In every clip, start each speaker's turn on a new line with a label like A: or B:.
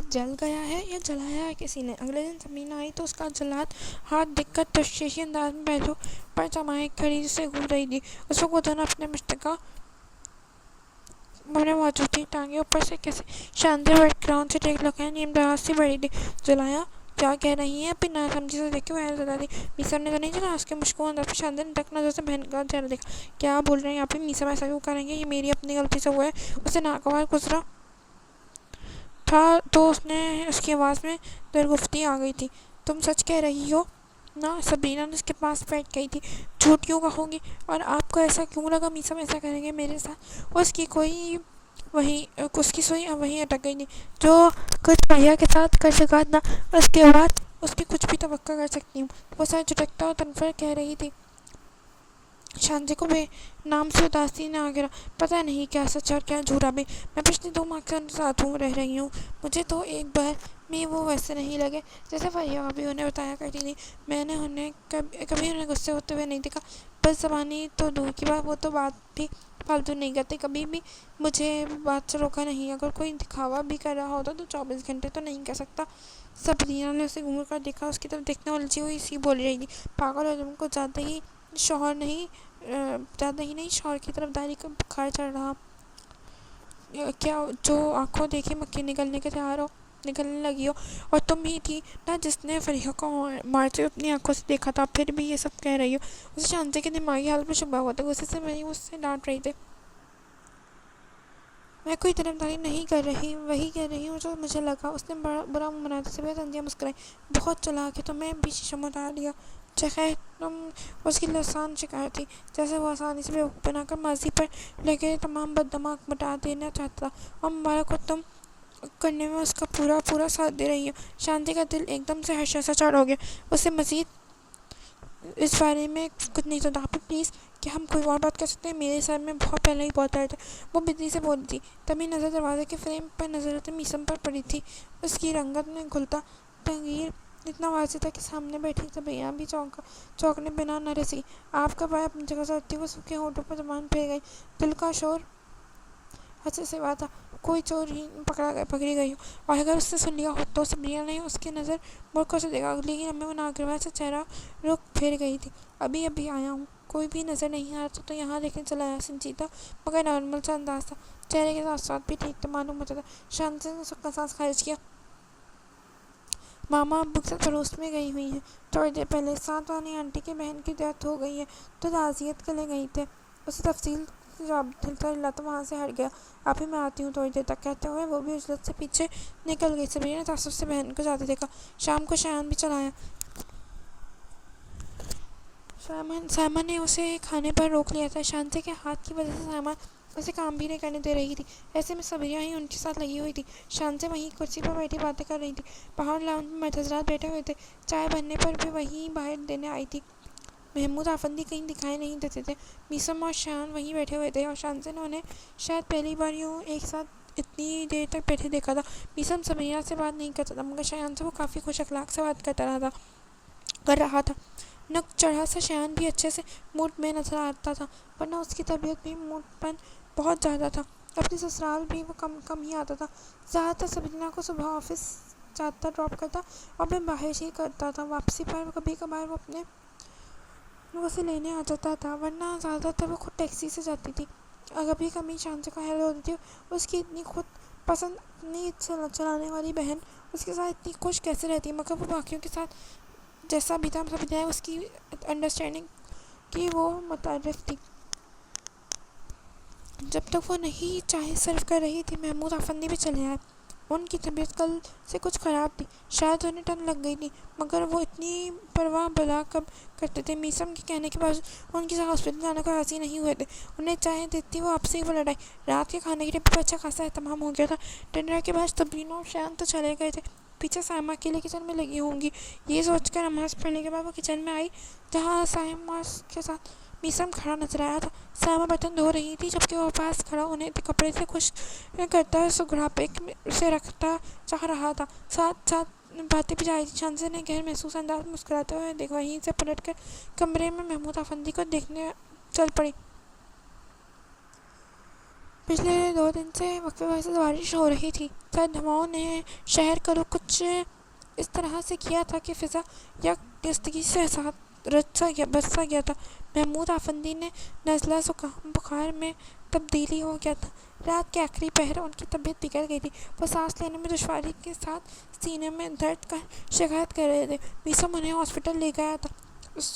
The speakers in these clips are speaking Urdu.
A: جل گیا ہے یا جلایا ہے کسی نے؟ اگلے دن سمینا آئی تو اس کا جلاد ہاتھ دیکھ کر تشویشی انداز میں پہلو پر جمائے کھڑی سے گھوم رہی تھی۔ اس وقت وہ دونوں اپنے مشترکہ میں موجود تھی۔ ٹانگیں اوپر سے کسی شاندار بیک گراؤنڈ سے ٹیک لگائے نیم دراز سی بڑی تھی۔ جلایا؟ کیا کہہ رہی ہیں؟ اپنی ناسمجھی سے دیکھ کے وہ حیرت زدہ تھی۔ میثم نے تو نہیں جلایا؟ اس کے مشکوک انداز پر شاندار نے تک نظر سے بہن کا چہرہ دیکھا۔ کیا بول رہی ہیں آپ؟ میثم ایسا کیوں کر رہی ہیں؟ یہ میری اپنی غلطی سے ہوا ہے۔ اسے ناگوار گزرا تھا تو اس کی آواز میں درگفتگی آ گئی تھی۔ تم سچ کہہ رہی ہو نا؟ سبرینا نے اس کے پاس بیٹھ گئی تھی۔ جھوٹ کیوں کہوں گی؟ اور آپ کو ایسا کیوں لگا میثم ایسا کریں گے میرے ساتھ؟ اس کی سوئی وہیں اٹک گئی تھی۔ جو کچھ بھیا کے ساتھ کر سکا تھا اس کے بعد اس کی کچھ بھی توقع کر سکتی ہوں۔ وہ سر جھٹکتا اور تنفر کہہ رہی تھی۔ شانزے کو بے نام سے اداسی نے آ گھیرا۔ پتہ نہیں کیا سچ اور کیا جھوٹا بھی۔ میں پچھلے 2 ماہ سے ان کے ساتھ رہ رہی ہوں۔ مجھے تو ایک بار میں وہ ویسے نہیں لگے جیسے فرحیٰ بھابھی انہیں بتایا کرتی تھی۔ میں نے کبھی انہیں غصے ہوتے ہوئے نہیں دیکھا۔ بد زبانی تو دور کی بات، وہ تو بات بھی فالتو نہیں کرتے۔ کبھی بھی مجھے بات سے روکا نہیں۔ اگر کوئی دکھاوا بھی کر رہا ہوتا تو 24 گھنٹے تو نہیں کر سکتا۔ سبرینا نے اسے گھور کر دیکھا۔ اس کی طرف دیکھتے ہوئے الجھی ہوئی سی بول رہی تھی۔ پاگل ہو تم کو زیادہ ہی نہیں شوہر کی طرف داری کا بخار چڑھ رہا کیا؟ جو آنکھوں دیکھی مکھی نکلنے لگی ہو۔ اور تم ہی تھی نا جس نے فرحیٰ کو مارتے اپنی آنکھوں سے دیکھا تھا، پھر بھی یہ سب کہہ رہی ہو؟ اسے شانزے کے دماغی حالت پر شبہ ہوا تھا۔ غصے سے بھری وہ اسے ڈانٹ رہی تھی۔ میں کوئی طرفداری نہیں کر رہی، وہی کہہ رہی ہوں جو مجھے لگا۔ اس نے برا منہ بناتے ہوئے طنزیہ مسکرائی۔ بہت چالاک ہے، تمہیں بھی ششم اتار دیا۔ خیر تم اس کی لسان شکار تھی۔ جیسے وہ آسانی سے بیوقوف بنا کر ماضی پر لگے تمام بددماغ مٹا دینا چاہتا تھا۔ اور مبارک ہو تم کرنے میں اس کا پورا ساتھ دے رہی ہو۔ شانزے کا دل ایک دم سے ہرشا سا چاڑ ہو گیا۔ اسے مزید اس بارے میں کچھ نہیں سنا۔ آپ پلیز کیا ہم کوئی اور بات کر سکتے ہیں؟ میرے سر میں پہلے ہی بہت درد ہے، وہ بدی سے بولی تھی۔ تبھی نظر دروازے کے فریم پر نظرت میثم پر پڑی تھی۔ اس کی رنگت میں گھلتا تغیر اتنا واضح تھا کہ سامنے بیٹھی سبرینا بھی چونکنے بنا نہ رہ سکی۔ آپ کا بھائی اپنی جگہ سے اٹھتی ہوئی اس کے ہونٹوں پر زبان پھیر گئی۔ دل کا شور حد سے سوا تھا، کوئی چور ہی پکڑی گئی ہو۔ اور اگر اس نے سن لیا ہو تو؟ سبرینا نے اس کی نظر مڑ کر اسے دیکھا، لیکن اب وہ ناگوار سے چہرہ رخ پھیر گئی تھی۔ ابھی آیا ہوں، کوئی بھی نظر نہیں آ رہا تو یہاں دیکھنے چلا آیا۔ سنجیدہ مگر نارمل سا انداز تھا، چہرے کے تاثرات بھی ٹھیک تھے، معلوم ہوتا تھا۔ شانزے نے سکون سانس خارج کیا۔ ماما ابو کے ساتھ پڑوس میں گئی ہوئی ہیں تھوڑی دیر پہلے۔ ساتھ والی آنٹی کی بہن کی ڈیتھ ہو گئی ہے تو تعزیت کے لیے گئی تھے۔ اسے تفصیل سے جواب دلاتا وہاں سے ہٹ گیا۔ ابھی میں آتی ہوں تھوڑی دیر تک، کہتے ہوئے وہ بھی عجلت سے پیچھے نکل گئی۔ سبرینا نے تعصب سے بہن کو جاتے دیکھا۔ شام کو شایان بھی چلا آیا۔ سائمہ نے اسے کھانے پر روک لیا تھا۔ شانزے کے ہاتھ کی وجہ سے سائمہ اسے کام بھی نہیں کرنے دے رہی تھی۔ ایسے میں سبرینا ہی ان کے ساتھ لگی ہوئی تھی۔ شانزے وہیں کرسی پر بیٹھی باتیں کر رہی تھی۔ باہر لاؤنج میں مرد حضرات بیٹھے ہوئے تھے، چائے بننے پر بھی وہی باہر دینے آئی تھی۔ محمود افندی کہیں دکھائی نہیں دیتے تھے۔ میثم اور شایان وہیں بیٹھے ہوئے تھے اور شانزے نے انہیں شاید پہلی بار یوں ایک ساتھ اتنی دیر تک بیٹھے دیکھا تھا۔ میثم سبرینا سے بات نہیں کرتا تھا، مگر شایان سے وہ کافی خوش اخلاق سے بات کر رہا تھا۔ نک چڑھا سا شایان بھی اچھے سے موڈ میں نظر آتا تھا، ورنہ اس کی طبیعت بھی موڈ پن بہت زیادہ تھا۔ اپنی سسرال بھی وہ کم ہی آتا تھا۔ زیادہ تر سبرینا کو صبح آفس جاتا ڈراپ کرتا اور پھر باہر ہی کرتا تھا۔ واپسی پر کبھی کبھار وہ اسے لینے آ جاتا تھا، ورنہ زیادہ تر وہ خود ٹیکسی سے جاتی تھی۔ کبھی کبھی شانزے کو حیرت ہوتی تھی اس کی اتنی خود پسند اپنی چلانے والی بہن اس کے ساتھ اتنی خوش کیسے رہتی، مگر وہ باقیوں کے ساتھ جیسا بھی تھا سبرینا اس کی انڈرسٹینڈنگ کی وہ متعارف تھی۔ جب تک وہ نہیں چائے سرو کر رہی تھی محمود افندی بھی چلے آئے۔ ان کی طبیعت کل سے کچھ خراب تھی، شاید انہیں ٹھنڈ لگ گئی تھی، مگر وہ اتنی پرواہ بھلا کب کرتے تھے۔ میثم کے کہنے کے باوجود ان کے ساتھ ہاسپٹل جانے کو راضی نہیں ہوئے تھے۔ انہیں چائے دیتی وہ آپس ہی پلٹ آئی۔ رات کے کھانے کے ٹیبل پر اچھا خاصا اہتمام ہو گیا تھا۔ ڈنر کے بعد سبرینا اور شایان تو چلے گئے تھے، پیچھے سائمہ اکیلے کچن میں لگی ہوں گی۔ یہ سوچ کر نماز پڑھنے کے بعد وہ کچن میں آئی جہاں سائمہ کے ساتھ میثم کھڑا نظر آیا تھا۔ سائمہ برتن دھو رہی تھی جبکہ وہ پاس کھڑا انہیں کپڑے سے خشک کرتا سگڑاپے سے رکھنا چاہ رہا تھا، ساتھ ساتھ باتیں بھی جاری تھیں۔ شانزے نے غیر محسوس انداز میں مسکراتے ہوئے دیکھا، وہیں سے پلٹ کر کمرے میں محمود افندی کو دیکھنے چل پڑی۔ پچھلے 2 دن سے وقفے وقفے سے بارش ہو رہی تھی۔ سرد ہواؤں نے شہر کا رخ کچھ اس طرح سے کیا تھا کہ فضا یکجہتی سے بس سا گیا تھا۔ محمود افندی نے نزلہ زکام بخار میں تبدیل ہو گیا تھا۔ رات کے آخری پہر ان کی طبیعت بگڑ گئی تھی۔ وہ سانس لینے میں دشواری کے ساتھ سینے میں درد کا شکایت کر رہے تھے۔ میثم انہیں ہاسپٹل لے گیا تھا۔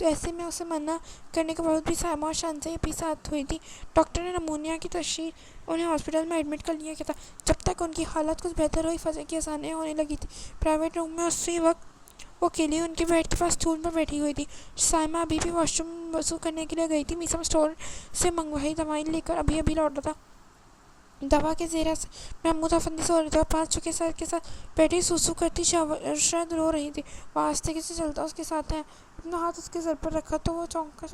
A: ایسے میں اسے منع کرنے کے باوجود بھی سائمہ اور شانزے یہ پیسات ہوئی تھی۔ ڈاکٹر نے نمونیا کی تشخیص انہیں ہاسپٹل میں ایڈمٹ کر لیا گیا تھا۔ جب تک ان کی حالت کچھ بہتر ہوئی، فضا کی آسانیاں ہونے لگی تھیں۔ پرائیویٹ روم میں اسی وقت وہ اکیلی ان کے بیڈ کے پاس اسٹول پر بیٹھی ہوئی تھی۔ سائمہ ابھی بھی واش روم وضو کرنے کے لیے گئی تھی۔ میثم اسٹور سے منگوائی دوائیں لے کر ابھی لوٹا تھا۔ دوا کے زیر اثر محمود افندی سو رہے تھے اور پاس جھکے سر کے ساتھ بیٹھی سوسو کرتی شرد رو رہی تھی۔ وہ آہستگی سے چلتا اس کے ساتھ آیا، اپنا ہاتھ اس کے سر پر رکھا تو وہ چونک کر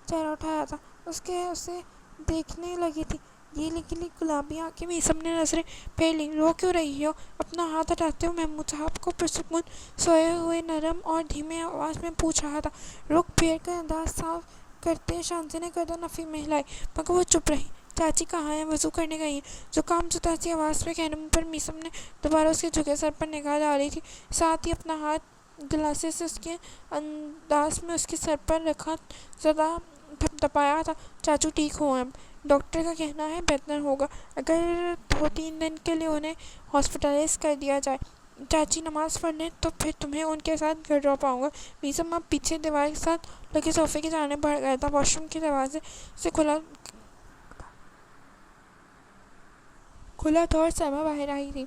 A: چہرہ اٹھایا تھا۔ اسے دیکھنے لگی تھی گیلی گیلی گلابی آنکھیں۔ میثم نے نظریں پھیر لیں۔ رو کیوں رہی ہو؟ اپنا ہاتھ ہٹاتے ہوئے محمود صاحب کو پرسکون سوئے ہوئے نرم اور دھیمی آواز میں پوچھ رہا تھا۔ رخ پھیر کر انداز صاف کرتے شانزے نے گردن نفی میں ہلائی، مگر وہ چپ رہی۔ چاچی کہاں ہیں؟ وضو کرنے گئی ہیں۔ زکام زدہ سی آواز میں کہنے پر میثم نے دوبارہ اس کے جھکے سر پر نگاہ ڈالی تھی، ساتھ ہی اپنا ہاتھ گلاسے سے اس کے انداز میں اس کے سر پر رکھا زدہ تھپتھپایا تھا۔ چاچو ٹھیک ہوں اب؟ ڈاکٹر کا کہنا ہے بہتر ہوگا اگر 2-3 دن کے لیے انہیں ہاسپٹلائز کر دیا جائے۔ چاچی نماز پڑھ لیں تو پھر تمہیں ان کے ساتھ گھر ڈراپ آؤں گا۔ میثم اب پیچھے دیوار کے ساتھ لگے صوفے کی جانب بڑھ گیا تھا۔ واش روم کے دروازے سے کھلا تھا اور سائمہ باہر آئی تھی۔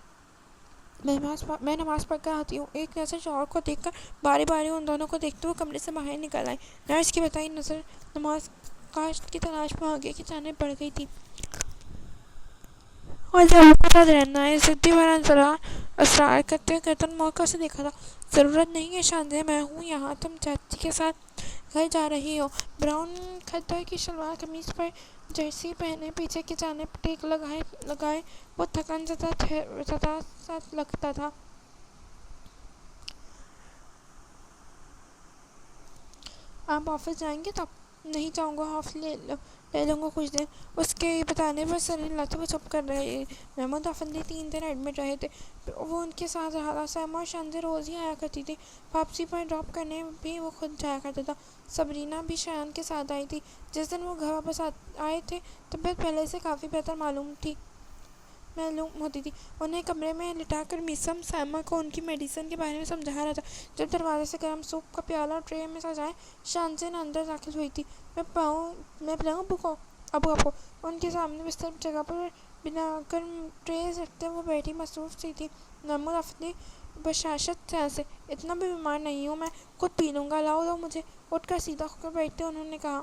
A: میں نماز پڑھ کر آتی ہوں۔ ایک نظر شوہر کو دیکھ کر باری باری ان دونوں کو دیکھتے ہوئے کمرے سے باہر نکل آئی۔ نرس کی بتائی نظر نماز کاشت کی تلاش میں آگے کی جانب بڑھ گئی تھی۔ اور جب وہ پتہ رہنا ہے ضدی بھرا اصرار کرتے ہوئے گردن موڑ کر اسے دیکھا تھا۔ ضرورت نہیں ہے شانزے، میں ہوں یہاں، تم چاچی کے ساتھ گھر جا رہی ہو۔ براؤن کھدر کی شلوار قمیض پر جرسی پہنے پیچھے کی جانب ٹیک لگائے وہ تھکن زدہ سا لگتا تھا۔ آپ آفس جائیں گے تب؟ نہیں جاؤں گا، آف لے لوں گا کچھ دن۔ اس کے بتانے پر سر ہلاتے ہوئے چپ کر رہے۔ محمود افندی 3 دن ایڈمٹ رہے تھے۔ وہ ان کے ساتھ رہا تھا۔ سائمہ اور شانزے روز ہی آیا کرتی تھی۔ واپسی پر ڈراپ کرنے بھی وہ خود جایا کرتا تھا۔ صبرینا بھی شایان کے ساتھ آئی تھی۔ جس دن وہ گھر واپس آئے تھے طبیعت پہلے سے کافی بہتر معلوم ہوتی تھی۔ انہیں کمرے میں لٹا کر میثم سائمہ کو ان کی میڈیسن کے بارے میں سمجھا رہا تھا۔ جب دروازے سے گرم سوپ کا پیالہ ٹرے میں سجائے شانزے اندر داخل ہوئی تھی۔ میں پلاؤں ابو کو؟ ان کے سامنے بستر جگہ پر بنا کر ٹرے رکھتے وہ بیٹھی مصروف سی تھی۔ محمود افندی بشاشت سے ہنسے۔ اتنا بھی بیمار نہیں ہوں، میں خود پی لوں گا، لاؤ مجھے۔ اٹھ کر سیدھا ہو کر بیٹھتے انہوں نے کہا۔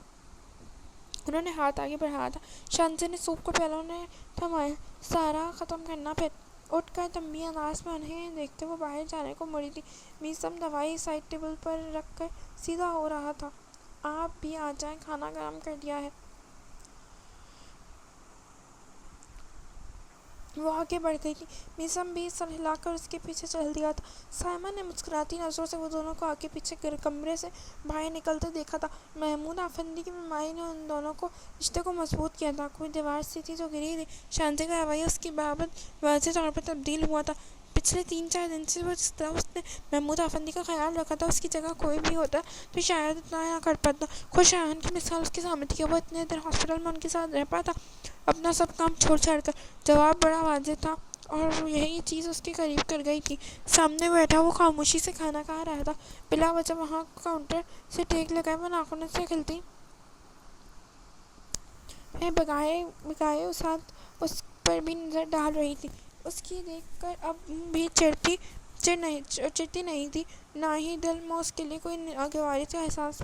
A: انہوں نے ہاتھ آگے بڑھایا تھا۔ شانزے نے سوپ کا پیالہ انہیں تھمایا۔ سارا ختم کرنا پھر۔ اٹھ کر تنبیہ انداز میں انہیں دیکھتے وہ باہر جانے کو مڑی تھی۔ میثم دوائی سائڈ ٹیبل پر رکھ کر سیدھا ہو رہا تھا۔ آپ بھی آ جائیں، کھانا گرم کر دیا ہے۔ وہ آگے بڑھ گئی تھی۔ میثم بھی سر ہلا کر اس کے پیچھے چل دیا تھا۔ سائمہ نے مسکراتی نظروں سے وہ دونوں کو آگے پیچھے کمرے سے باہر نکلتے دیکھا تھا۔ محمود افندی کی بیماری نے ان دونوں کو رشتے کو مضبوط کیا تھا۔ کوئی دیوار سی تھی جو گری تھی۔ شانزے کا رویہ اس کی بابت واضح طور پر تبدیل ہوا تھا۔ پچھلے 3-4 دن سے جس طرح اس نے محمود افندی کا خیال رکھا تھا، اس کی جگہ کوئی بھی ہوتا تو شاید اتنا نہ کر پاتا۔ خود شایان کی مثال اس کے سامنے تھی کہ وہ اتنے دن ہاسپٹل میں ان کے ساتھ رہ پاتا، اپنا سب کام چھوڑ چھاڑ کر۔ جواب بڑا واضح تھا اور یہی چیز اس کے قریب کر گئی تھی۔ سامنے بیٹھا وہ خاموشی سے کھانا کھا رہا تھا۔ بلا وجہ وہاں کاؤنٹر سے ٹیک لگائے وہ ناخنوں سے کھلتی ہے بگائے اس ہاتھ اس پر بھی نظر ڈال رہی تھی۔ اس کی دیکھ کر اب بھی چڑھتی نہیں تھی، نہ ہی دل میں اس کے لیے کوئی ناگواری کا احساس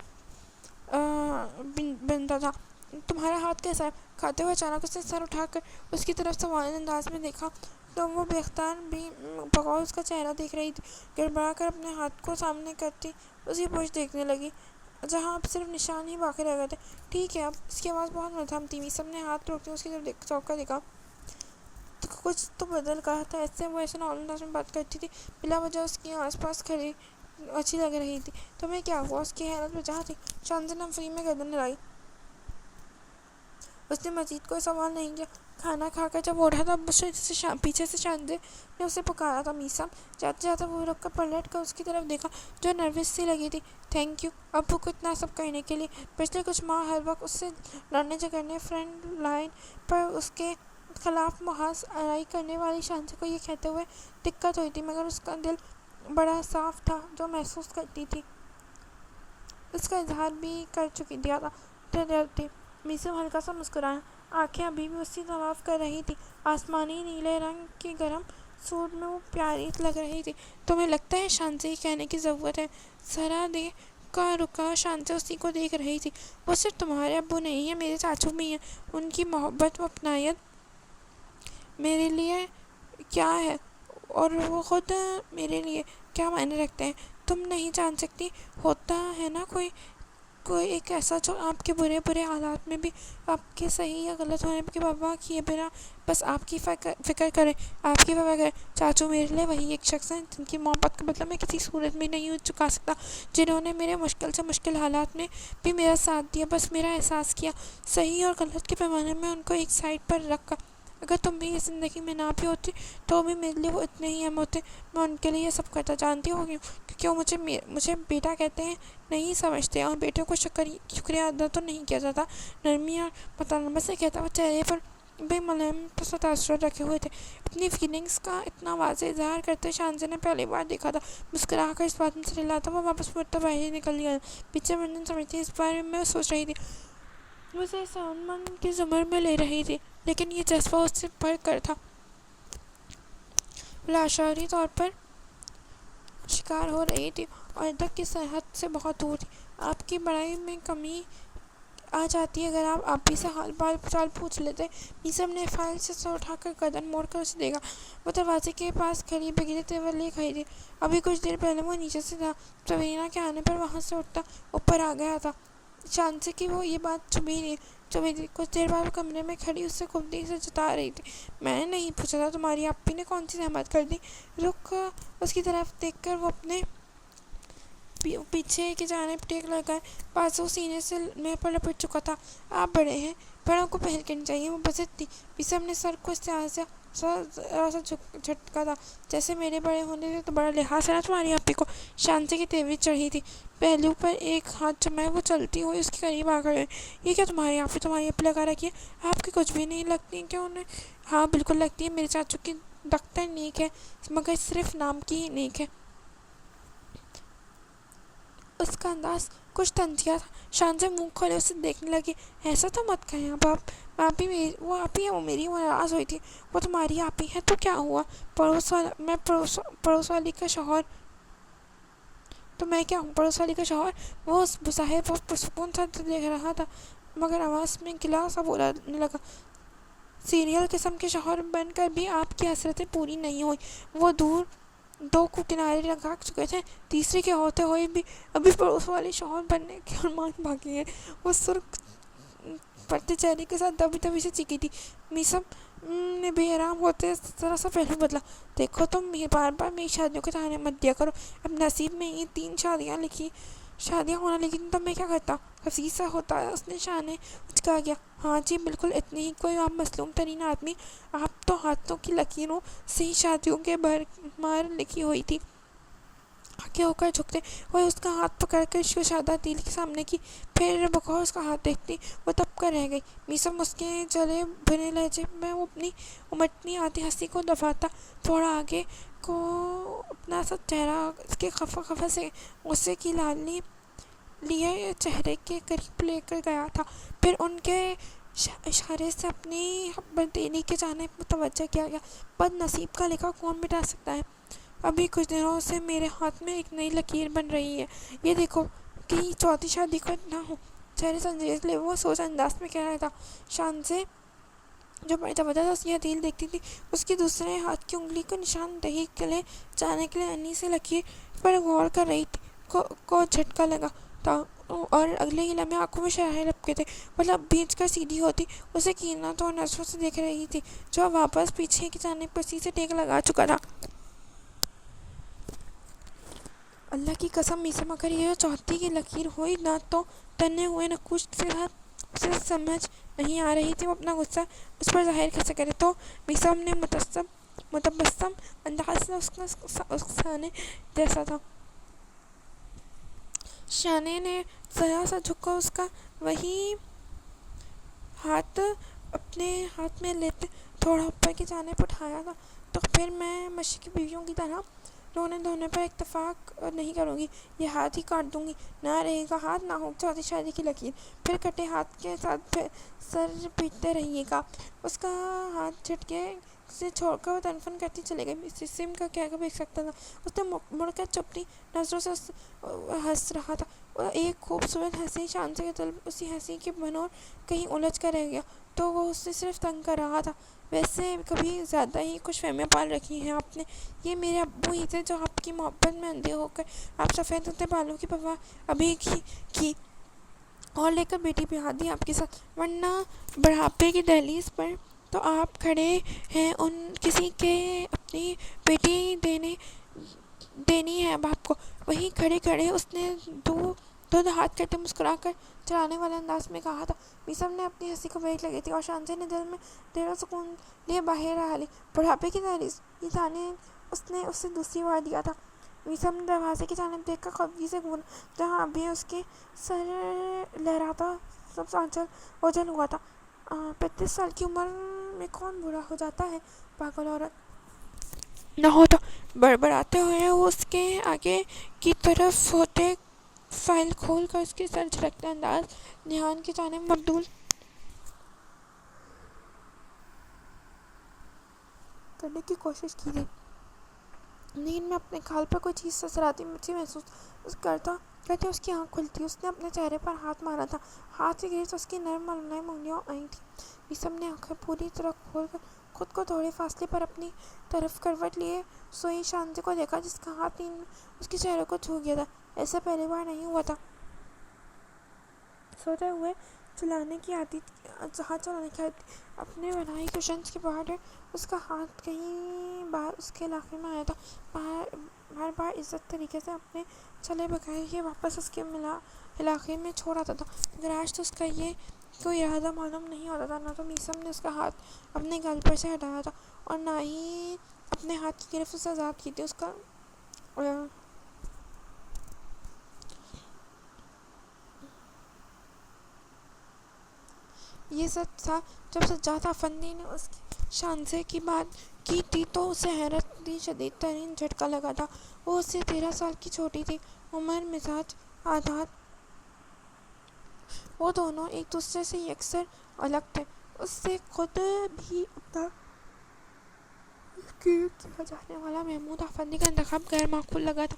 A: بنتا تھا۔ تمہارا ہاتھ کیسا ہے؟ کھاتے ہوئے اچانک اس نے سر اٹھا کر اس کی طرف سوالن انداز میں دیکھا تو وہ بے اختیار بھی بغور اس کا چہرہ دیکھ رہی تھی۔ گڑبڑا کر اپنے ہاتھ کو سامنے کرتی اس کی پشت دیکھنے لگی، جہاں اب صرف نشان ہی باقی رہ گئے تھے۔ ٹھیک ہے اب؟ اس کی آواز بہت مدھم تھی۔ میثم نے ہاتھ روکتے اس کی طرف چونک کر دیکھا۔ کچھ تو بدل گیا تھا، ایسے نارمل انداز میں بات کرتی تھی، بلا وجہ اس کی آس پاس کھڑی اچھی لگ رہی تھی۔ تمہیں کیا ہوا؟ اس کی حیرت بجا تھی۔ شانزے نے نفی میں گردن ہلائی۔ اس نے مزید کوئی سوال نہیں کیا۔ کھانا کھا کر جب اٹھا تب پیچھے سے شانزے نے اسے پکارا تھا۔ میسم جاتے جاتے وہ رک کر پلٹ کر اس کی طرف دیکھا جو نروس سی لگی تھی۔ تھینک یو ابو کو اتنا سب کرنے کے لیے۔ پچھلے کچھ ماہ ہر وقت اس سے لڑنے جھگڑنے فرنٹ لائن پر اس کے خلاف محاذ آرائی کرنے والی شانزے کو یہ کہتے ہوئے دقت ہوئی تھی، مگر اس کا دل بڑا صاف تھا جو محسوس کرتی تھی اس کا اظہار بھی کر چکی دیا تھی۔ میسم ہلکا سا مسکرایا، آنکھیں ابھی بھی اسی طواف کر رہی تھی۔ آسمانی نیلے رنگ کے گرم سوٹ میں وہ پیاری لگ رہی تھی۔ تمہیں لگتا ہے شانزے یہ کہنے کی ضرورت ہے؟ ذرا دیر کا رکا شانزے اسی کو دیکھ رہی تھی۔ وہ صرف تمہارے ابو نہیں ہیں، میرے چاچو بھی ہیں۔ ان کی محبت و اپنائیت میرے لیے کیا ہے اور وہ خود میرے لیے کیا معنی رکھتے ہیں تم نہیں جان سکتی۔ ہوتا ہے نا کوئی ایک ایسا جو آپ کے برے حالات میں بھی آپ کے صحیح یا غلط ہونے کی پرواہ کیے بنا بس آپ کی فکر کرے، آپ کی پرواہ کرے۔ چاچو میرے لیے وہی ایک شخص ہیں جن کی محبت کا بدلہ میں کسی صورت میں نہیں چکا سکتا، جنہوں نے میرے مشکل سے مشکل حالات میں بھی میرا ساتھ دیا، بس میرا احساس کیا، صحیح اور غلط کے پیمانے میں ان کو ایک سائڈ پر رکھ کر۔ اگر تم بھی اس زندگی میں نہ بھی ہوتی تو بھی میرے لیے وہ اتنے ہی اہم ہوتے۔ میں ان کے لیے یہ سب کرتا جانتی ہوں کیونکہ وہ مجھے بیٹا کہتے ہیں نہیں سمجھتے، اور بیٹوں کو شکریہ ادا تو نہیں کیا جاتا، نرمی اور مطالبہ سے کہتا۔ وہ چہرے پر بے ملام تاثرات رکھے ہوئے تھے۔ اپنی فیلنگز کا اتنا واضح اظہار کرتے شانزے نے پہلی بار دیکھا تھا۔ مسکرا کر اس بات میں سے لاتا وہ واپس مڑتا باہر نکل گیا۔ پیچھے مڑنے سمجھتی اس بارے میں سوچ رہی تھی، وہ اسے سامن کے زمر میں لے رہی تھی، لیکن یہ جذبہ اس سے بڑھ کر تھا۔ لاشعوری طور پر شکار ہو رہی تھی اور ادرک کی صحت سے بہت دور تھی۔ آپ کی بڑائی میں کمی آ جاتی اگر آپ آپی سے حال چال پوچھ لیتے۔ میسم نے فائل سے سر اٹھا کر گردن موڑ کر اسے دیکھا۔ وہ دروازے کے پاس کھڑی بغیر تیور لیے کھڑی تھی۔ ابھی کچھ دیر پہلے وہ نیچے سے تھا، سویرینا کے آنے پر وہاں سے اٹھتا اوپر آ گیا تھا۔ شانزے کی وہ یہ بات چبھی تھی۔ کچھ دیر بعد وہ کمرے میں کھڑی اس سے خفگی سے جتا رہی تھی۔ میں نے نہیں پوچھا تھا تمہاری آپی نے کون سی زحمت کر دی؟ رخ اس کی طرف دیکھ کر وہ اپنے پیچھے کی جانب ٹیک لگائے بازو سینے سے منہ پر لپٹ چکا تھا۔ آپ بڑے ہیں، بڑوں کو پہل کرنی چاہیے۔ وہ بزد تھی۔ میسم نے سر کو ذرا سا جھٹکا تھا، جیسے میرے بڑے ہونے سے تو بڑا لحاظ ہے نا تمہاری آپی کو۔ شانزے کی تیوری چڑھی تھی، پہلو پر ایک ہاتھ جمائے وہ چلتی ہوئی اس کے قریب آ کر یہ کیا تمہاری آپی لگا رکھی ہے؟ آپ کی کچھ بھی نہیں لگتی کیا انہیں؟ ہاں بالکل لگتی ہے، میرے چاچو کی دختر نیک ہے، مگر صرف نام کی ہی نیک ہے۔ اس کا انداز کچھ طنزیہ تھا۔ شانزے منہ کھولے اسے دیکھنے لگی۔ ایسا تو مت کہیں اب آپ، وہ آپی ہے، وہ میری ناراض ہوئی تھی۔ وہ تمہاری آپی ہے تو کیا ہوا؟ پڑوس والی کا شوہر تو میں کیا ہوں؟ پڑوس والی کا شوہر؟ وہ بظاہر بہت پرسکون سا دیکھ رہا تھا، مگر آواز میں گلا سا بولنے لگا، سیریل قسم کے شوہر بن کر بھی آپ کی حسرتیں پوری نہیں ہوئی۔ وہ دو کو کنارے لگا چکے تھے، تیسرے کے ہوتے ہوئے بھی ابھی پڑوس والے شوہر بننے کے ارمان باقی ہیں۔ وہ سرخ پڑتے چہرے کے ساتھ دبی سے چیخی تھی۔ میسم نے بے آرام ہوتے ذرا سا پہلو بدلا۔ دیکھو تم بار بار میری شادیوں کے تانے مت دیا کرو۔ اب نصیب میں یہ 3 شادیاں ہونا لگی تو میں کیا کرتا؟ حسیس سا ہوتا ہے، اس نے شانے اچکا گیا۔ ہاں جی بالکل اتنے ہی، کوئی عام مظلوم ترین آدمی۔ آپ تو ہاتھوں کی لکیروں سے ہی شادیوں کے بھرمار لکھی ہوئی تھی۔ آگے ہو کر جھکتے ہوئے اس کا ہاتھ پکڑ کر شہزادہ دل کے سامنے کی، پھر بغور اس کا ہاتھ دیکھتی وہ تب کر رہ گئی۔ میسم اس کے جلے بھرے لہجے میں وہ اپنی امٹتی آتی ہنسی کو دباتا تھوڑا آگے کو اپنا سا چہرہ اس کے خفا سے غصے کی لالی لیے چہرے کے قریب لے کر گیا تھا، پھر ان کے اشارے سے اپنی بددلی کی جانب متوجہ کیا گیا۔ بد نصیب کا لکھا کون مٹا سکتا ہے؟ ابھی کچھ دنوں سے میرے ہاتھ میں ایک نئی لکیر بن رہی ہے، یہ دیکھو کہ 4تھی شادی کو نہ ہو۔ چہرے سنجیدہ لے وہ سوچ انداز میں کہہ رہا تھا۔ شانزے جو بڑی زبردست یہ دل دیکھتی تھی، اس کی دوسرے ہاتھ کی انگلی کو نشان دہی لے جانے کے لیے انی سے لکیر پر غور کر رہی تھی کو جھٹکا لگا تھا، اور اگلے ہی لمحے آنکھوں میں شرارے لپکے تھے۔ مطلب بھیج کر سیدھی ہوتی اسے کینہ تو نظروں سے دیکھ رہی تھی، جو واپس پیچھے کی جانب کسی سے ٹیک لگا چکا تھا۔ اللہ کی قسم میسم، اگر یہ 4تھی کی لکیر ہوئی نہ تو تنے ہوئے نقوش کے ساتھ اسے سمجھ نہیں آ رہی تھی وہ اپنا غصہ اس پر ظاہر کیسے کرے، تو میثم نے متبسم انداز سے اس سانے جیسا تھا شانے نے ذرا سا جھک کر اس کا وہی ہاتھ اپنے ہاتھ میں لیتے تھوڑا اوپر کی جانب اٹھایا تھا، تو پھر میں مشرقی بیویوں کی طرح رونے دھونے پر اتفاق نہیں کروں گی، یہ ہاتھ ہی کاٹ دوں گی، نہ رہے گا ہاتھ، نہ ہوگی چوتھی شادی کی لکیر، پھر کٹے ہاتھ کے ساتھ سر پیٹتے رہیے گا۔ اس کا ہاتھ جھٹکے سے چھوڑ کر وہ تنفن کرتی چلی گئی۔ مسم کا کیا دیکھ سکتا تھا، اس نے مڑ کر چپٹی نظروں سے ہنس رہا تھا، ایک خوبصورت ہنسی شانزے کے دل اسی ہنسی کی بنور کہیں الجھ کر رہ گیا، تو وہ اسے صرف تنگ کر رہا تھا۔ ویسے کبھی زیادہ ہی کچھ فہمیاں پال رکھی ہیں آپ نے، یہ میرے ابو ہی تھے جو آپ کی محبت میں اندھے ہو کر آپ سفید ہوتے بالوں کی پرواہ ابھی کی اور لے کر بیٹی بیاہ دی آپ کے ساتھ، ورنہ بڑھاپے کی دہلیز پر تو آپ کھڑے ہیں ان کسی کے اپنی بیٹی دینی ہے اب آپ کو۔ وہیں کھڑے کھڑے اس نے دو ہاتھ کرتے مسکرا کر چلانے والے انداز میں کہا تھا۔ میثم نے اپنی ہنسی کو بریک لگی تھی اور شانزے نے دل میں دیر و سکون لیے باہر رہا لی۔ بڑھاپے کی دہلیز، یہ تانے اس نے اسے دوسری بار دیا تھا۔ میثم نے دروازے کی جانب دیکھ کر خفگی سے گھورا جہاں ابھی اس کے سر لہراتا سب اوجھل ہوا تھا۔ 35 سال کی عمر میں کون بوڑھا ہو جاتا ہے، پاگل عورت نہ ہو تو۔ بڑبڑاتے ہوئے وہ اس کے آگے کی طرف ہوتے فائل کھول کر اس کے سر جھٹکتے انداز نہان کی جانب مبذول کرنے کی کوشش کی تھی۔ نیند میں اپنے کھال پر کوئی چیز سرسراتی سی محسوس کرتے اس کی آنکھ کھلتی، اس نے اپنے چہرے پر ہاتھ مارا تھا، ہاتھ کے گرد اس کی نرم اور ملائم انگلیاں آئی تھیں۔ میثم نے آنکھیں پوری طرح کھول کر خود کو تھوڑے فاصلے پر اپنی طرف کروٹ لیے سوئی شانزے کو دیکھا جس کا ہاتھ نیند میں اس کے چہرے کو چھو گیا تھا۔ ایسا پہلی بار نہیں ہوا تھا۔ سوتے ہوئے ہاتھ چلانے کی عادت اپنے بنائی کشنز کے بارڈر اس کا ہاتھ کئی بار اس کے علاقے میں آیا تھا، ہر بار عزت طریقے سے اپنے چلے بغیر ہی واپس اس کے علاقے میں چھوڑ آتا تھا، مگر آج تو اس کا یہ کوئی ارادہ معلوم نہیں ہوتا تھا۔ نہ تو میثم نے اس کا ہاتھ اپنے گال پر سے ہٹایا تھا اور نہ ہی اپنے ہاتھ کی گرفت اسے آزاد کی تھی۔ اس کا یہ سچ تھا، جب سجاد افندی نے اس کی شانزے کی بات کی تھی تو اسے حیرت کی شدید ترین جھٹکا لگا تھا۔ وہ اس سے 13 سال کی چھوٹی تھی، عمر، مزاج، عادات، وہ دونوں ایک دوسرے سے یکسر الگ تھے۔ اس سے خود بھی اپنا قریب کیا جانے والا محمود افندی کا انتخاب غیر معقول لگا تھا،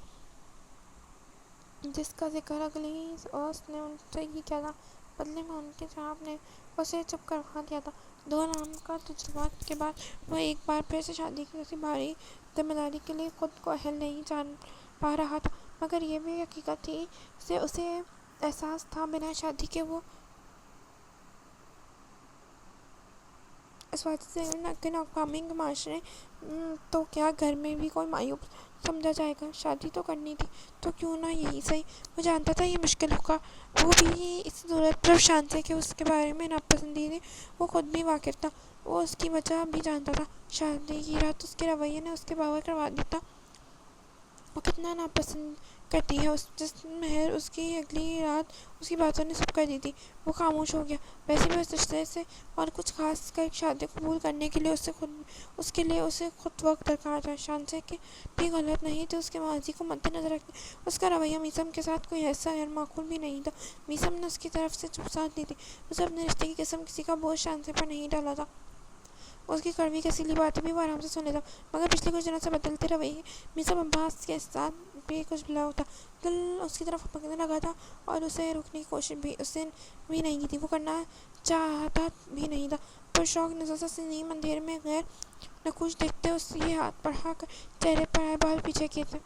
A: جس کا ذکر اگلی اس نے ان سے ہی کیا تھا۔ بدلے میں ان کے جناب نے اسے چپ کروا دیا تھا۔ 2 نامزدہ تجربات کے بعد وہ ایک بار پھر سے شادی کی کسی بھاری ذمہ داری کے لیے خود کو اہل نہیں جان پا رہا تھا، مگر یہ بھی حقیقت تھی سے اسے احساس تھا بنا شادی کے وہ اس وجہ سے کہ اقوامی معاشرے تو کیا گھر میں بھی کوئی معیوب سمجھا جائے گا۔ شادی تو کرنی تھی تو کیوں نہ یہی صحیح، وہ جانتا تھا یہ مشکل ہوگا، وہ بھی اسی صورت پر شانزے کے اس کے بارے میں ناپسندی وہ خود بھی واقف تھا، وہ اس کی وجہ بھی جانتا تھا۔ شادی کی رات اس کے رویے نے اس کے باور کروا دیا تھا وہ کتنا ناپسند کرتی ہے جس مہر اس کی اگلی رات اس کی باتوں نے سب کر دی تھی۔ وہ خاموش ہو گیا۔ ویسے بھی اس رشتے سے اور کچھ خاص کر شادی قبول کرنے کے لیے اسے خود وقت درکار تھا۔ شانزے بھی غلط نہیں تھی، اس کے ماضی کو مد نظر رکھتے اس کا رویہ میثم کے ساتھ کوئی ایسا غیر معقول بھی نہیں تھا۔ میثم نے اس کی طرف سے چپ ساتھ لی تھی، اسے اپنے رشتے کی قسم کسی کا بوجھ شانزے پر نہیں ڈالا تھا۔ اس کی کڑوی کسیلی باتیں بھی وہ آرام سے سن لیتا، مگر پچھلے کچھ دنوں سے بدلتے رویے میثم عباس کے ساتھ بھی کچھ بلا ہوتا، دل اس کی طرف پھپکنے لگا تھا اور اسے روکنے کی کوشش بھی اس نے بھی نہیں کی تھی، وہ کرنا چاہتا بھی نہیں تھا۔ پرشوق نظر سے نیم اندھیرے میں غیر نقوش دیکھتے اس یہ ہاتھ بڑھا کر چہرے پر آئے بال پیچھے کیے تھے۔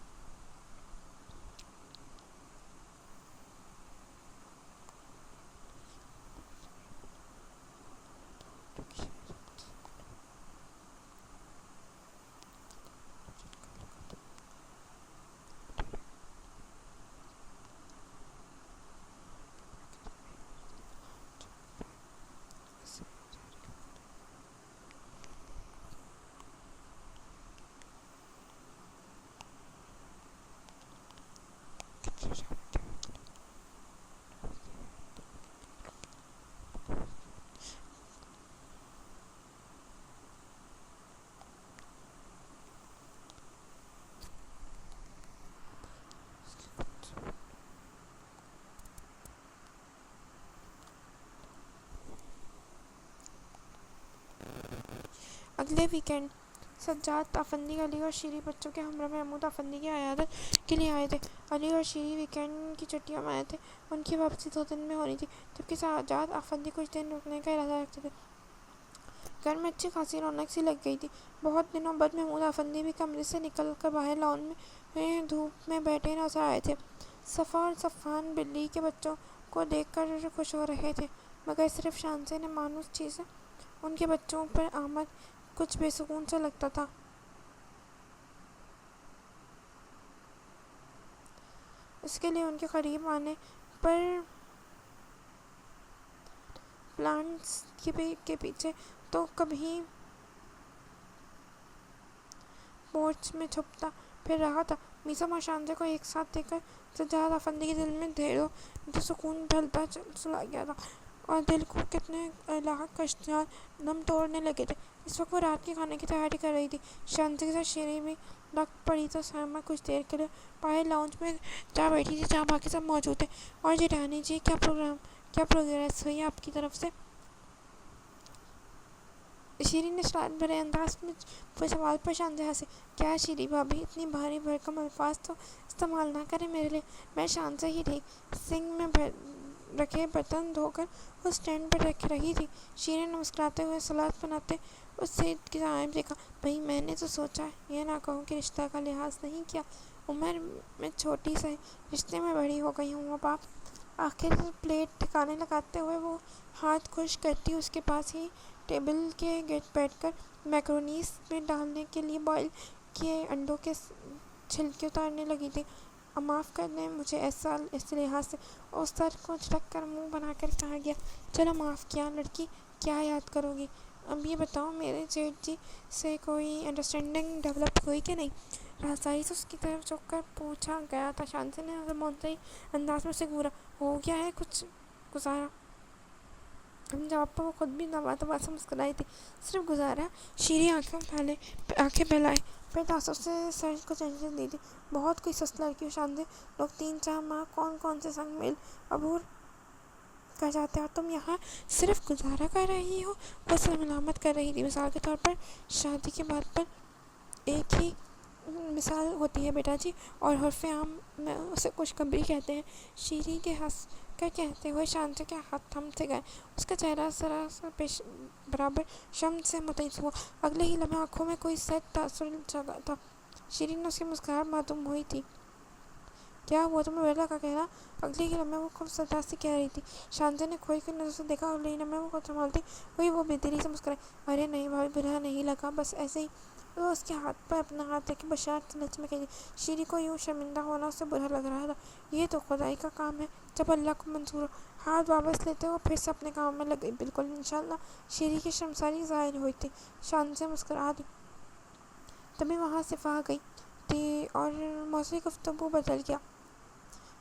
A: اگلے ویکینڈ سجاد افندی علی اور شیری بچوں کے ہمراہ محمود افندی کی عیادت کے لیے آئے تھے۔ علی اور شیری ویکینڈ کی چھٹیوں میں آئے تھے۔ ان کی واپسی 2 دن میں ہونی تھی، جبکہ سجاد افندی کچھ دن رکنے کا ارادہ رکھتے تھے۔ گھر میں اچھی خاصی رونق سی لگ گئی تھی۔ بہت دنوں بعد محمود افندی بھی کمرے سے نکل کر باہر لان میں دھوپ میں بیٹھے نظر آئے تھے۔ صفا اور صفوان بلی کے بچوں کو دیکھ کر خوش ہو رہے تھے، مگر صرف شانزے نے مانوس چیزیں ان کے بچوں پر آمد کچھ بے سکون سا لگتا تھا۔ اس کے لیے ان کے قریب آنے پر پلانٹس کے پیچھے تو کبھی پورچ میں چھپتا پھر رہا تھا۔ میثم اور شانزے کو ایک ساتھ دیکھ کر سجاد افندی کے دل میں دیر سکون ڈھلتا چلا گیا تھا، اور دل کو کتنے لاحق خدشات دم توڑنے لگے تھے۔ اس وقت وہ رات کے کھانے کی تیاری کر رہی تھی۔ شانزے کے ساتھ شیری بھی لگ پڑی تو سائمہ کچھ دیر کے لیے باہر لاؤنج میں جا بیٹھی تھی، جہاں باقی سب موجود تھے۔ اور جیٹھانی جی، کیا پروگریس ہوئی آپ کی طرف سے؟ شیری نے شرارت بھرے انداز میں سوال پر شانزے ہنسے۔ کیا شیری بھابی، اتنی بھاری بھرکم الفاظ تو استعمال نہ کریں میرے لیے، میں شانزے ہی تھی۔ سنک میں رکھے برتن دھو کر اس اسٹینڈ پر رکھ رہی تھی۔ شیری نے مسکراتے ہوئے سلاد بناتے اس سے کی جانب دیکھا۔ بھئی میں نے تو سوچا یہ نہ کہوں کہ رشتہ کا لحاظ نہیں کیا، عمر میں چھوٹی سے رشتے میں بڑی ہو گئی ہوں اب آپ۔ آخر پلیٹ ٹھکانے لگاتے ہوئے وہ ہاتھ خشک کرتی اس کے پاس ہی ٹیبل کے گرد بیٹھ کر میکرونیز میں ڈالنے کے لیے بوائل کیے انڈوں کے چھلکے اتارنے لگی تھی۔ معاف کر دیں مجھے اس لحاظ سے، اس سر کو جھٹک کر منہ بنا کر کہا گیا۔ چلو معاف کیا لڑکی، کیا یاد کرو گی؟ اب یہ بتاؤ میرے جیٹھ جی سے کوئی انڈرسٹینڈنگ ڈیولپ ہوئی کہ نہیں؟ رازداری سے اس کی طرف جھک کر پوچھا گیا تھا۔ شانزے نے منتظر انداز میں اسے گھورا۔ ہو گیا ہے کچھ گزارا؟ جواب پر وہ خود بھی دبا دبا سے مسکرائی تھی۔ صرف گزارا؟ شیری آنکھیں پھیلائے پھر تعصب سے سر کو چنچل دی تھی۔ بہت کوئی سست لڑکی ہو شانزے، لوگ 3-4 ماہ کون سے سنگ میل عبور کر جاتے ہیں اور تم یہاں صرف گزارا کر رہی ہو؟ وہ اسے ملامت کر رہی تھی۔ مثال کے طور پر شادی کی بات پر ایک ہی مثال ہوتی ہے بیٹا جی، اور عرف عام میں اسے خوشخبری کہتے ہیں۔ شیری کے ہنس کر کہتے ہوئے شانزے کے ہاتھ تھم سے گئے۔ اس کا چہرہ ذرا سا برابر شرم سے متعصب ہوا۔ اگلے ہی لمحے آنکھوں میں کوئی سخت تاثر جگا تھا۔ شیری نے اس کی مسکراہٹ معدوم ہوئی تھی۔ کیا ہوا تمہیں بیٹا کا کہنا؟ اگلے ہی لمحے وہ خوب صدا سے کہہ رہی تھی۔ شانزے نے کھوئی ہوئی نظر سے دیکھا۔ اگلے ہی لمحے وہ خود سنبھالتی ہوئی وہ بے دلی سے مسکرائی۔ ارے نہیں بھابی، برا نہیں لگا، بس ایسے ہی۔ وہ اس کے ہاتھ پر اپنا ہاتھ رکھے بشارت سے لچ میں کہتی۔ شیری کو یوں شرمندہ ہونا اس سے برا لگ رہا تھا۔ یہ تو خدائی کا کام ہے، جب اللہ کو منظور ہو۔ ہاتھ واپس لیتے ہوئے پھر سے اپنے کام میں لگ گئی۔ بالکل انشاءاللہ۔ شیری کی شرمساری ظاہر ہوئی تھی۔ شانزے مسکرا دی۔ تبھی وہاں صفا آ گئی تھی اور موضوع گفتگو بدل گیا۔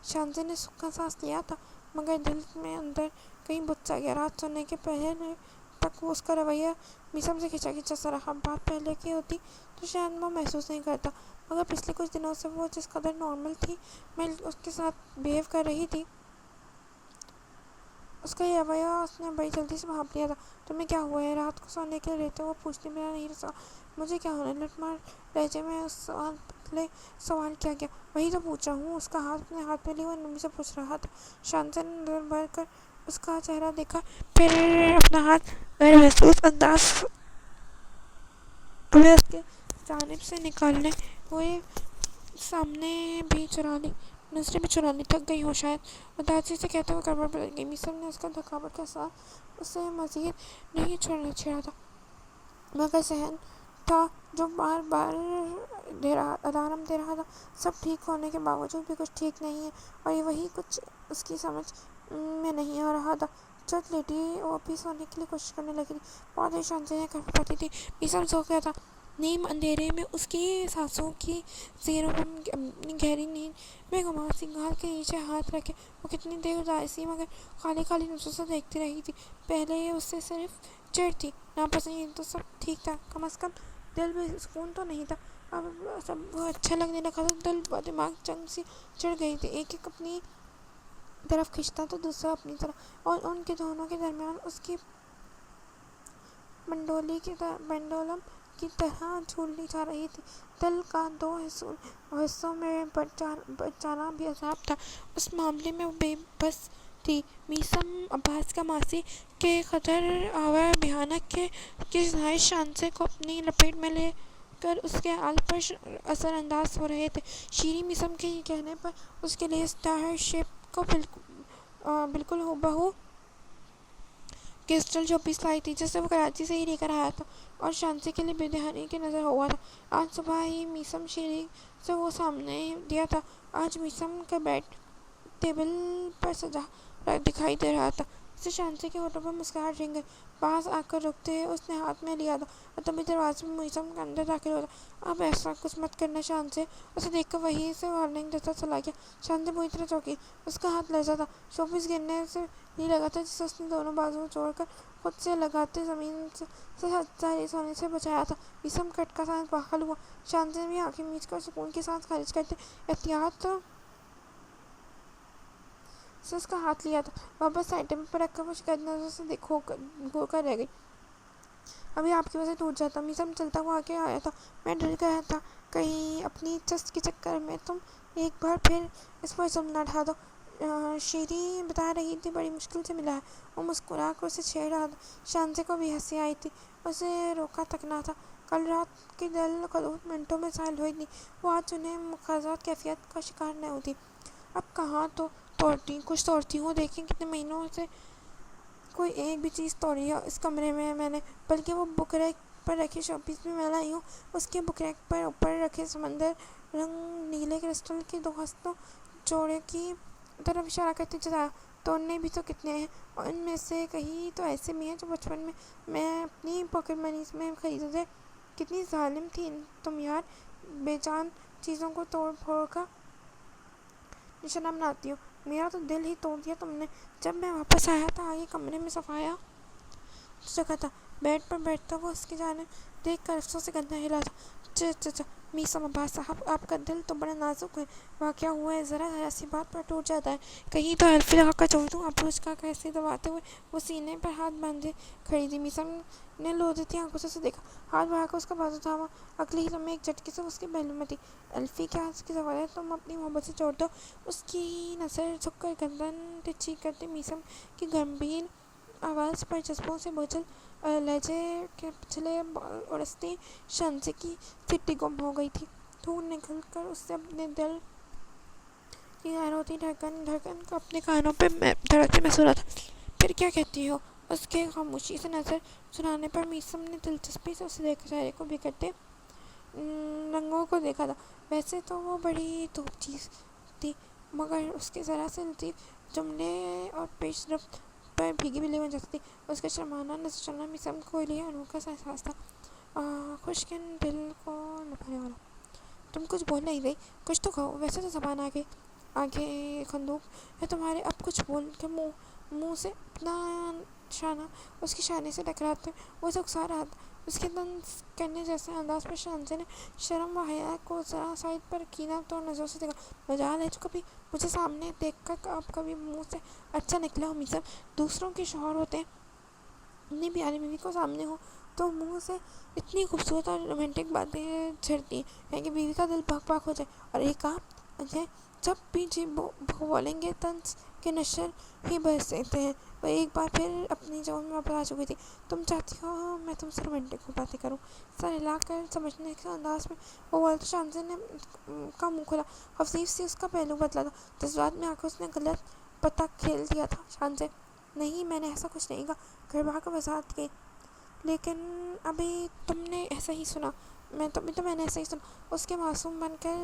A: شانزے نے سکون سانس لیا تھا، مگر دل میں اندر کہیں بت سا گیا۔ رات سونے کے پہلے تک وہ اس کا رویہ میثم سے کھچا سا رہا۔ بات پہلے کی ہوتی تو شاید وہ محسوس نہیں کرتا، مگر پچھلے کچھ دنوں سے وہ جس قدر نارمل تھی میں اس کے ساتھ بیہیو کر رہی تھی، اس کا یہ رویہ اس نے بڑی جلدی سے بھانپ لیا تھا۔ تمہیں کیا ہوا ہے؟ رات کو سونے کے لیے لیٹے وہ پوچھتی۔ میرا نہیں رسا، مجھے کیا ہونا؟ لٹ مار لہجے میں اس پہلے سوال کیا گیا۔ وہی تو پوچھ رہا ہوں، اس کا ہاتھ اپنے ہاتھ میں لیے وہ نرمی سے پوچھ رہا تھا۔ شانزے نے نظر بھر کر اس کا چہرہ دیکھا، پھر اپنا ہاتھ غیر محسوس انداز میں اس کی جانب سے نکالتے ہوئے سامنے بھی چرا لی، نظریں بھی چرا لی۔ تھک گئی ہو شاید، اداسی سے کہتے ہوئے کمر بدل گئی۔ میثم نے اس کا تھکاوٹ کا احساس اسے مزید نہیں چھیڑا تھا، مگر ذہن تھا جو بار بار الارم دے رہا تھا۔ سب ٹھیک ہونے کے باوجود بھی کچھ ٹھیک نہیں ہے، اور وہی کچھ اس کی سمجھ میں نہیں آ رہا تھا۔ چٹ لیٹی وہ بھی سونے کی کوشش کرنے لگی تھی۔ بہت دیر شانزے نے کر پاتی تھی۔ میثم سو گیا تھا۔ نیم اندھیرے میں اس کی سانسوں کی زیر و بم گہری نیند میں گما سی۔ گال کے نیچے ہاتھ رکھے وہ کتنی دیر اداسی مگر خالی نظروں سے دیکھتی رہی تھی۔ پہلے اسے صرف چڑ تھی، ناپسند تو سب ٹھیک تھا، کم از کم دل میں سکون تو نہیں تھا۔ اب سب اچھا لگنے لگا تھا۔ دل و دماغ جنگ سی چڑھ گئی تھی، ایک اپنی طرف کھنچتا تو دوسرا اپنی طرف، اور ان کے دونوں کے درمیان اس کی پنڈولم کی طرح جھولنی جا رہی تھی۔ دل کا دو حصوں میں بٹ جانا بھی عذاب تھا۔ اس معاملے میں وہ بے بس تھی۔ میثم عباس کا ماضی کے قدر آور بھیانک کہ ظاہر شانزے کو اپنی لپیٹ میں لے کر اس کے حال پر اثر انداز ہو رہے تھے۔ شیریں میثم کے یہ کہنے پر اس کے لیے اسٹار شپ کو بالکل ہو کرسٹل چوپیس لائی تھی جسے وہ کراچی سے ہی لے کر آیا تھا اور شانزے کے لیے بے دہانی کی نظر ہوا تھا۔ آج صبح ہی میثم شیریں سے وہ سامنے دیا تھا۔ آج میثم کا بیڈ ٹیبل پر سجا دکھائی دے رہا تھا، اسے شانزے کے ہونٹوں پر مسکراہٹ رنگ گئی۔ پاس آ کر رکتے اس نے ہاتھ میں لیا تھا اور تبھی دروازے میں میثم کا اندر داخل ہوا تھا۔ اب ایسا کچھ مت کرنا شانزے، اسے دیکھ کر وہیں سے وارننگ دیتا چلا گیا۔ شانزے پوری طرح چونکی، اس کا ہاتھ لرزا تھا، شوپیس گرنے سے ہی لگا تھا جسے اس نے دونوں بازو جوڑ کر خود سے لگاتے زمین سے ذلیل ہونے سے بچایا تھا۔ میثم کٹ کا سانس داخل ہوا۔ شانزے نے بھی آنکھیں میچ کر سکون کی سانس خارج کرتے احتیاط سے اس کا ہاتھ لیا تھا۔ واپس سائڈ ٹیبل پر رکھ کر وہ شکایت نظروں سے گھور کر رہ گئی۔ ابھی آپ کی وجہ سے ٹوٹ جاتا۔ میثم چلتا ہوا آگے آیا تھا۔ میں ڈر گیا تھا کہیں اپنی چست کے چکر میں تم ایک بار پھر اس پر ظلم نہ ڈھا دو۔ شیریں بتا رہی تھی بڑی مشکل سے ملا ہے۔ وہ مسکرا کر اسے چھیڑ رہا تھا۔ شانزے کو بھی ہنسی آئی تھی، اسے روکا تک نہ تھا۔ کل رات کی دل قدوت منٹوں میں زائل ہوئی تھی۔ وہ آج انہیں مقاضات کیفیت کا شکار نہ ہوتی۔ اب کہاں کچھ توڑتی ہوں، دیکھیں کتنے مہینوں سے کوئی ایک بھی چیز توڑی ہے اس کمرے میں نے، بلکہ وہ بک ریک پر رکھی شوپیس بھی میں لائی ہوں۔ اس کے بک ریک پر اوپر رکھے سمندر رنگ نیلے کرسٹل کے دو ہستوں جوڑے کی طرف اشارہ کرتے چلایا۔ توڑنے بھی تو کتنے ہیں، اور ان میں سے کئی تو ایسے بھی ہیں جو بچپن میں اپنی پاکٹ منی میں خریدے تھے۔ کتنی ظالم تھی تم یار، بے جان چیزوں کو توڑ پھوڑ کر نشانہ بناتی ہو۔ میرا تو دل ہی توڑ دیا تم نے۔ جب میں واپس آیا تھا آگے کمرے میں صفایا جگہ تھا۔ بیڈ پر بیٹھتا وہ اس کی جانب دیکھ کر افسوس سے گردن ہلا تھا۔ میثم عباس صاحب، آپ کا دل تو بڑا نازک ہے۔ واقعہ ہوا ہے، ذرا سی بات پر ٹوٹ جاتا ہے۔ کہیں تو حلف لگا کر چھوڑ دوں۔ ابروج کا کیسے دباتے ہوئے وہ سینے پر ہاتھ باندھے کھڑی تھی۔ میثم نے لوٹتی آنکھوں سے اسے دیکھا، ہاتھ بڑھا کر اس کا بازو تھاما۔ اگلے ہی لمحے ایک جھٹکے سے اس کے پہلو میں تھی۔ الفی، کیا اس کی سوال ہے؟ تم اپنی محبت سے چھوڑ دو۔ اس کی نظر جھک کر گردن ترچھی کرتے میثم کی گمبھیر آواز پر جذبوں سے بوجھل لہجے کے پچھلے بال اڑستے شانزے کی سٹی گم ہو گئی تھی۔ دھول نگل کر اس سے اپنے دل کی غیر ہوتی دھڑکن کو اپنے کانوں پہ دھڑکتے محسوس ہوا تھا۔ پھر کیا کہتی ہو؟ اس کے خاموشی سے نظر چرانے پر میثم نے دلچسپی سے اسے دیکھا، چہرے کو بکھرتے رنگوں کو دیکھا تھا۔ ویسے تو وہ بڑی دھوپ چیز تھی، مگر اس کے ذرا سے لطیف جملے اور پیش رفت پر بھیگی بلی بن جاتی تھی۔ اس کا شرمانہ نظر چلنا میثم کو لیے انوکھا سا احساس تھا، خشکن دل کو لبھانے والا۔ تم کچھ بول نہیں رہی، کچھ تو کہو۔ ویسے تو زبان آگے خندوق ہے تمہارے، اب کچھ بول کے منہ سے اپنا شانہ اس کے شانے سے ٹکراتے وہ اسے اکسا رہا تھا۔ اس کے طنز کرنے جیسے انداز پر شانزے نے شرم و حیا کو ذرا سائڈ پر کینہ توڑ نظروں سے دیکھا۔ مجال ہے جو کبھی مجھے سامنے دیکھ کر آپ کبھی منہ سے اچھا نکلا ہو میثم؟ دوسروں کے شوہر ہوتے ہیں، اپنی پیاری بیوی کو سامنے ہو تو منہ سے اتنی خوبصورت اور رومانٹک باتیں جھڑتی ہیں کہ بیوی کا دل پاک پاک ہو جائے، اور ایک آپ ہیں جب بھی جی بولیں گے طنز کے نشر ہی برس دیتے ہیں۔ وہ ایک بار پھر اپنی جوان میں واپس آ چکی تھی۔ تم چاہتی ہو میں تم سے رومانٹک باتیں کروں؟ سر ہلا کر سمجھنے کے انداز میں وہ بولا تو شانزے نے کا منہ کھلا، خفیف سی اس کا پہلو بدلا تھا۔ جذبات میں آ کر اس نے غلط پتہ کھیل دیا تھا۔ شانزے، نہیں، میں نے ایسا کچھ نہیں کہا، گھبرا کر وضاحت کی۔ لیکن ابھی تم نے ایسا ہی سنا، میں نے ایسا ہی سنا۔ اس کے معصوم بن کر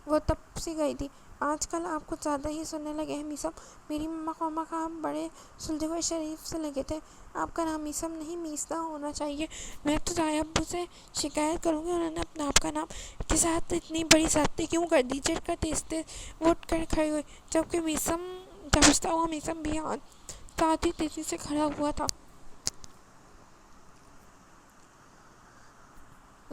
A: وہ تپ سی گئی تھی۔ آج کل آپ کچھ زیادہ ہی سننے لگے ہیں میثم۔ میری ماما قوما کا آپ بڑے سلجھے ہوئے شریف سے لگے تھے۔ آپ کا نام میثم نہیں میثنا ہونا چاہیے۔ میں تو تمہارے ابو سے شکایت کروں گی، انہوں نے اپنے آپ کا نام کے ساتھ اتنی بڑی زیادتی کیوں کر دی؟ چڑھ کر تیز وہ اٹھ کر کھڑی ہوئی، جبکہ میثم جھپستا ہوا میثم بھی ساتھ ہی تیزی سے کھڑا ہوا تھا۔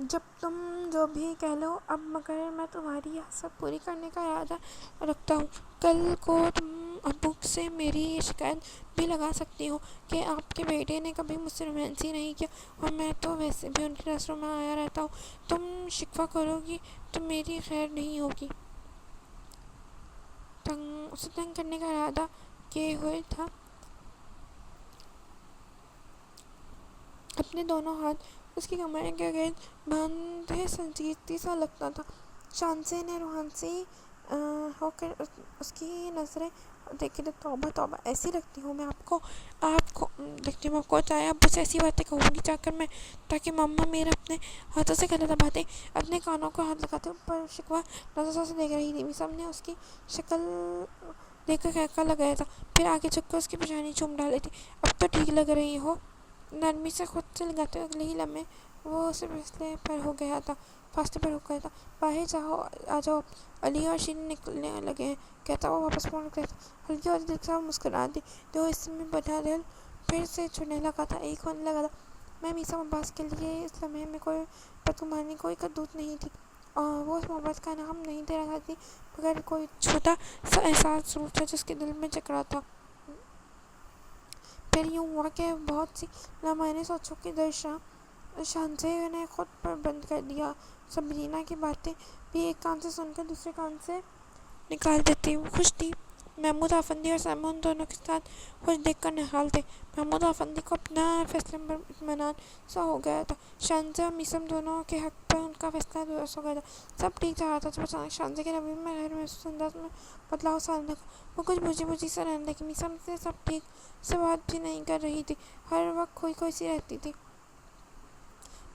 A: جب تم جو بھی کہہ لو اب، مگر میں تمہاری یہ حسرت پوری کرنے کا ارادہ رکھتا ہوں۔ کل کو تم ابو سے میری یہ شکایت بھی لگا سکتی ہوں کہ آپ کے بیٹے نے کبھی مجھ سے رومانس ہی نہیں کیا، اور میں تو ویسے بھی ان کی نظروں میں آیا رہتا ہوں۔ تم شکوہ کرو گی تو میری خیر نہیں ہوگی۔ اسے تنگ کرنے کا ارادہ کیے ہوئے تھا، اپنے دونوں ہاتھ اس کی کمر کے گرد باندھے سنجیدگی سے لگتا تھا۔ شانزے نے روحان سے ہو کر اس کی نظریں دیکھی تو توبہ توبہ، ایسی لگتی ہوں میں آپ کو دیکھتی ہوں آپ کو چاہے ابو سے ایسی باتیں کہوں گی جا کر میں، تاکہ ماما میرے اپنے ہاتھوں سے گلے دباتے اپنے کانوں کو ہاتھ لگاتے پر شکوہ نظروں سے دیکھ رہی تھی۔ میسم نے اس کی شکل دیکھ کر کہکا لگایا تھا، پھر آگے جھک کر اس کی پیشانی چوم ڈالی تھی۔ اب تو ٹھیک لگ رہی ہو، نرمی سے خود سے لگاتے ہوئے اگلے ہی لمحے وہ اسے فاصلے پر ہو گیا تھا۔ باہر آ جاؤ، علی اور شیرین نکلنے لگے ہیں، کہتا وہ واپس موڑ گیا تھا۔ ہلکی اور دل سے مسکراتی جو اس میں بڑھا دل پھر سے چھونے لگا تھا، ایک ہونے لگا تھا۔ میں میسم عباس کے لیے اس لمحے میں کوئی بدگمانی، کوئی کرتوت نہیں تھی، اور وہ اس محبت کا نام نہیں دے رہا تھی، مگر کوئی چھوٹا سا احساس ضرور تھا جو اس کے دل میں جگ رہا تھا۔ پھر یوں ہوا کہ بہت سی لامعنی سوچوں کی درشاں شانزے نے خود پر بند کر دیا۔ سبرینا کی باتیں بھی ایک کان سے سن کر دوسرے کان سے نکال دیتی۔ وہ خوش تھی، محمود افندی اور سیمون دونوں کے ساتھ خوش دیکھ کر نہال تھے۔ محمود افندی کو اپنا فیصلے پر اطمینان سا ہو گیا تھا، شانزے اور میسم دونوں کے حق پر ان کا فیصلہ درست ہو گیا تھا، سب ٹھیک جا رہا تھا، جب اچانک شانزے کے رویے میں غیر محسوس انداز میں بدلاؤ سا آنے لگا۔ وہ کچھ بوجھی بوجھی سا رہنے لگی، میسم سے سب ٹھیک سے بات بھی نہیں کر رہی تھی، ہر وقت کھوئی کھوئی سی رہتی تھی۔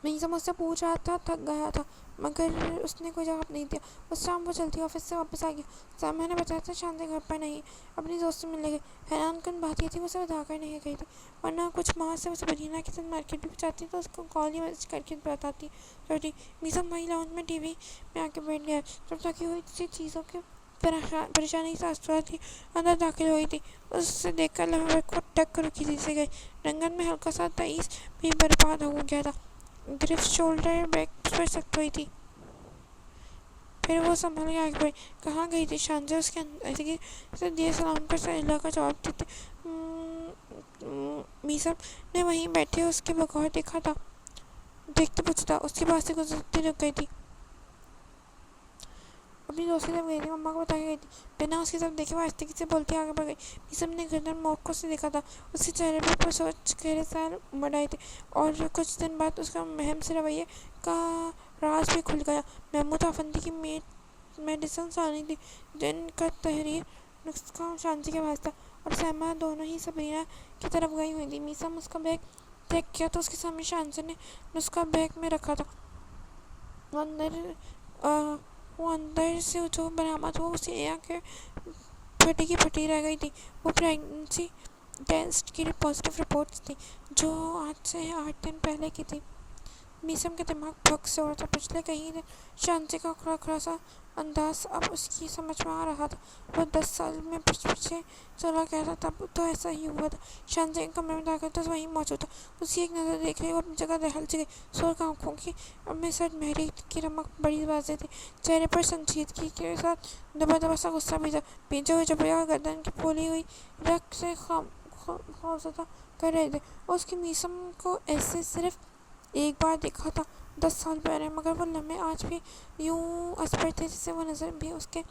A: میسم اس سے پوچھ رہا تھا، تھک گیا تھا، مگر اس نے کوئی جواب نہیں دیا۔ اس شام وہ جلدی آفس سے واپس آ گیا۔ سائمہ نے بتایا تھا شانزے گھر پر نہیں، اپنی دوست سے ملنے گئی۔ حیران کن بات یہ تھی وہ اسے بتا کر نہیں گئی تھی، ورنہ کچھ ماہ سے وہ سبرینا کے ساتھ مارکیٹ بھی جاتی تو اس کو کال یا میسج کر کے بتاتی کرتی۔ میسم وہیں لاؤنج میں ٹی وی میں آ کے بیٹھ گیا، جب تھکی ہوئی سی چیزوں کی پریشانی سے آسودہ اندر داخل ہوئی تھی۔ اسے دیکھ کر لمحے بھر کو ٹک رکی سی گئی، رنگن میں ہلکا سا تعیس بھی برپا ہو گیا تھا، گرفت شولڈر بیگ پر سخت ہوئی تھی۔ پھر وہ سنبھل کے آگے بڑھی۔ کہاں گئی تھی شانزے؟ اس کے اندازگی سے دیے سلام پر سہیلا کا جواب دیتے میسم نے وہیں بیٹھے اس کے بغور دیکھتے پوچھا۔ اس کے پاس سے گزرتی رک گئی تھی، اپنی دوست کی طرف گئی تھی، مما کو بتا کے گئی تھی۔ بنا اس کی طرف دیکھے وہ آہستگی سے بولتی آگے بڑھ گئی۔ میسم نے گردن موڑ کر اسے دیکھا تھا، اس کے چہرے پر پرسوچ گہرے سائل امڑ آئے تھے، اور کچھ دن بعد اس کا مہم سے رویے کا راز بھی کھل گیا۔ محمود افندی کی میڈیسن سالن تھی، جن کا تحریر نسخہ شانزے کے پاس تھا، اور سائمہ دونوں ہی سبرینا کی طرف گئی ہوئی تھی۔ میسم اس کا بیگ چیک کیا تو اس کے سامنے شانزے نے نسخہ بیگ میں رکھا تھا۔ وہ اندر سے جو برآمد ہوا اسے اے کے پھٹی کی پھٹی رہ گئی تھی۔ وہ پریگننسی ٹیسٹ کی پازیٹیو رپورٹ تھی، جو آج سے 8 دن پہلے کی تھی۔ میسم کا دماغ بھگ سے اڑا تھا، پچھلے کئی دن شانزے کا کھڑا کھڑا سا انداز اب اس کی سمجھ میں آ رہا تھا۔ وہ 10 سال میں پیچھے چلا گیا تھا، تب تو ایسا ہی ہوا تھا۔ شانزے کے کمرے میں داخل تو وہیں موجود تھا، اس کی ایک نظر دیکھ رہی وہ اپنی جگہ دہل سی گئی۔ سرخ آنکھوں کی میں سرد مہری کی رمق بڑی واضح تھی، چہرے پر سنجیدگی کے ساتھ دبا دبا سا غصہ بھی تھا، بھیجے ہوئے جبڑے اور گردن کی پھولی ہوئی رگ سے خوفزدہ کر رہے تھے۔ اس کی میسم کو ایسے صرف ایک بار دیکھا تھا، 10 سال پہلے، مگر وہ لمحے آج بھی یوں اسپر تھے جیسے وہ نظر بھی اس کے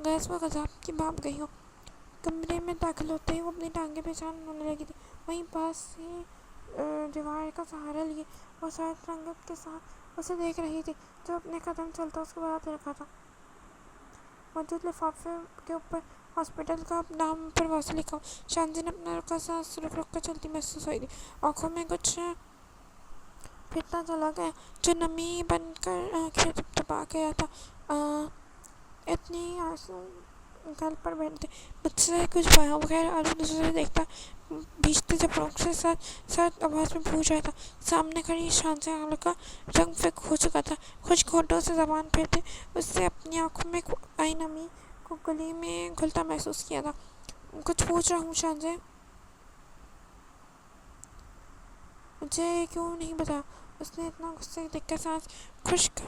A: غیظ و غضب کی بھاپ گئی ہو۔ کمرے میں داخل ہوتے ہی وہ اپنی ٹانگیں پہچان ہونے لگی تھی، وہیں پاس ہی دیوار کا سہارا لیے وہ سرد رنگت کے ساتھ اسے دیکھ رہی تھی، جو اپنے قدم چلتا اس کو بڑھاتے رکھا تھا۔ موجود لفافے کے اوپر ہاسپٹل کا نام پرواز لکھا ہوا۔ شانزے نے اپنا رخ سانس رک رک کر چلتی محسوس ہوئی تھی، آنکھوں میں کچھ پھرتا چلا گیا جو نمی بن کر آنکھیں دبا گیا تھا۔ اتنی آنسو گل پر بیٹھتے، مجھ سے کچھ بغیر آلو دوسرے سے دیکھتا، بھیجتے جبڑوں کے ساتھ سرد آواز میں پوچھ رہا تھا۔ سامنے کھڑی شانزے کا رنگ فیکا ہو چکا تھا، خشک ہونٹوں سے زبان پھیرتے اسے اپنی آنکھوں میں آئی نمی کو گلے میں گھلتا محسوس کیا تھا۔ کچھ پوچھ رہا ہوں شانزے، مجھے کیوں نہیں بتایا؟ اس نے اتنا غصے دیکھ کر سانس خشک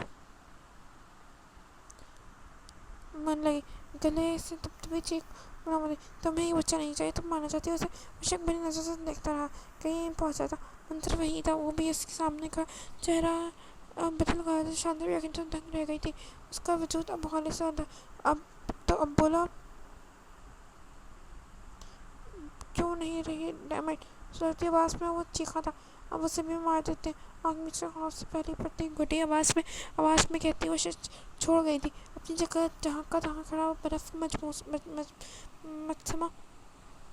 A: من لگی، گلے سے دبدبی چیخ تمہیں یہ بچہ نہیں چاہیے، تم مارنا چاہتی ہو اسے؟ وہ شک بھری نظر سے دیکھتا رہا، کہیں پہنچا تھا، منظر وہی تھا، وہ بھی اس کے سامنے کا چہرہ بدل گیا تھا، شاندار یقین سے دنگ رہ گئی تھی، اس کا وجود اب خالص تھا۔ اب بولا کیوں نہیں رہی ڈیمٹ، سلگتی آواز میں وہ چیخا تھا، اب اسے بھی مار دیتے۔ آنکھ مچ کر خوف سے پہلی پٹی گھٹی آواز میں کہتی وہ شخص چھوڑ گئی تھی اپنی جگہ، جہاں کا تہاں کھڑا برف مجسمہ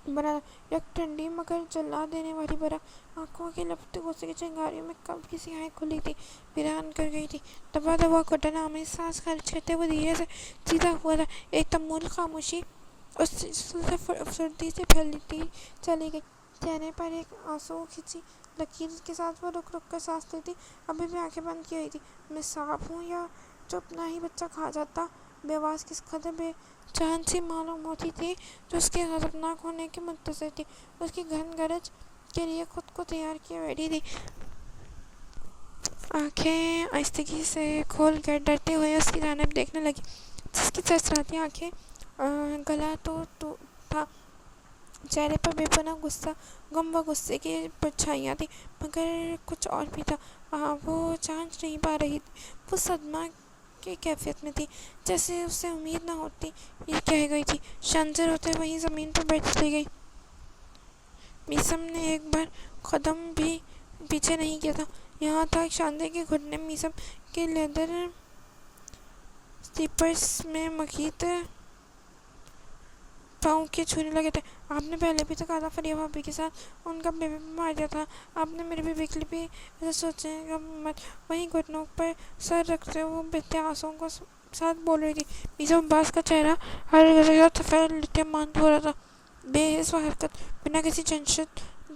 A: بنا تھا، یک ٹھنڈی مگر جلا دینے والی برف، آنکھوں کی لپٹتے غصے کی چنگاریوں میں کب کی سیاہیں کھلی تھی، ویران کر گئی تھی۔ دبا دبا گھٹن آمیز سانس خارج کرتے وہ دھیرے سے سیدھا ہوا تھا، ایک تمول خاموشی اس سے افسردگی سے پھیلتی چلی گئی، چہرے پر ایک آنسو کھنچی لکیر کے ساتھ وہ رک رک کر سانس لیتی، ابھی بھی آنکھیں بند کی ہوئی تھی۔ میں سانپ ہوں یا جو اپنا ہی بچہ کھا جاتا؟ بے آواز کس قدر بے جان سی معلوم ہوتی تھی، جو اس کے غضبناک ہونے کے منتظر تھی، اس کی گھن گرج کے لیے خود کو تیار کیے بیٹھی تھی۔ آنکھیں آہستگی سے کھول کر ڈرتے ہوئے اس کی جانب دیکھنے لگی، جس کی سرسراتی آنکھیں گلا تو تھا، چہرے پر بے پناہ غصہ، غم و غصے کی پرچھائیاں تھیں، مگر کچھ اور بھی تھا۔ وہ جانچ نہیں پا رہی تھی، وہ صدمہ کی کیفیت میں تھی، جیسے اسے امید نہ ہوتی یہ کہہ گئی تھی۔ شنزر ہوتے وہیں زمین پر بیٹھ چلی گئی۔ میثم نے ایک بار قدم بھی پیچھے نہیں کیا تھا، یہاں تک شاندے کے گھٹنے میثم کے لیدر سلیپرز میں مخیط پاؤں کے چھونے لگے تھے۔ آپ نے پہلے بھی تو کہا تھا فریہ بھابی کے ساتھ ان کا بیبی بھی مار دیا تھا، آپ نے میری بیبی کے لیے بھی ایسا سوچنے کا مت۔ وہیں گھٹنوں پر سر رکھتے وہ بہتے آنسوؤں کے ساتھ بول رہی تھی۔ میثم عباس کا چہرہ ہر جگہ سفید لٹیں ماند ہو رہا تھا، بے حس و حرکت، بنا کسی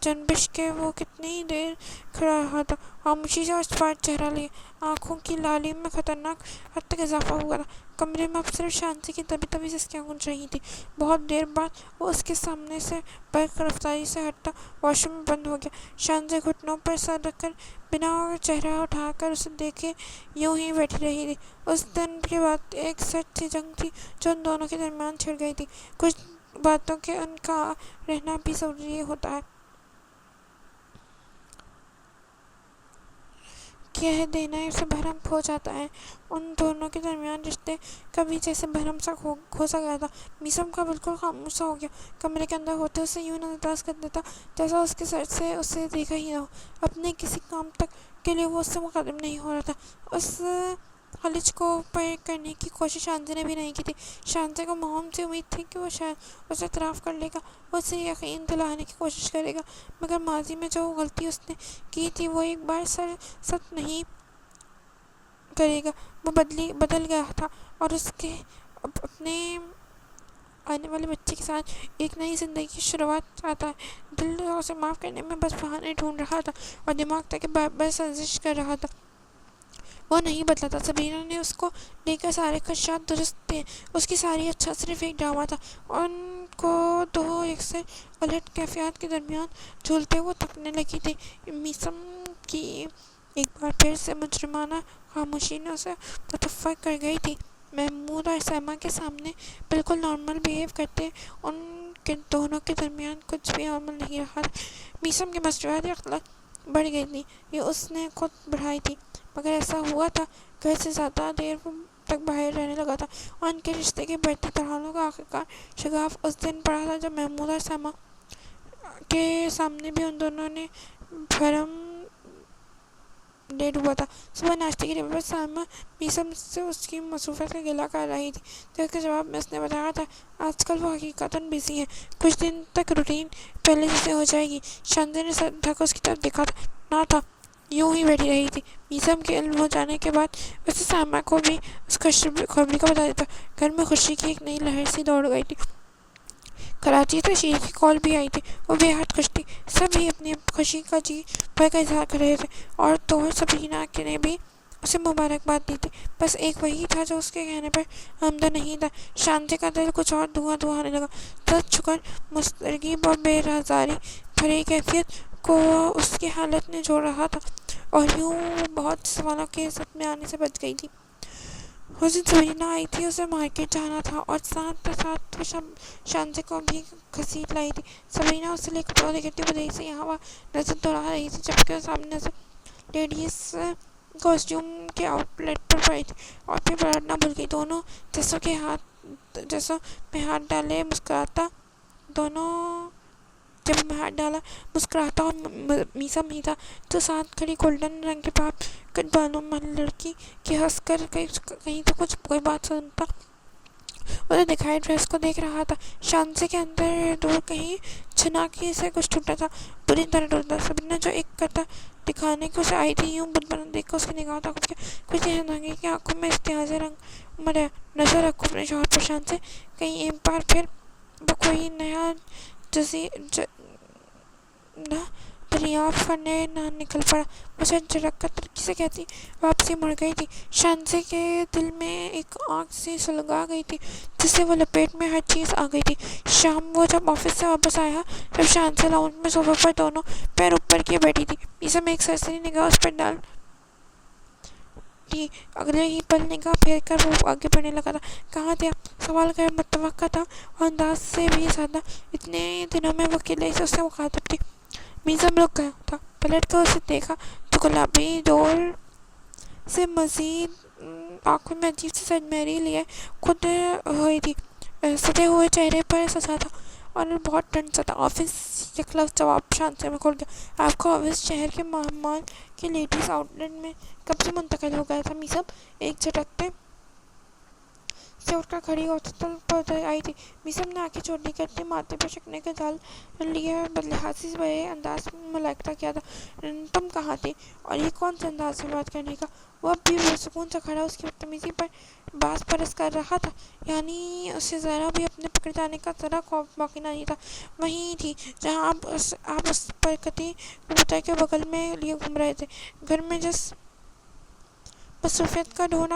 A: جنبش کے وہ کتنی دیر کھڑا رہا تھا، خاموشی سے اسپاٹ چہرہ لیے، آنکھوں کی لالی میں خطرناک حد تک اضافہ ہوا تھا۔ کمرے میں اب صرف شانتی کی دبی دبی سسکیاں گونج رہی تھیں۔ بہت دیر بعد وہ اس کے سامنے سے برق رفتاری سے ہٹتا واش روم میں بند ہو گیا۔ شانزے گھٹنوں پر سر رکھ کر بنا چہرہ اٹھا کر اسے دیکھے یوں ہی بیٹھی رہی تھی۔ اس دن کے بعد ایک سرد سی جنگ تھی جو ان دونوں کے درمیان چھڑ گئی تھی۔ کچھ باتوں کے ان کا رہنا بھی ضروری ہوتا ہے، کہہ دینا اسے بھرم کھو جاتا ہے۔ ان دونوں کے درمیان رشتے کا بھی جیسے بھرم سا کھو سا گیا تھا۔ میثم کا بالکل خاموش سا ہو گیا، کمرے کے اندر ہوتے اسے یوں نظر انداز کر دیتا جیسا اس کے سر سے اسے دیکھا ہی نہ ہو۔ اپنے کسی کام تک کے لیے وہ اس سے مخاطب نہیں ہو رہا تھا۔ اس خلج کو پر کرنے کی کوشش شانزے نے بھی نہیں کی تھی۔ شانزے کو موہم سے امید تھی کہ وہ شاید اسے اعتراف کر لے گا، وہ اسے یقین دلانے کی کوشش کرے گا، مگر ماضی میں جو غلطی اس نے کی تھی وہ ایک بار سرزد نہیں کرے گا۔ وہ بدل گیا تھا اور اس کے اپنے آنے والے بچے کے ساتھ ایک نئی زندگی کی شروعات چاہتا ہے۔ دل اسے معاف کرنے میں بس بہانے ڈھونڈ رہا تھا اور دماغ تاکہ بار بار سازش کر رہا تھا، وہ نہیں بدلا تھا۔ سبرینا نے اس کو لے کر سارے خدشات درست تھے، اس کی ساری اچھا صرف ایک ڈرامہ تھا۔ ان کو دو یکسر الٹ کیفیات کے درمیان جھولتے وہ تھکنے لگی تھی۔ میثم کی ایک بار پھر سے مجرمانہ خاموشی نے اسے متفق کر گئی تھی۔ محمود اور سیمہ کے سامنے بالکل نارمل بیہیو کرتے ان دونوں کے درمیان کچھ بھی عمل نہیں رہا تھا۔ میثم کی مصروفیات اخلاق بڑھ گئی تھیں، یہ اس نے خود بڑھائی تھی، مگر ایسا ہوا تھا گھر سے زیادہ دیر تک باہر رہنے لگا تھا، اور ان کے رشتے کی بڑھتی تڑہانوں کا آخرکار شگاف اس دن پڑا تھا جب محمود اور سیمہ کے سامنے بھی ان دونوں نے بھرم لے ڈوبا تھا۔ صبح ناشتے کے ٹیبل پر سیمہ میثم سے اس کی مصروفیت کا گلہ کر رہی تھی، جس کے جواب میں اس نے بتایا تھا آج کل وہ حقیقتاً بزی ہے، کچھ دن تک روٹین پہلے جیسے ہو جائے گی۔ شانزے نے سر اٹھا کر اس کی طرف دیکھا نہ تھا، یوں ہی بیٹھی رہی تھی۔ میثم کے علم ہو جانے کے بعد اسے سیمہ کو بھی اس خوشخبری کا بتا دیتا۔ گھر میں خوشی کی ایک نئی لہر سی دوڑ گئی تھی۔ کراچی سے شیر کی کال بھی آئی تھی، وہ بے حد خوش تھی، سب ہی اپنی خوشی کا جی بھر کا اظہار کر رہے تھے، اور تو سبرینا نے بھی اسے مبارکباد دی تھی، بس ایک وہی تھا جو اس کے کہنے پر آمدہ نہیں تھا۔ شانزے کا دل کچھ اور دھواں دھواں ہونے لگا، درد، شکر، مضطرگی اور بیزاری بھری کیفیت کو اس کی حالت نے جوڑ رہا تھا، اور یوں وہ بہت سے سوالوں کے زد میں آنے سے بچ گئی تھی۔ اس دن سبرینا آئی تھی، اسے مارکیٹ جانا تھا اور ساتھ ساتھ شانزے کو بھی گھسیٹ لائی تھی۔ سبرینا اس سے لے کپڑوں دیکھتی بدئی سے یہاں وہاں نظر دوڑا رہی تھی، جبکہ وہ سامنے نظر لیڈیز کاسٹیوم کے آؤٹ لیٹ پر پڑی تھی اور پھر پلٹنا بھول گئی۔ دونوں جسوں میں ہاتھ ڈالے مسکراتا دونوں جب میں ہاتھ ڈالا مسکراتا اور میسم ہی تھا جو ساتھ کھڑی گولڈن رنگ کے پاپ کٹ بالوں والی لڑکی کی ہنس کر کہیں تو کوئی بات سنتا اسے دکھائی ڈریس کو دیکھ رہا تھا۔ شانزے کے اندر دور کہیں چھناکی سے کچھ ٹوٹا تھا، بری طرح ٹوٹا۔ سبرینا جو ایک کرتا دکھانے کو اسے آئی تھی یوں بت بنا دیکھ کر اس کی نگاہ تھا کچھ دھیان کی آنکھوں میں استحاضہ رنگ مریا۔ نظر رکھو اپنے شوہر پر شانزے، کہیں ایک بار پھر کوئی نیا دریافت کرنے نہ نکل پڑا۔ اسے جھٹک کر تلخی سے کہتی واپسی مڑ گئی تھی۔ شانزے کے دل میں ایک آگ سی سلگا گئی تھی جس سے وہ لپیٹ میں ہر چیز آ گئی تھی۔ شام وہ جب آفس سے واپس آیا تب شانزے لاؤنج میں صوفے پر دونوں پیر اوپر کیے بیٹھی تھی۔ میسم ایک سرسری نگاہ اس پر ڈال دی، اگلے ہی پل نگاہ پھیر کر وہ آگے بڑھنے لگا تھا۔ کہاں تھے آپ؟ سوال غیر متوقع تھا اور انداز سے بھی زیادہ۔ اتنے دنوں میں وہ قلعے سے اس سے مخاطب تھی۔ میسم رک گیا تھا، پلٹ کر اسے دیکھا تو گلابی ڈور سے مزید آنکھوں میں عجیب سی سرمئی لیے کھد ہوئی تھی۔ سجے ہوئے چہرے پر سجا تھا اور بہت ٹنڈ سا تھا۔ آفس؟ یک لفظ جواب شانزے میں کھل گیا۔ آپ کا آفس شہر کے مال کے لیڈیز آؤٹ لیٹ میں کب سے منتقل ہو گیا تھا؟ میسم ایک جھٹکے سے اٹھ کر کھڑی ہو تل پر آئی تھی۔ میسم نے آنکھیں چھوٹی کرتے ماتھے پر شکنجے کے جال لیے بدلحاظی بھرے انداز میں ملائکہ کیا تھا۔ تم کہاں تھی؟ اور یہ کون سے انداز میں بات کرنے کا؟ وہ اب بھی پرسکون سے کھڑا اس کی بدتمیزی پر باس پرس کر رہا تھا، یعنی اسے ذرا بھی اپنے پکڑے جانے کا ذرا خوف باقی نہیں تھا۔ وہیں تھی جہاں آپ اس برکتی کبوتر کے بغل میں لیے گھوم رہے تھے۔ گھر میں جس مصروفیت کا ڈھون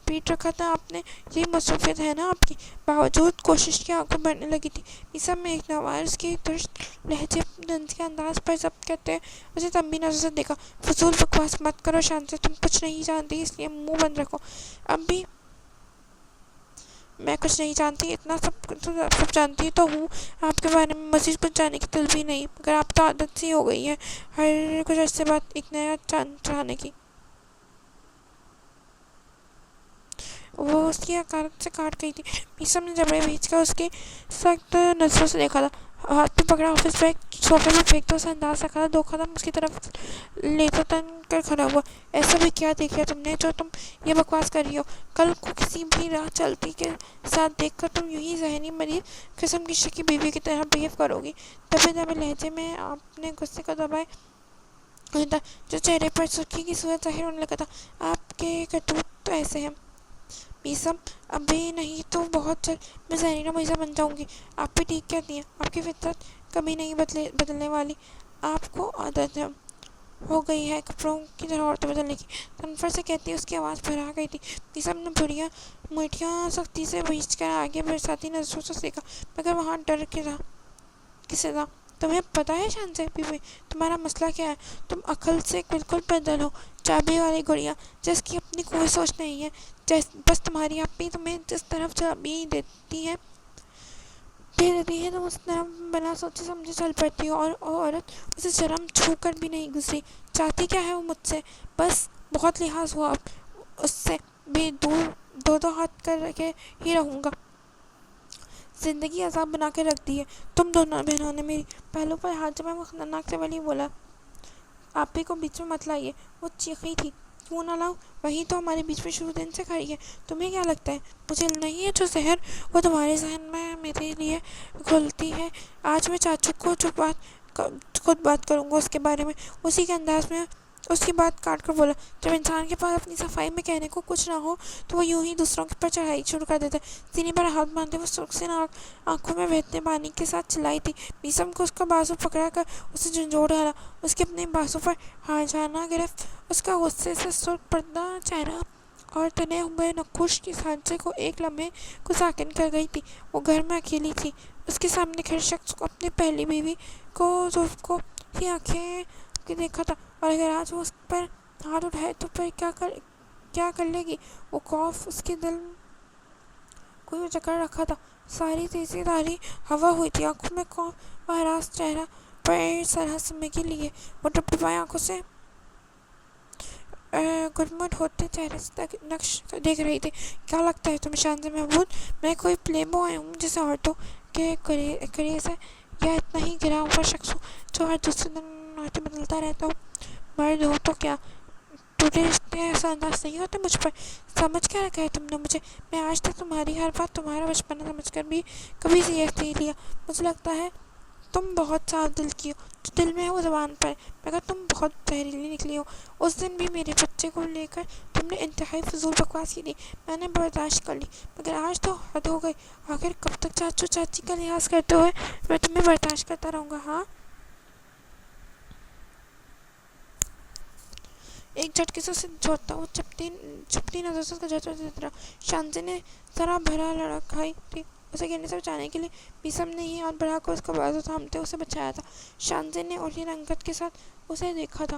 A: پیٹ رکھا تھا آپ نے، یہی مصروفیت ہے نا آپ کی؟ باوجود کوشش کے آنکھیں بھرنے لگی تھی۔ میسم میں ایک نوار اس کی درست لہجے طنزیہ انداز پر ضبط کرتے ہوئے اسے تنبیہ نظر سے دیکھا۔ فضول بکواس مت کرو شانزے، تم کچھ نہیں جانتی اس لیے منہ بند رکھو۔ اب بھی میں کچھ نہیں جانتی؟ اتنا سب جانتی تو ہوں آپ کے بارے میں، مزید کچھ جاننے کی طلب ہی نہیں، مگر اب تو عادت سی ہو گئی ہے ہر کچھ عرصے بعد ایک نیا چاہنے کی۔ وہ اس کی حقارت سے کاٹ گئی تھی۔ میسم نے جبڑے بھیج کر اس کے سخت نظروں سے دیکھا تھا۔ ہاتھ میں پکڑا آفس بیگ صوفے پر پھینکتے اسے انداز رکھا تھا۔ دو قدم اس کی طرف لیتا تن کر کھڑا ہوا۔ ایسا بھی کیا دیکھ لیا تم نے جو تم یہ بکواس کر رہی ہو؟ کل کو کسی بھی راہ چلتی کے ساتھ دیکھ کر تم یوں ہی ذہنی مریض قسم کی شکی بیوی کی طرح بہیو کرو گی۔ دبے دبے لہجے میں آپ نے غصے کو دبایا تھا جو چہرے پر سرخی کی صورت ظاہر ہونے لگا تھا۔ آپ کے کرتوت تو ایسے ہیں میسم، ابھی نہیں تو بہت جلد میں زہریلا مریضہ بن جاؤں گی۔ آپ بھی ٹھیک کہتی ہیں، آپ کی فطرت کبھی نہیں بدلنے والی۔ آپ کو عادت ہو گئی ہے کپڑوں کی طرح عورتیں بدلنے کی، تنفر سے کہتی اس کی آواز بھرا گئی تھی۔ میسم نے بڑیاں مٹیاں سختی سے بھینچ کر آگے برساتی نظروں سے دیکھا، مگر وہاں ڈر کسے تھا؟ تمہیں پتہ ہے شانزے بیوی تمہارا مسئلہ کیا ہے؟ تم عقل سے بالکل بدل ہو، چابی والی گڑیا جس کی اپنی کوئی سوچ نہیں ہے۔ بس تمہاری اپی تمہیں جس طرف چابی دیتی ہے تم اس طرف بنا سوچے سمجھے چل پڑتی ہو، اور وہ عورت اسے شرم چھو کر بھی نہیں گزری۔ چاہتی کیا ہے وہ مجھ سے؟ بس بہت لحاظ ہوا اب اس سے بھی دو ہاتھ کر کے ہی رہوں گا۔ زندگی عذاب بنا کے رکھ دی ہے تم دونوں بہنوں نے میری۔ پہلو پر ہاتھ جمائے وہ خطرناک سے ولی بولا، آپی کو بیچ میں مت لائیے۔ وہ چیخی تھی، کیوں نہ لاؤں؟ وہی تو ہمارے بیچ میں شروع دن سے کھڑی ہے۔ تمہیں کیا لگتا ہے مجھے نہیں ہے جو زہر وہ تمہارے ذہن میں میرے لیے گھولتی ہے؟ آج میں چاچو کو خود بات کروں گا اس کے بارے میں۔ اسی کے انداز میں اس کی بات کاٹ کر بولا، جب انسان کے پاس اپنی صفائی میں کہنے کو کچھ نہ ہو تو وہ یوں ہی دوسروں پر چڑھائی شروع کر دیتا ہے۔ سینے پر ہاتھ باندھے وہ سرخ سی آنکھوں میں بہتے پانی کے ساتھ چلائی تھی۔ میسم کو اس کا بازو پکڑا کر اسے جھنجھوڑ ڈالا، اس کے اپنے بازو پر ہاتھ جانا گرفت۔ اس کا غصے سے سرخ پردہ چہرہ اور تنے ہوئے نقوش کی شانزے کو ایک لمحے کو ساکن کر گئی تھی۔ وہ گھر میں اکیلی تھی، اس کے سامنے کھڑے شخص کو اپنی پہلی بیوی کو زلف کو ہی آنکھیں کے دیکھا تھا، اور اگر آج وہ اس پر ہاتھ اٹھائے تو پھر کیا کیا کر لے گی؟ وہ خوف اس کے دل کو جکڑ رکھا تھا، ساری تیزی داری ہوا ہوئی تھی، آنکھوں میں خوف و ہراس چہرہ پر سرحد سمیٹے لیے وہ ٹپٹپائی آنکھوں سے گدمد ہوتے چہرے سے نقش دیکھ رہی تھی۔ کیا لگتا ہے تمہیں شاہزادہ محمود، میں کوئی پلے بوائے ہوں جیسے عورتوں کے کریز ہے، یا اتنا ہی گرا ہوا شخص ہوں جو ہر دوسرے دن نوٹیں بدلتا رہتا ہوں؟ مرد ہو تو کیا ٹوٹے رشتے ایسا انداز نہیں ہوتے مجھ پر؟ سمجھ کیا رکھا ہے تم نے مجھے؟ میں آج تک تمہاری ہر بات تمہارا بچپنا سمجھ کر بھی کبھی سیریس نہیں لیا۔ مجھے لگتا ہے تم بہت صاف دل کی ہو، جو دل میں ہے وہ زبان پر ہے، مگر تم بہت زہریلی نکلی ہو۔ اس دن بھی میرے بچے کو لے کر تم نے انتہائی فضول بکواس کی تھی، میں نے برداشت کر لی، مگر آج تو حد ہو گئی۔ آخر کب تک چاچو چاچی کا لحاظ کرتے ہوئے میں تمہیں برداشت کرتا رہوں گا؟ ہاں؟ ایک جھٹکے سے اسے جھودتا ہوا چپتی نظر سے اس کا جھٹکا دیتا رہا۔ شاہزادے نے ذرا بھرا لڑکھائی تھی، اسے گرنے سے بچانے کے لیے میثم نے ہی ہاتھ بڑھا کر اس کا بازو تھامتے اسے بچایا تھا۔ شاہزادے نے اڑی رنگت کے ساتھ اسے دیکھا تھا،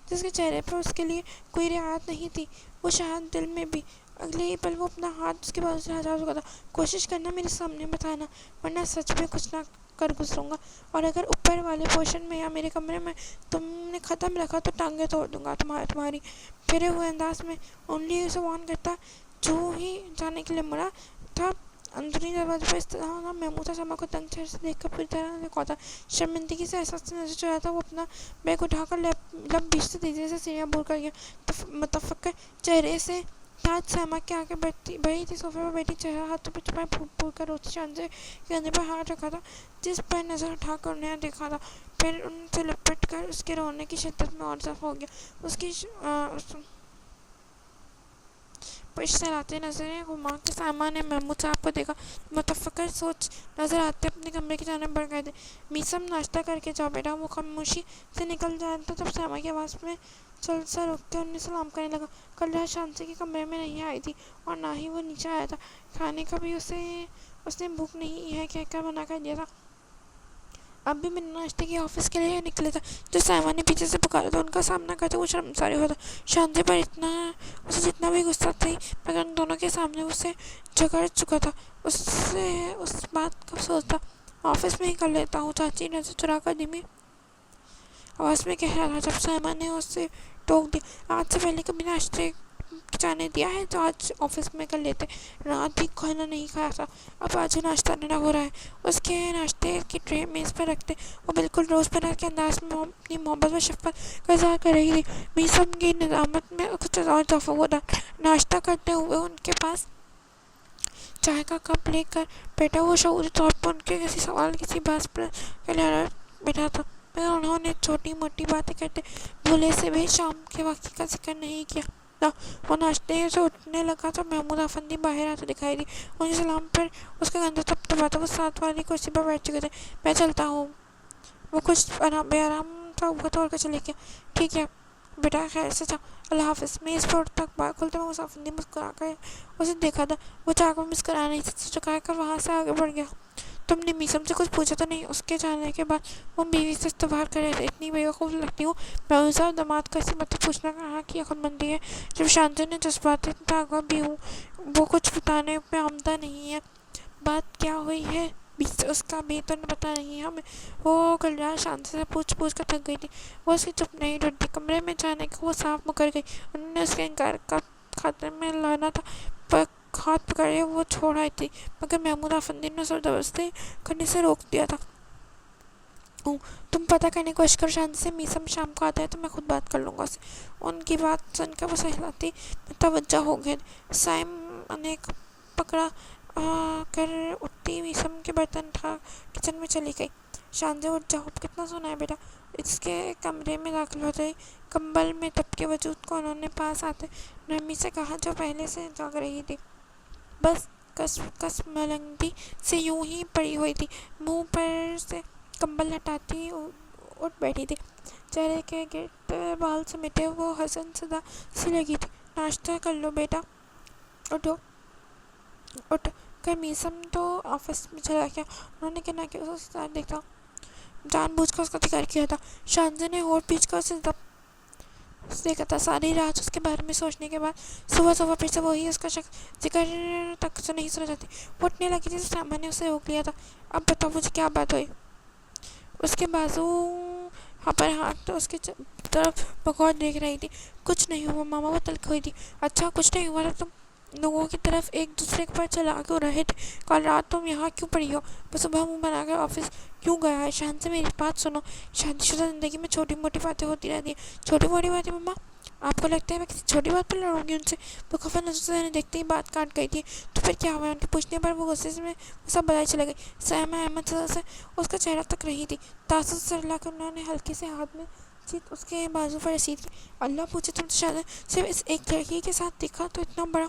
A: جس کے چہرے پر اس کے لیے کوئی رعایت نہیں تھی، وہ شاید دل میں بھی۔ اگلے ہی پل وہ اپنا ہاتھ اس کے بازو سے ہٹا چکا تھا۔ کوشش کرنا میرے سامنے مت آنا، ورنہ سچ میں کچھ نہ کر گزروں گا، اور اگر اوپر والے پورشن میں یا میرے کمرے میں تم نے قدم رکھا تو ٹانگیں توڑ دوں گا تمہاری۔ پھرے ہوئے انداز میں انگلی اسے وارن کرتا جو ہی جانے کے لیے مڑا تھا، اندرونی دروازے پر استدعا محمودہ شمع کو تنگ چہرے سے دیکھ کر پوری طرح سے کھوتا، شرمندگی سے احساس سے نظر چراتا وہ اپنا بیگ اٹھا کر لب بیچتے تیزی سے سیڑھیاں عبور کر گیا۔ متفکر چہرے سے تاج سیما کے آگے بڑھی تھی، صوفے پر بیٹھی، چہرہ ہاتھوں پر چھپائے پھول پھول کر روتی شاہزادے کے کندھے پر ہاتھ رکھا تھا، جس پر نظر اٹھا کر انہیں دیکھا تھا، پھر ان سے لپٹ کر اس کے رونے کی شدت میں اور اضافہ ہو گیا۔ اس کی پش سہلاتی نظریں گھما کے سائمہ نے محمود صاحب کو دیکھا، متفکر سوچ نظر آتے اپنے کمرے کی جانب بڑھ گئے تھے۔ میثم، ناشتہ کر کے جاؤ بیٹا۔ وہ خاموشی سے نکل جا رہا تھا تب سائمہ کی آواز میں چل سا رک کے انہیں سلام کرنے لگا۔ کل رات شاہزادے کے کمرے میں نہیں آئی تھی، اور نہ ہی وہ نیچے آیا تھا، کھانے کا بھی اس نے بھوک نہیں ہے کہہ کر منع کر دیا تھا۔ اب بھی بنا ناشتے کے آفس کے لیے نکلے تھے۔ جب سائمہ نے پیچھے سے پکارا تو ان کا سامنا کرتے وہ شرمسار ہوا تھا۔ شاہزادے پر اسے جتنا بھی غصہ تھی، مگر ان دونوں کے سامنے اسے جھگڑ چکا تھا، اسے اس بات کا افسوس تھا۔ آفس میں ہی کر لیتا ہوں، چاچی نظر چرا کر دھیمی آواز میں کہہ رہا تھا، جب سائمہ نے اسے ٹوک دیا۔ آج سے پہلے کبھی ناشتے جانے دیا ہے تو آج آفس میں کر لیتے۔ رات بھی کھانا نہیں کھایا تھا، اب آج ناشتہ دینا ہو رہا ہے۔ اس کے ناشتے کی ٹرے میز پر رکھتے وہ بالکل روزمرہ کے انداز میں اپنی محبت و شفقت کا اظہار کر رہی تھی۔ میثم کی ندامت میں کچھ اور اضافہ ہوا تھا۔ ناشتہ کرتے ہوئے ان کے پاس چائے کا کپ لے کر بیٹھا وہ شعوری طور پر ان کے کسی سوال کسی بحث پر لہرا بیٹھا تھا، مگر انہوں نے چھوٹی موٹی باتیں کرتے بھولے سے بھی شام کے واقعے کا ذکر نہیں کیا تھا۔ وہ ناشتے سے اٹھنے لگا تو محمود افندی باہر آتے دکھائی دی، ان کے سلام پر اس کا کندھا تھپتھپاتا وہ ساتھ والی کرسی پر بیٹھ چکے تھے۔ میں چلتا ہوں۔ وہ کچھ بے آرام سا ابھر توڑ کر چلے گیا۔ ٹھیک ہے بیٹا، خیر سے جاؤ، اللہ حافظ۔ میز پر اٹھتا اخبار کھولتے محمود افندی مسکرا کر اسے دیکھا تھا، وہ چاہ کر مسکرا نہیں سکتا، چکا کر وہاں سے آگے بڑھ گیا۔ تم نے میثم سے کچھ پوچھا تو نہیں؟ اس کے جانے کے بعد وہ بیوی سے استفسار کر رہے تھے۔ اتنی بیوقوف لگتی ہوں محمود صاحب، داماد کا اسی مطلب پوچھنا کہاں کی عقل مندی ہے؟ جب شاہزادے نے جذباتی تاغا بھی ہوں، وہ کچھ بتانے میں عمدہ نہیں ہے۔ بات کیا ہوئی ہے اس کا بھی تو پتہ نہیں ہمیں۔ وہ کل رات شاہزادے سے پوچھ کر تھک گئی تھی، وہ اس کی چپ نہیں ٹوٹتی۔ کمرے میں جانے کو وہ صاف مکر گئی، انہوں نے اس کے انکار کا خاطر میں لانا تھا، پر ہاتھ پکڑے وہ چھوڑ آئی تھی، مگر محمود افندی نے زبردستی کرنے سے روک دیا تھا۔ تم پتہ کرنے کی کوشش کرو شاہزادے سے، میثم شام کو آتا ہے تو میں خود بات کر لوں گا اس سے۔ ان کی بات سن کر وہ سہلاتی متوجہ ہو گئے۔ سائمہ نے پکڑا کر اٹھتی میثم کے برتن اٹھا کچن میں چلی گئی۔ شاہزادے اٹھ جاؤ، کتنا سونا ہے بیٹا؟ اس کے کمرے میں داخل ہوتے ہی کمبل میں دبکے وجود کو انہوں نے پاس آتے نرمی سے کہا، جو پہلے سے جاگ رہی تھی، بس کس ملنگی سے یوں ہی پڑی ہوئی تھی، منہ پر سے کمبل ہٹاتی اٹھ بیٹھی تھی، چہرے کے گرد بال سمیٹے وہ حسن زدہ سی لگی تھی۔ ناشتہ کر لو بیٹا، اٹھو۔ اٹھ کر میثم تو آفس میں چلا گیا، انہوں نے کہنا کہ اسے ساتھ دیکھا، جان بوجھ کر اس کا تکرار کیا تھا۔ شاہزادے نے ہونٹ کھینچ کر اسے اس نے کہا ساری رات اس کے بارے میں سوچنے کے بعد صبح صبح پھر سے وہی اس کا شخص ذکر تک سے نہیں سنا جاتی. وہ اٹھنے لگی تھی تو ساما نے اسے روک لیا تھا. اب بتاؤ مجھے کیا بات ہوئی؟ اس کے بازو پر ہاتھ تو اس کی طرف بغور دیکھ رہی تھی. کچھ نہیں ہوا ماما، وہ تلک ہوئی تھی. اچھا کچھ نہیں ہوا تو تم لوگوں کی طرف ایک دوسرے پر چلا کیوں رہے تھے؟ کل رات تم یہاں کیوں پڑی ہو؟ وہ صبح منہ بنا کر آفس کیوں گیا ہے؟ شان سے میری بات سنو. شادی شدہ زندگی میں چھوٹی موٹی باتیں ہوتی رہتی ہیں. چھوٹی موٹی باتیں مما؟ آپ کو لگتا ہے میں کسی چھوٹی بات پر لڑوں گی ان سے؟ وہ خفا نظر سے انہیں دیکھتے ہی بات کاٹ گئی تھی. تو پھر کیا ہوا؟ ان کے پوچھنے پر وہ غصے میں وہ سب بتائی چلے گئی. سائمہ احمد سے اس کا چہرہ تک رہی تھی. تاثر سے ہلا کر انہوں نے ہلکے سے ہاتھ میں چیت اس کے بازو پر رسید کی. اللہ پوچھے تم تو شاید صرف اس ایک لڑکی کے ساتھ دیکھا تو اتنا بڑا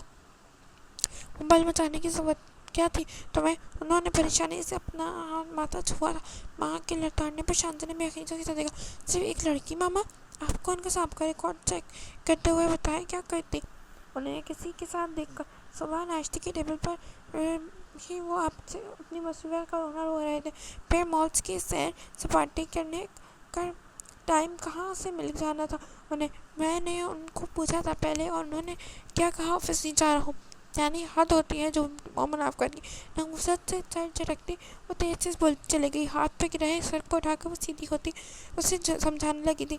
A: بل مچانے کی ضرورت کیا تھی تمہیں؟ انہوں نے پریشانی سے اپنا ماتھا چھوا تھا. ماں کے لڑکانے پر شانتی نے بے یقینی سے دیکھا. صرف ایک لڑکی ماما؟ آپ کو ان کا سابقہ ریکارڈ چیک کرتے ہوئے بتائیں کیا کرتی؟ انہیں کسی کے ساتھ دیکھ کر صبح ناشتے کی ٹیبل پر ہی وہ آپ سے اپنی مصروفیات کا رونا رو رہے تھے. پھر مالس کی سیر سپاٹی کرنے کا ٹائم کہاں سے مل جانا تھا انہیں؟ میں نے ان کو پوچھا تھا پہلے اور انہوں نے کیا کہا؟ آفس نہیں جا رہا ہوں. یعنی حد ہوتی ہے جو منافقت کی. نحوست سے سر جھٹکتی وہ تیز سے بولتی چلی گئی. ہاتھ پہ رہے سر کو اٹھا کر وہ سیدھی ہوتی اسے سمجھانے لگی تھی.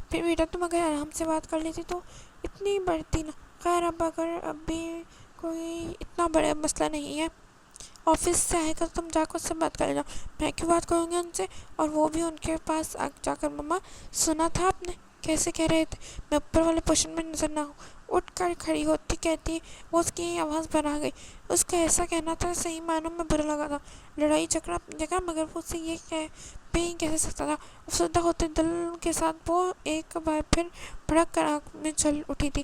A: پھر بیٹا تم اگر آرام سے بات کر لیتی تو اتنی بڑھتی نا. خیر اب بھی کوئی اتنا بڑا مسئلہ نہیں ہے. آفس سے آئے گا تم جا کر اس سے بات کر لینا. میں کیوں بات کروں گی ان سے؟ اور وہ بھی ان کے پاس جا کر مما سنا تھا آپ نے کیسے کہہ رہے تھے میں اوپر والے پوشن میں نظر نہ ہوں؟ اٹھ کر کھڑی ہوتی کہتی وہ اس کی آواز بنا گئی. اس کا ایسا کہنا تھا صحیح معنوں میں برا لگا تھا. لڑائی جھگڑا اپنی جگہ مگر وہ اسے یہ بھی کہہ سکتا تھا. افسردہ ہوتے دل کے ساتھ وہ ایک بار پھر بھڑک کر آنکھ میں چل اٹھی تھی.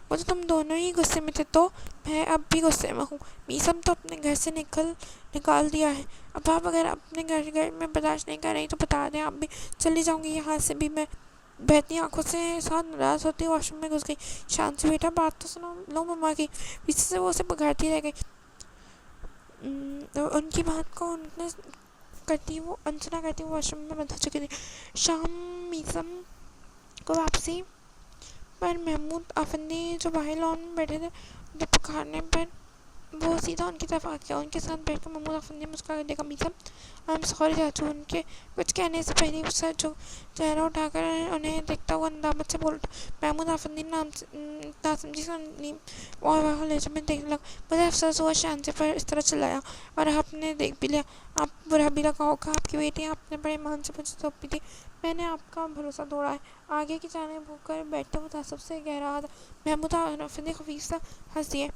A: وہ تو تم دونوں ہی غصے میں تھے تو میں اب بھی غصے میں ہوں. میسم تو اپنے گھر سے نکال دیا ہے. اب آپ اگر اپنے گھر میں برداشت نہیں کر رہی تو بتا دیں آپ بھی چلی جاؤں گی یہاں سے بھی. میں بہتی آنکھوں سے ساتھ ناراض ہوتی واش روم میں گھس گئی. شان سے بیٹا بات تو سنو لو مما کی. پیچھے سے وہ اسے بگاڑتی رہ گئی. ان کی بات کو انسنا کرتی وہ واش روم میں بند ہو چکی تھی. شام میسم کو واپسی پر محمود افندی جو باہر لان میں بیٹھے تھے انہیں پکارنے پر وہ سیدھا ان کی طرف آ گیا. ان کے ساتھ بیٹھ کر محمود افندی نے مسکرا کر دیکھا. میسم آئی ایم سوری چاچو. ان کے کچھ کہنے سے پہلے وہ سر چہرہ اٹھا کر انہیں دیکھتا ہوا ندامت سے بول اٹھا. محمود افندی ناسمجھی سے اور لہجے میں دیکھنے لگا. مجھے افسوس ہوا شان سے پر اس طرح چلایا اور آپ نے دیکھ بھی لیا. آپ برا بھی لگا ہوگا. آپ کی بیٹی آپ نے بڑے ایمان سے مجھے سونپی تھی. میں نے آپ کا بھروسہ توڑا ہے. آگے کی جانب ہو کر بیٹھتے وہ تعصب سے کہہ رہا تھا. محمود افندی خفیف سا ہنس دیے.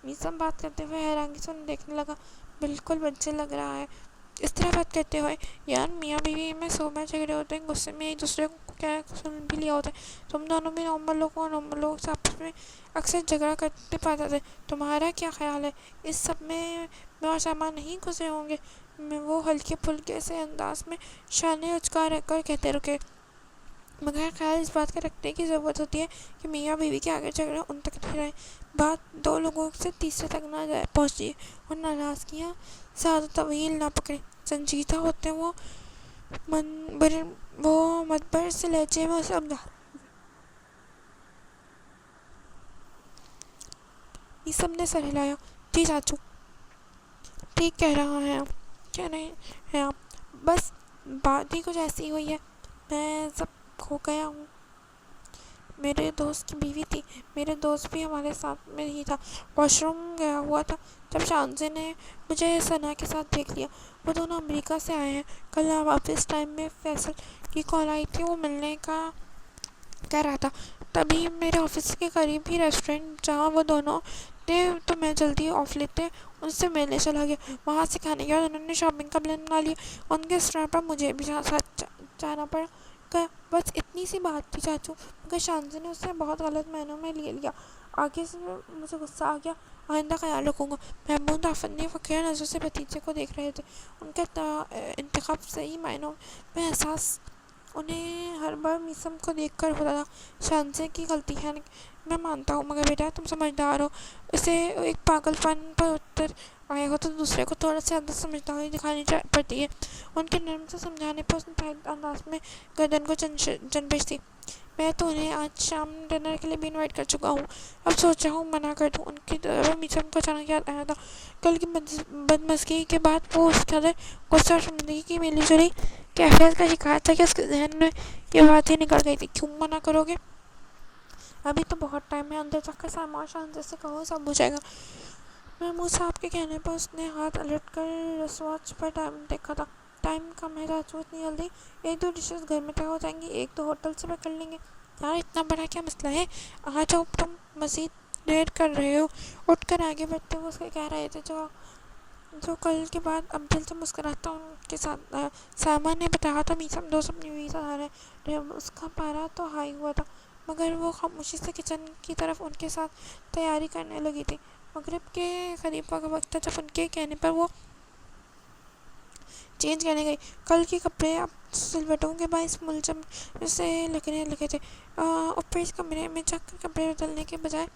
A: میسم بات کرتے ہوئے حیرانگی سے انہیں دیکھنے لگا. بالکل بچے لگ رہا ہے اس طرح بات کرتے ہوئے. یار میاں بیوی میں 100 بار جھگڑے ہوتے ہیں. غصے میں ایک دوسرے کو کیا سن بھی لیا ہوتا ہے. تم دونوں بھی نارمل لوگ ہو. نارمل لوگ سے آپس میں اکثر جھگڑا کرتے پائے جاتے ہیں. تمہارا کیا خیال ہے اس سب میں اور سامان نہیں گزرے ہوں گے؟ وہ ہلکے پھلکے سے انداز میں شانے اچکا رہ کر کہتے رکے. مگر خیال اس بات کا رکھنے کی ضرورت ہوتی ہے کہ میاں بیوی کے آگے جھگڑے ان تک نہیں رہے. بات دو لوگوں سے تیسرے تک نہ پہنچی اور ناراضگیاں زیادہ طویل نہ پکڑیں. سنجیدہ ہوتے وہ مدبر سے لہجے میں اسے سمجھا. میسم نے سر ہلایا. جی چاچو ٹھیک کہہ رہے ہیں آپ. بس بات ہی کچھ ایسی ہوئی ہے. میں سب کھو گیا ہوں. میرے دوست کی بیوی تھی. میرے دوست بھی ہمارے ساتھ میں ہی تھا. واش روم گیا ہوا تھا جب شانزے نے مجھے ثنا کے ساتھ دیکھ لیا. وہ دونوں امریکہ سے آئے ہیں. کل واپس ٹائم میں فیصل کی کال آئی تھی. وہ ملنے کا کہہ رہا تھا. تبھی میرے آفس کے قریب ہی ریسٹورینٹ جہاں وہ دونوں تھے تو میں جلدی آف لیتے ان سے ملنے چلا گیا. وہاں سے کھانے کے بعد انہوں نے شاپنگ کا پلان بنا لیا. ان کے ریسٹورینٹ پر مجھے بھی ساتھ جانا پڑا. بس اتنی سی بات تھی چاچو. مگر شانزی نے اسے بہت غلط معنوں میں لے لیا. آگے سے مجھے غصہ آ گیا. آئندہ خیال رکھوں گا. محمود افندی فقیر نظر سے بھتیجے کو دیکھ رہے تھے. ان کا انتخاب صحیح معنوں میں احساس انہیں ہر بار میسم کو دیکھ کر ہوتا تھا. شانزے کی غلطی ہے میں مانتا ہوں مگر بیٹا تم سمجھدار ہو. اسے ایک پاگل پن پر اتر آئے ہو تو دوسرے کو تھوڑا سا زیادہ سمجھداری دکھانی پڑتی ہے۔ ان کے نرم سے سمجھانے پر اس نے تائید انداز میں گردن کو جنبش دی۔ میں تو انہیں آج شام ڈنر کے لیے بھی انوائٹ کر چکا ہوں، اب سوچ رہا ہوں منع کر دوں۔ ان کی طرف میسم کو اچانک یاد آیا تھا کل کی بدمزگی کے بعد وہ اس قدر غصہ اور شرمندگی کی ملی جلی کیفیت کا شکار تھا کہ اس کے ذہن میں یہ بات ہی نکل گئی تھی، کیوں منع کرو گے؟ ابھی تو بہت ٹائم ہے، اندر تک کا سامان شانتی سے کہو، سب ہو جائے گا۔ محمود صاحب کے کہنے پر اس نے ہاتھ الٹ کر رسٹ واچ پر ٹائم دیکھا تھا۔ ٹائم کم ہے چاچو، اتنی جلدی؟ ایک دو ڈشز گھر میں تیار ہو جائیں گی، ایک دو ہوٹل سے کر لیں گے۔ یار اتنا بڑا کیا مسئلہ ہے، آ جاؤ، تم مزید دیر کر رہے ہو۔ اٹھ کر آگے بڑھتے ہوئے اس کے کہہ رہے تھے جو کل کے بعد اب دل سے مسکراتا ان کے ساتھ سامان نے بتایا تھا میسم دوست اپنی بیوی سے آ رہے، اس کا پارا تو ہائی ہوا تھا، مگر وہ خاموشی سے کچن کی طرف ان کے ساتھ تیاری کرنے لگی تھی۔ مغرب کے قریب کا وقت تھا جب ان کے کہنے پر وہ چینج کرنے گئی۔ کل کے کپڑے اب سلوٹوں کے باعث ملزم سے لگنے لگے تھے۔ اوپر اس کمرے میں جا کر کپڑے بدلنے کے بجائے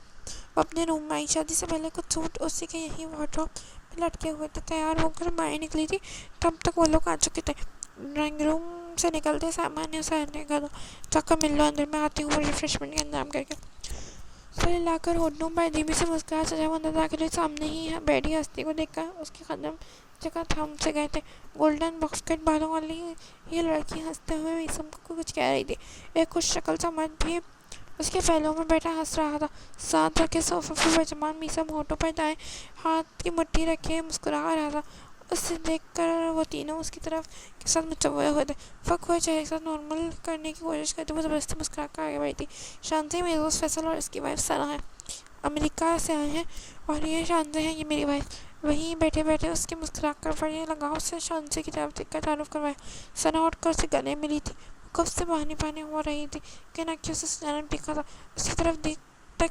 A: وہ اپنے روم میں آئی۔ شادی سے پہلے کچھ سوٹ اسی کے یہیں وارڈروب میں لٹکے ہوئے تھے۔ تیار ہو کر باہر نکلی تھی تب تک وہ لوگ آ چکے تھے۔ ڈرائنگ روم سے نکلتے سامان نے اسے کہا تھا، جا کر مل لو، اندر میں آتی ہوں، وہ ریفریشمنٹ کا انتظام کر کے۔ سر ہلا کر ہونٹوں پر دھیمی سے مسکراہٹ سجا ہوا اندر داخل ہوئی۔ سامنے ہی بیٹھی ہستی کو دیکھ کر اس کے قدم جگہ تھام سے گئے تھے۔ گولڈن باکس کٹ بالوں والی یہ لڑکی ہنستے ہوئے میسم کو کچھ کہہ رہی تھی۔ ایک خوش شکل سا مرد بھی اس کے پہلو میں بیٹھا ہنس رہا تھا۔ ساتھ رکھے صوفے پر بیٹھمان میسم ہونٹوں پر دائیں ہاتھ کی مٹھی رکھے مسکرا رہا تھا۔ اسے دیکھ کر وہ تینوں اس کی طرف کے ساتھ متوجہ ہوئے تھے۔ فک ہوئے چہرے کے ساتھ نارمل کرنے کی کوشش کرتے ہوئے زبردستی مسکرا کر آگے بڑھی تھی۔ شانتی، میرے دوست فیصل اور اس کی وائف ثنا ہیں، امریکہ سے آئے ہیں، اور یہ شانتی ہے، یہ میری وائف۔ وہیں بیٹھے بیٹھے اس کے مسکرا کر بڑے لگاؤ سے شانتی کی طرف دیکھ کر تعارف کروایا۔ ثنا اٹھ کر اسے گلے ملی تھی۔ وہ کب سے پانی پانی ہو رہی تھی کہ نہ سے جانب دیکھا تھا، اس کی طرف دیکھ تک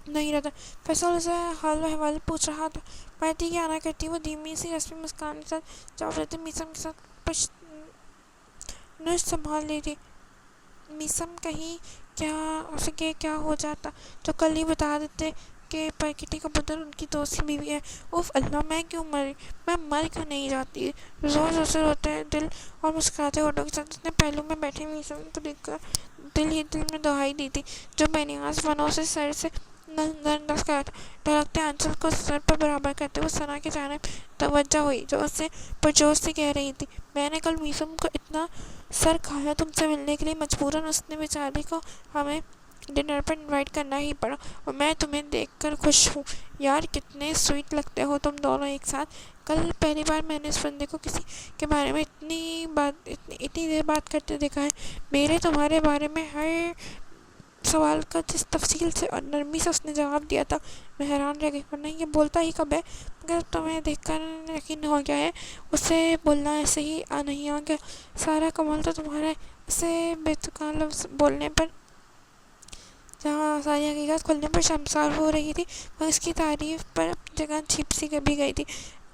A: نہیں رہا تھا۔ فیصل اسے حال و احوال پوچھ رہا تھا۔ مرتی کی آنا کرتی وہ دھیمی سی رسمی مسکان کے ساتھ جواب دیتے میسم کے ساتھ پشت سنبھال لی تھی۔ میسم کہیں کیا ہو جاتا تو کل ہی بتا دیتے کہ پرکٹی کبوتر ان کی دوست کی بیوی ہے۔ اوف اللہ، میں کیوں مری؟ میں مر کیوں نہیں جاتی؟ زور زور سے روتے دل اور مسکراتے ہونٹوں کے ساتھ اس نے پہلو میں بیٹھے میسم کو دیکھ کر دل ہی دل میں دہائی دی تھی، جو بے نیاز فنوں سے سر سے نظر انداز کر تھا۔ ڈھڑکتے آنچل کو سر پر برابر کرتے ہوئے ثنا کی جانب توجہ ہوئی، جو اسے پرجوش سے کہہ رہی تھی، میں نے کل میسم کو اتنا سر کھایا تم سے ملنے کے لیے، مجبوراً اس نے بیچاری کو ہمیں ڈنر پر انوائٹ کرنا ہی پڑا، اور میں تمہیں دیکھ کر خوش ہوں۔ یار کتنے سویٹ لگتے ہو تم دونوں ایک ساتھ۔ کل پہلی بار میں نے اس بندے کو کسی کے بارے میں اتنی دیر بات کرتے دیکھا ہے۔ میرے تمہارے بارے میں ہر سوال کا جس تفصیل سے اور نرمی سے اس نے جواب دیا تھا، میں حیران رہ گئی، ورنہ یہ بولتا ہی کب ہے، مگر تمہیں دیکھ کر یقین ہو گیا ہے اسے بولنا ایسے ہی نہیں آ گیا۔ سارا کمال تو تمہارا ہے، اسے بے تکان لفظ بولنے پر جہاں ساری حقیقت کھلنے پر شرمسار ہو رہی تھی، وہ اس کی تعریف پر اپنی جگہ چھپ سی بھی گئی تھی۔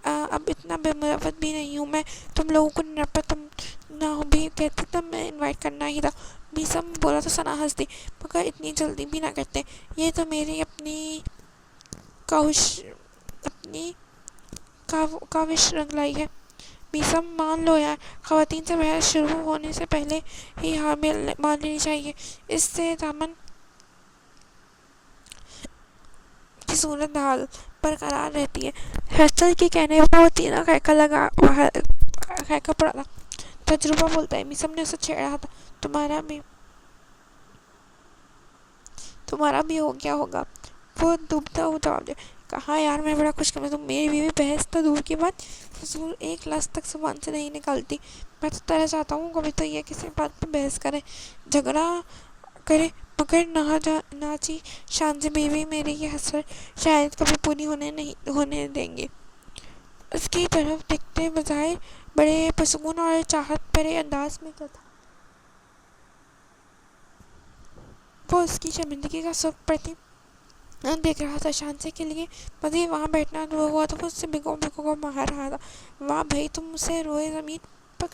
A: اب اتنا بے مروت بھی نہیں ہوں میں، تم لوگوں کو ڈنر پر تم نہ بھی کہتی تب میں انوائٹ کرنا ہی تھا۔ میسم بولا تو ثنا ہنس دی، مگر اتنی جلدی بھی نہ کرتے، یہ تو میری اپنی کاوش رنگلائی ہے۔ میسم مان لو یار، خواتین سے بحث شروع ہونے سے پہلے ہی ہار مان لینی چاہیے، اس سے دامن کی صورت حال برقرار رہتی ہے۔ فیصل کے کہنے پر وہ تینوں خیکہ پڑا تھا۔ تجربہ بولتا ہے، میسم نے اسے چھیڑا تھا، تمہارا بھی ہو گیا ہوگا۔ وہ ڈوبتا ہوا جواب دیا، کہا یار میں بڑا خوش قسمت ہوں، میری بیوی بحث تو دور کی بات، فضول ایک لفظ تک زبان سے نہیں نکالتی۔ میں تو ترس جاتا ہوں کبھی تو یہ کسی بات پہ بحث کرے، جھگڑا کرے، مگر نہ جی شان سے بیوی میری یہ حسرت شاید کبھی پوری ہونے دیں گے۔ اس کی طرف دیکھتے بظاہر بڑے پرسکون اور چاہت بھرے انداز میں کیا تھا، وہ اس کی شرمندگی کا سبب پڑتی دیکھ رہا تھا۔ شانسی کے لیے مزید وہاں بیٹھنا دعا ہوا تو وہ اس سے بھگو کر مار رہا تھا۔ واہ بھائی، تم اسے روئے زمین پر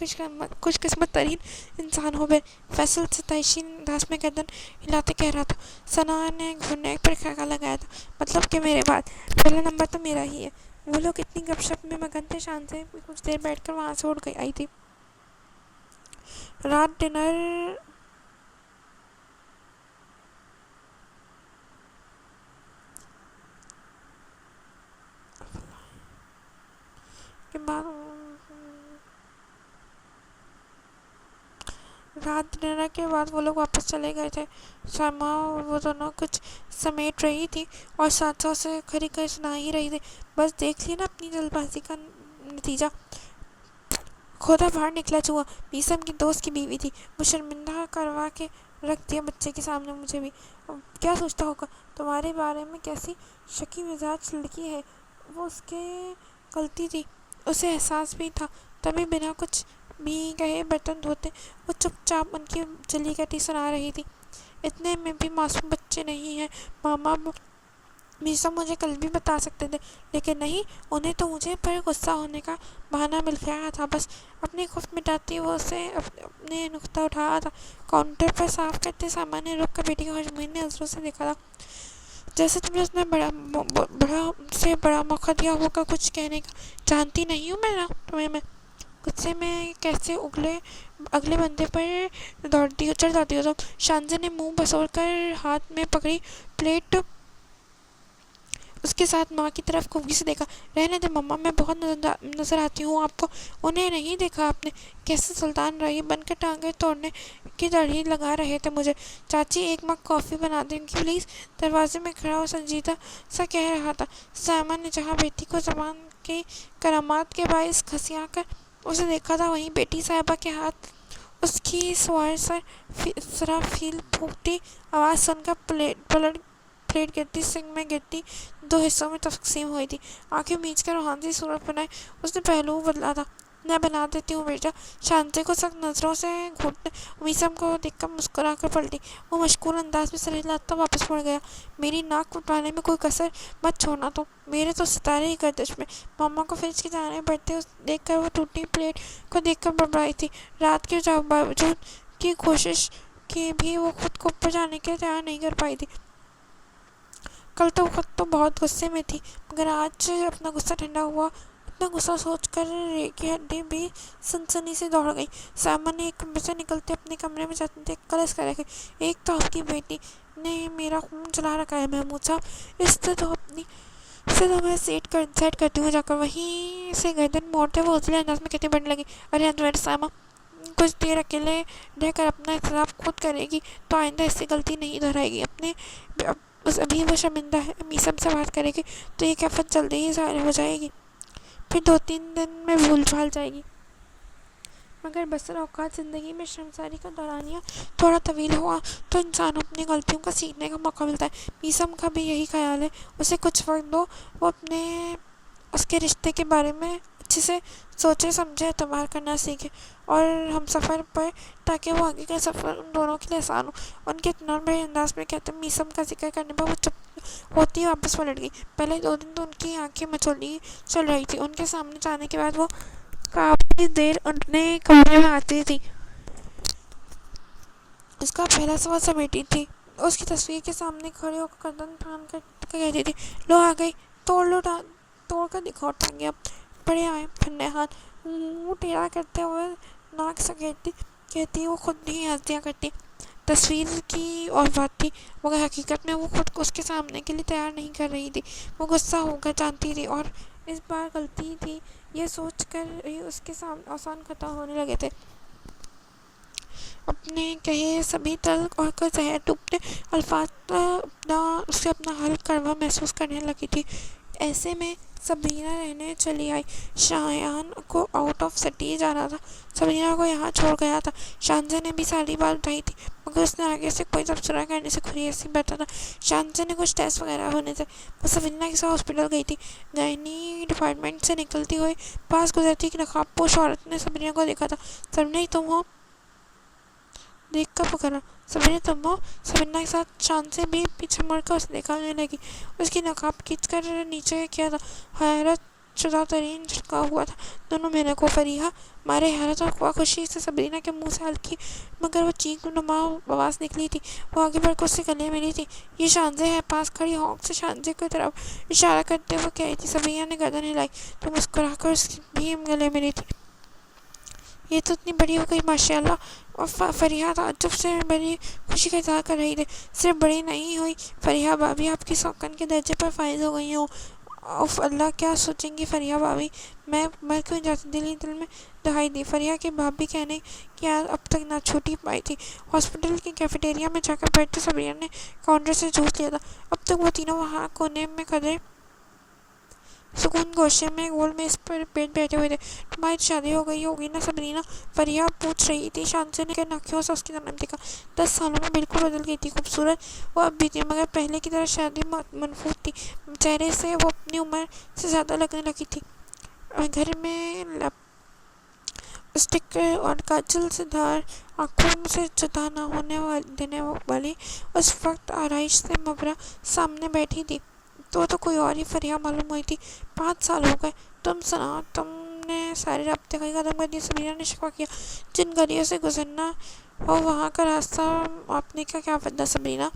A: خوش قسمت ترین انسان ہو بے، فیصل ستائشی انداز میں گردن ہلاتے کہہ رہا تھا۔ ثنا نے گھٹنے پر خیکہ لگایا تھا، مطلب کہ میرے بعد پہلا نمبر تو میرا ہی ہے۔ وہ لوگ اتنی گپ شپ میں مگن تھے شان سے کچھ دیر بیٹھ کر وہاں سے اٹھ گئی آئی تھی. رات ڈنر کے بعد وہ لوگ واپس چلے گئے تھے. سائمہ اور وہ دونوں کچھ سمیٹ رہی تھی اور ساتھ ساتھ سے کھری کھری سنا ہی رہی تھی. بس دیکھ لی نا اپنی جلد بازی کا نتیجہ. کھودا باہر نکلا چوہا میسم کی دوست کی بیوی تھی. وہ شرمندہ کروا کے رکھ دیا بچے کے سامنے مجھے بھی. کیا سوچتا ہوگا تمہارے بارے میں؟ کیسی شکی مزاج لڑکی ہے وہ. اس کے غلطی تھی، اسے احساس بھی تھا، تبھی بنا کچھ بھی کہے برتن دھوتے وہ چپ چاپ ان کی جلی کٹی سنا رہی تھی. اتنے میں بھی معصوم بچے نہیں ہیں ماما. میسم مجھے کل بھی بتا سکتے تھے لیکن نہیں، انہیں تو مجھے پر غصہ ہونے کا بہانہ مل گیا تھا. بس اپنی خفت مٹاتی وہ اسے اپنے نقطہ اٹھا تھا. کاؤنٹر پر صاف کرتے سامان نے رک کر بیٹی کو خوشبین نے نظروں سے دیکھا تھا جیسے تم نے بڑا موقع دیا ہوگا کچھ کہنے کا. جانتی نہیں ہوں میں تمہیں. میں غصے میں کیسے اگلے بندے پر چڑھ جاتی ہو تم. شانزے نے منہ بسور کر ہاتھ میں پکڑی پلیٹ اس کے ساتھ ماں کی طرف خوبی سے دیکھا. رہنے دے مما، میں بہت نظر آتی ہوں آپ کو. انہیں نہیں دیکھا آپ نے کیسے سلطان راہی بن کر ٹانگیں توڑنے کی دڑھی لگا رہے تھے مجھے. چاچی ایک مگ کافی بنا دیں گی پلیز. دروازے میں کھڑا وہ سنجیدہ سا کہہ رہا تھا. سائمہ نے جہاں بیٹی کو زبان کی کرامات کے باعث گھسیا کر اسے دیکھا تھا وہیں بیٹی صاحبہ کے ہاتھ اس کی سوار سرافیل پھونکتی آواز سن کر پلیٹ گرتی سنک میں گرتی 2 حصوں میں تقسیم ہوئی تھی. آنکھیں میچ کر روحانی صورت بنائے اس نے پہلو بدلا تھا. میں بنا دیتی ہوں بیٹا. شانزے کو سخت نظروں سے گھونٹنے میسم کو دیکھ کر مسکرا کر پلٹی. وہ مشکور انداز میں سر ہلاتا واپس مڑ گیا. میری ناک کٹوانے میں کوئی کسر مت چھوڑنا تم. میرے تو ستارے ہی گردش میں. ماما کو فریج کی جانب بڑھتے دیکھ کر وہ ٹوٹی پلیٹ کو دیکھ کر بڑبڑائی تھی. رات کے باوجود کی کوشش کی بھی وہ خود کو اوپر جانے کے لیے تیار نہیں کر پائی تھی. کل تو وقت تو بہت غصے میں تھی مگر آج اپنا غصہ ٹھنڈا ہوا. اتنا غصہ سوچ کر کی ہڈی بھی سنسنی سے دوڑ گئی. سائمہ نے ایک کمرے سے نکلتے اپنے کمرے میں جاتے دیکھ کر کلس کر رکھے. ایک تو آپ کی بیٹی نے میرا خون جلا رکھا ہے محمود صاحب. اس سے تو میں سیٹ کرتی ہوں جا کر. وہیں سے گردن موڑتے وہ ازلے انداز میں کہتے بڑھنے لگی. ارے انویر سائمہ کچھ دیر اکیلے رہ کر اپنا احتساب خود کرے گی تو آئندہ اس سے غلطی نہیں دہرائے گی. ابھی وہ شرمندہ ہے میسم سے بات کرے گی تو یہ کیفیت جلدی ہی ظاہر ہو جائے گی. پھر 2-3 دن میں بھول بھال جائے گی. مگر بسر اوقات زندگی میں شرمساری کا دورانیہ تھوڑا طویل ہوا تو انسان اپنی غلطیوں کا سیکھنے کا موقع ملتا ہے. میسم کا بھی یہی خیال ہے. اسے کچھ وقت دو، وہ اس کے رشتے کے بارے میں اچھے سے سوچے سمجھے اعتبار کرنا سیکھے اور ہم سفر پر تاکہ وہ آگے کا سفر ان دونوں کے لیے آسان ہو. ان کے اطمینان بھرے انداز میں کہتے میسم کا ذکر کرنے پر وہ چپ ہوتی واپس پلٹ گئی. پہلے 2 دن تو ان کی آنکھیں مچولی چل رہی تھی. ان کے سامنے جانے کے بعد وہ کافی دیر اپنے کمرے میں آتی تھی. اس کا پہلا سوال سمیٹی تھی. اس کی تصویر کے سامنے کھڑے ہو کر گردن تان کر کہتی تھی لو آ گئی. توڑ کر دکھاؤ ٹانگیں اب. بڑے آئے پھنے ہاتھ منہ ٹیڑھا کرتے ہوئے ناک سکیڑتی کہتی وہ خود نہیں ہنس دیا کرتی. تصویر کی اور بات تھی مگر حقیقت میں وہ خود کو اس کے سامنے کے لیے تیار نہیں کر رہی تھی. وہ غصہ ہوگا جانتی تھی اور اس بار غلطی تھی یہ سوچ کر ہی اس کے سامنے آسان خطا ہونے لگے تھے. اپنے کہے سبھی تلخ اور زہر ڈوبتے الفاظ اسے اپنا حل کڑوا محسوس کرنے لگی تھی. ایسے میں سبرینا رہنے چلی آئی. شایان کو آؤٹ آف سٹی جانا تھا. سبرینا کو یہاں چھوڑ گیا تھا. شانزے نے بھی ساری بات اٹھائی تھی مگر اس نے آگے سے کوئی تبصرہ کرنے سے کھری ایسی بیٹھا تھا. شانزے نے کچھ ٹیسٹ وغیرہ ہونے تھے. وہ سبرینا کے ساتھ ہاسپٹل گئی تھی. گائنی ڈپارٹمنٹ سے نکلتی ہوئی پاس گزرتی ایک نقاب پوش عورت نے سبرینا کو دیکھا تھا. سبرینا تم ہو؟ دیکھ کر پکڑا. سبرینا تم ہو؟ سبرینا کے ساتھ شانزے بھی پیچھے مڑ کر اسے دیکھنے لگی. اس کی نقاب کھینچ کر نیچے کیا تھا. حیرت شدہ ترین جھٹکا ہوا تھا دونوں مہینوں کو۔ فریحہ مارے حیرت اور خوشی سے سبرینا کے منہ سے ہلکی مگر وہ چیخ نما آواز نکلی تھی۔ وہ آگے بڑھ کر اس سے گلے ملی تھی۔ یہ شانزے ہے، پاس کھڑی ہانک سے شانزے کی طرف اشارہ کرتے ہوئے کہہ رہی تھی۔ سبرینا نے گردن ہلائی تو مسکرا کر اس بھی گلے ملی تھی۔ یہ تو اتنی بڑی ہو گئی ماشاء اللہ۔ اور فریحہ تعجب سے بڑی خوشی کا اظہار کر رہی تھی۔ صرف بڑی نہیں ہوئی فریحہ بھابھی، آپ کی سوکن کے درجے پر فائز ہو گئی ہوں۔ اف اللہ، کیا سوچیں گی فریحہ بھابھی، میں مر کیوں جاتی؟ دل ہی دل میں دہائی دی۔ فریحہ کی بھابھی کہنے کی عادت اب تک نہ چھوٹی پائی تھی۔ ہاسپٹل کی کیفیٹیریا میں جا کر بیٹھتے سبرینا نے کاؤنٹر سے جوس لیا تھا۔ اب تک وہ تینوں وہاں کونے میں کھڑے سکون گوشے میں گول میز پر بیٹھے ہوئے تھے۔ تمہاری تو شادی ہو گئی ہوگی نا سبرینا؟ فریحہ پوچھ رہی تھی۔ شانزے نے ناکیوں سے اس کی طرف دیکھا۔ 10 سالوں میں بالکل بدل گئی تھی، خوبصورت وہ اب بھی تھی مگر پہلے کی طرح شادی منفوط تھی۔ چہرے سے وہ اپنی عمر سے زیادہ لگنے لگی تھی۔ گھر میں لپسٹک اور کاجل سے دھار آنکھوں سے جدا نہ ہونے دینے والی اس وقت آرائش سے مبرا سامنے بیٹھی تھی تو کوئی اور ہی فریحہ معلوم ہوئی تھی۔ 5 سال ہو گئے، تم سناؤ، تم نے سارے رابطے کا ختم کر دیا؟ سبرینا نے شکوہ کیا۔ جن گلیوں سے گزرنا ہو وہاں کا راستہ ماپنے کا کیا فائدہ سبرینا؟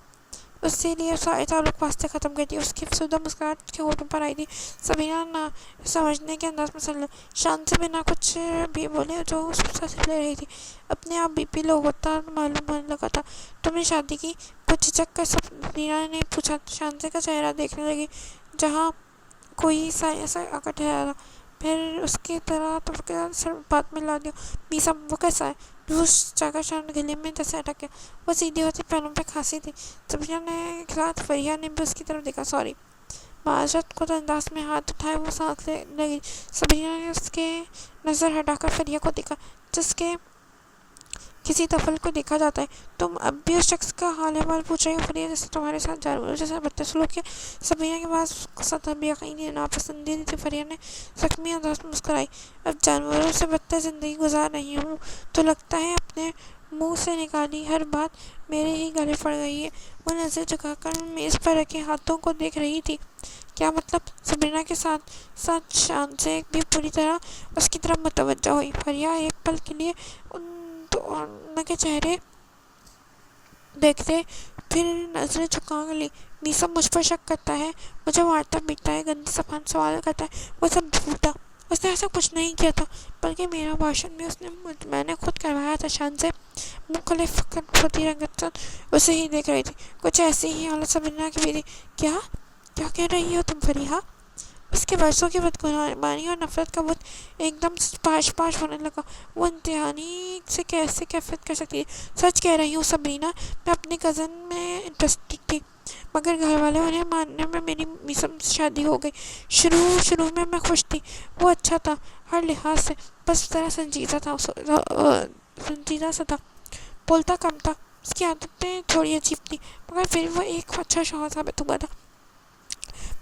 A: اسی لیے سارے تعلق واسطے ختم کر دیے۔ اس کی افسردہ مسکراہٹ اس کے ہونٹوں پر آئی تھی۔ سبرینا نہ سمجھنے کے انداز میں سن شانزے بنا کچھ بھی بولے جو اس کو سانس لے رہی تھی۔ اپنے آپ بی پی لو ہوتا معلوم ہونے لگا تھا۔ تم نے شادی کی؟ جھجک کر سبرینا نے پوچھا۔ شانزے کا چہرہ دیکھنے لگی جہاں کوئی سایہ سا آ کر ٹھہرا تھا، پھر اس کی طرح سر بات میں لا دیا۔ میسم وہ کیسا ہے؟ جوس جا کر شان گلے میں جیسے اٹک گیا۔ وہ سیدھی ہوتی پہلوں پہ کھانسی تھی۔ سبرینا نے کھلات فریحہ نے بھی اس کی طرف دیکھا۔ سوری، معذرت خود انداز میں ہاتھ اٹھائے وہ سانس لے لگی۔ سبرینا نے اس کے نظر ہٹا کر فریحہ کو دیکھا جس کے کسی طفل کو دیکھا جاتا ہے۔ تم اب بھی اس شخص کا حال احوال پوچھ رہی ہو فریحہ جس نے تمہارے ساتھ جانوروں جیسا بدسلوکی کیا؟ سبرینا کے پاس سطح بے یقینی ناپسندیدہ تھی۔ فریحہ نے زخمی انداز میں مسکرائی۔ اب جانوروں سے بدتر زندگی گزار رہی ہوں تو لگتا ہے اپنے منہ سے نکالی ہر بات میرے ہی گلے پڑ گئی ہے۔ وہ نظر جھکا کر میز پر رکھے ہاتھوں کو دیکھ رہی تھی۔ کیا مطلب؟ سبرینا کے ساتھ ساتھ شانزے بھی پوری طرح اس کی طرف متوجہ ہوئی۔ فریحہ ایک پل کے لیے ان کے چہرے دیکھتے پھر نظریں جھکا لی۔ میسم مجھ پر شک کرتا ہے، مجھے مارتا پیٹتا ہے، گندی زبان سے سوال کرتا ہے، وہ سب جھوٹا، اس نے ایسا کچھ نہیں کیا تھا، بلکہ میرا بھاشن بھی میں نے خود کروایا تھا۔ شانزے منہ کھولے فقط ہوتی رنگت اسے ہی دیکھ رہی تھی۔ کچھ ایسی ہی حالت سبرینا کی بھی تھی۔ کیا کہہ رہی ہو تم فریحہ؟ اس کے برسوں کی بدگمانی اور نفرت کا بت ایک دم پاش پاش ہونے لگا۔ وہ انتہانی سے کیسے کیفیت کر سکتی ہے؟ سچ کہہ رہی ہوں سبرینا، میں اپنی کزن میں انٹرسٹڈ تھی مگر گھر والے انہیں ماننے میں میری میسم سے شادی ہو گئی۔ شروع میں خوش تھی، وہ اچھا تھا ہر لحاظ سے، بس ذرا سنجیدہ سا تھا، بولتا کم تھا، اس کی عادتیں تھوڑی عجیب تھیں مگر پھر وہ ایک اچھا شوہر ثابت ہوا تھا۔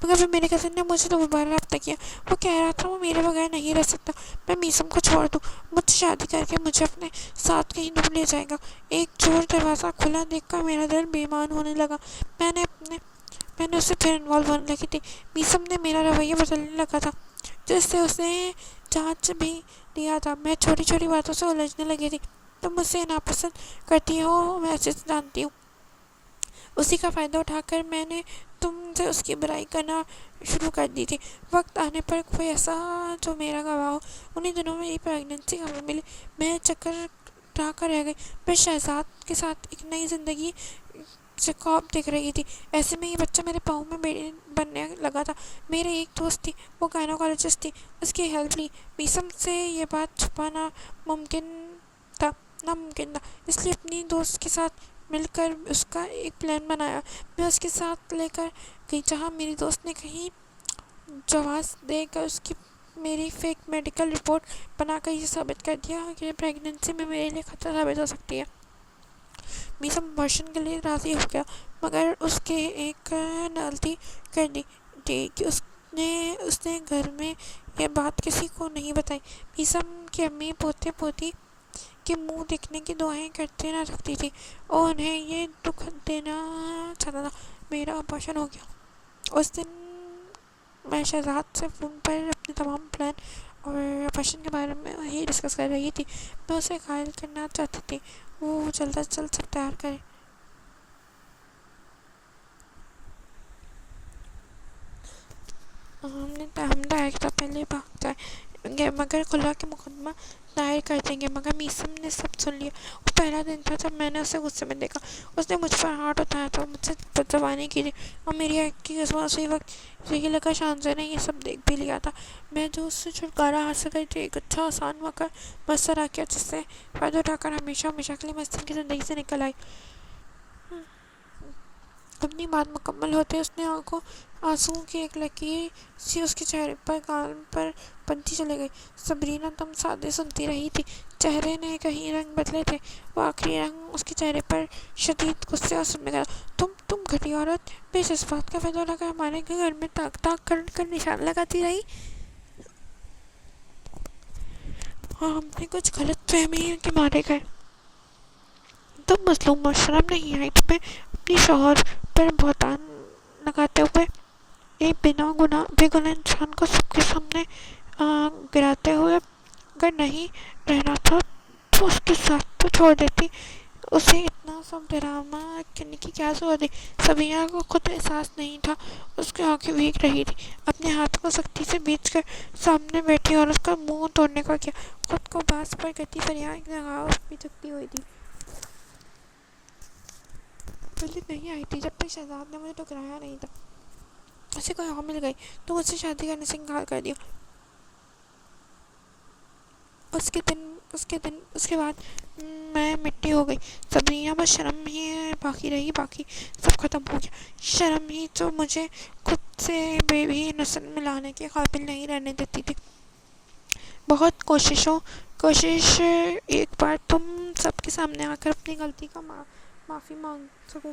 A: مگر پھر میرے کزن نے مجھ سے دوبارہ رابطہ کیا۔ وہ کہہ رہا تھا وہ میرے بغیر نہیں رہ سکتا، میں میسم کو چھوڑ دوں، مجھ سے شادی کر کے مجھے اپنے ساتھ کہیں دور لے جائے گا۔ ایک چور دروازہ کھلا دیکھ کر میرا دل بے ایمان ہونے لگا۔ میں نے اس سے پھر انوالو ہونے لگی تھی۔ میسم نے میرا رویہ بدلنے لگا تھا جس سے اس نے جانچ بھی لیا تھا۔ میں چھوٹی چھوٹی باتوں سے الجھنے لگی تھی۔ تم مجھ سے ناپسند کرتی ہو میں اچھے سے جانتی ہوں، اسی کا فائدہ اٹھا کر میں نے تم سے اس کی برائی کرنا شروع کر دی تھی۔ وقت آنے پر کوئی ایسا جو میرا گواہ ہو۔ انہی دنوں میری پریگننسی کی خبر ملی، میں چکر کھا کر رہ گئی، پھر شہزاد کے ساتھ ایک نئی زندگی سے خواب دیکھ رہی تھی۔ ایسے میں یہ بچہ میرے پاؤں میں بننے لگا تھا۔ میرے ایک دوست تھی، وہ گائنوکالوجسٹ تھی، اس کی ہیلپ لی۔ میسم سے یہ بات چھپانا ناممکن تھا، اس لیے اپنی دوست کے ساتھ مل کر اس کا ایک پلان بنایا۔ میں اس کے ساتھ لے کر گئی جہاں میری دوست نے کہیں جواز دے کر اس کی میری فیک میڈیکل رپورٹ بنا کر یہ ثابت کر دیا کہ پریگننسی میں میرے لیے خطرہ ثابت ہو سکتی ہے۔ میسم ورشن کے لیے راضی ہو گیا مگر اس کے ایک نالتی کر دی تھی کہ اس نے گھر میں یہ بات کسی کو نہیں بتائی۔ میسم کی امی پوتے پوتی کے منہ دیکھنے کی دعائیں کرتے نہ سکتی تھی اور انہیں یہ دکھ دینا چاہتا تھا۔ میرا آپریشن ہو گیا۔ اس دن میں شہزاد سے فون پر اپنے تمام پلان اور فیشن کے بارے میں ہی ڈسکس کر رہی تھی. میں اسے قائل کرنا چاہتی تھی وہ جلد از جلد سب تیار کرے. ہم ڈائریکٹر پہلے بھاگ جائیں گے مگر خلا کے مقدمہ دائر کر دیں گے. مگر میسم نے سب سن لیا. وہ پہلا دن تھا جب میں نے اسے غصے میں دیکھا. اس نے مجھ پر ہاتھ اٹھایا تھا, مجھ سے بدزبانی کی تھی اور میری ایک کی قسمت اسی وقت یہ لگا شانزے نے یہ سب دیکھ بھی لیا تھا. میں جو اس سے چھٹکارا حاصل کری تھی ایک اچھا آسان موقع میسر آ گیا جس سے فائدہ اٹھا کر ہمیشہ ہمیشہ کے لیے میں کی زندگی سے نکل آئی. اپنی بات مکمل ہوتے اس نے آنسوؤں کی ایک لکیر سی اس کے چہرے پر گال پر بنتی چلی گئی. سبرینا دم سادے سنتی رہی تھی. چہرے نے کہیں رنگ بدلے تھے. وہ آخری رنگ اس کے چہرے پر شدید غصے اور سن میں گیا. تم گھٹیا عورت, بے جذبات کا فائدہ اٹھا کر ہمارے گھر میں تاک تاک کر نشان لگاتی رہی. ہاں, ہم نے کچھ غلط فہمی کے مارے گئے. تم مظلوم اور شرم نہیں آئی تمہیں اپنی شوہر پر بہتان لگاتے ہوئے, ایک بے گناہ انسان کو سب کے سامنے گراتے ہوئے. اگر نہیں رہنا تھا تو اس کے ساتھ تو چھوڑ دیتی. اسے اتنا سب ڈرامہ کرنے کی کیا ضرورت تھی؟ سبینا کو خود احساس نہیں تھا. اس کی آنکھیں بھیگ رہی تھی. اپنے ہاتھ کو سختی سے بیچ کر سامنے بیٹھی اور اس کا منہ توڑنے کا کیا. خود کو باس پر کرتی فریاد لگا اس بھی جھکتی ہوئی تھی. پہلے نہیں آئی تھی جب تک شہزاد نے مجھے ٹکرایا نہیں تھا. اسے کوئی اور مل گئی تو مجھ سے شادی کرنے سے انکار کر دیا. اس کے بعد میں مٹی ہو گئی. سبرینا بس شرم ہی باقی رہی, باقی سب ختم ہو گیا. شرم ہی جو مجھے خود سے بے بھی نسل ملانے کے قابل نہیں رہنے دیتی تھی. بہت کوشش ایک بار تم سب کے سامنے آ کر اپنی غلطی کا معافی مانگ سکو,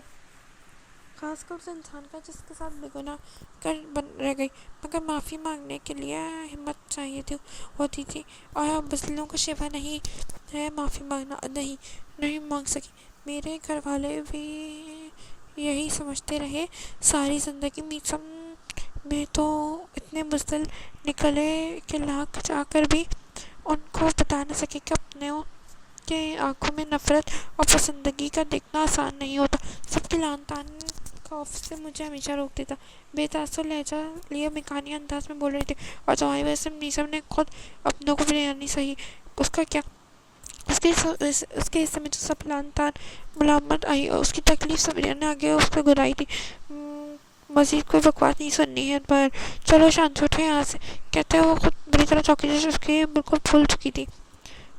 A: خاص کر اس انسان کا جس کے ساتھ بے گناہ کر رہ گئی. مگر معافی مانگنے کے لیے ہمت چاہیے ہوتی تھی اور بزدلوں کو شفا نہیں ہے معافی مانگنا. نہیں مانگ سکی. میرے گھر والے بھی یہی سمجھتے رہے ساری زندگی. میسم میں تو اتنے بزدل نکلے کہ لاکھ چاہ کر بھی ان کو بتا نہ سکے کہ اپنوں کے آنکھوں میں نفرت اور پسندگی کا دیکھنا آسان نہیں ہوتا. سب کے لعن طعن خوف سے مجھے ہمیشہ روکتے تھا. بے تاثر لہجہ لیے مکانی انداز میں بول رہی تھی. اور تمہاری وجہ سے میسم نے خود اپنوں کو بریانی سہی. اس کا کیا؟ اس کے حصے میں جو سب لعن طعن ملامت آئی اور اس کی تکلیف سبرینا نے آگے اس پہ گرائی تھی. مزید کوئی بکواس نہیں سننی ہے پر چلو شانتی اٹھو یہاں سے, کہتے وہ خود بری طرح چوکی جیسے اس کی بالکل پھول چکی تھی.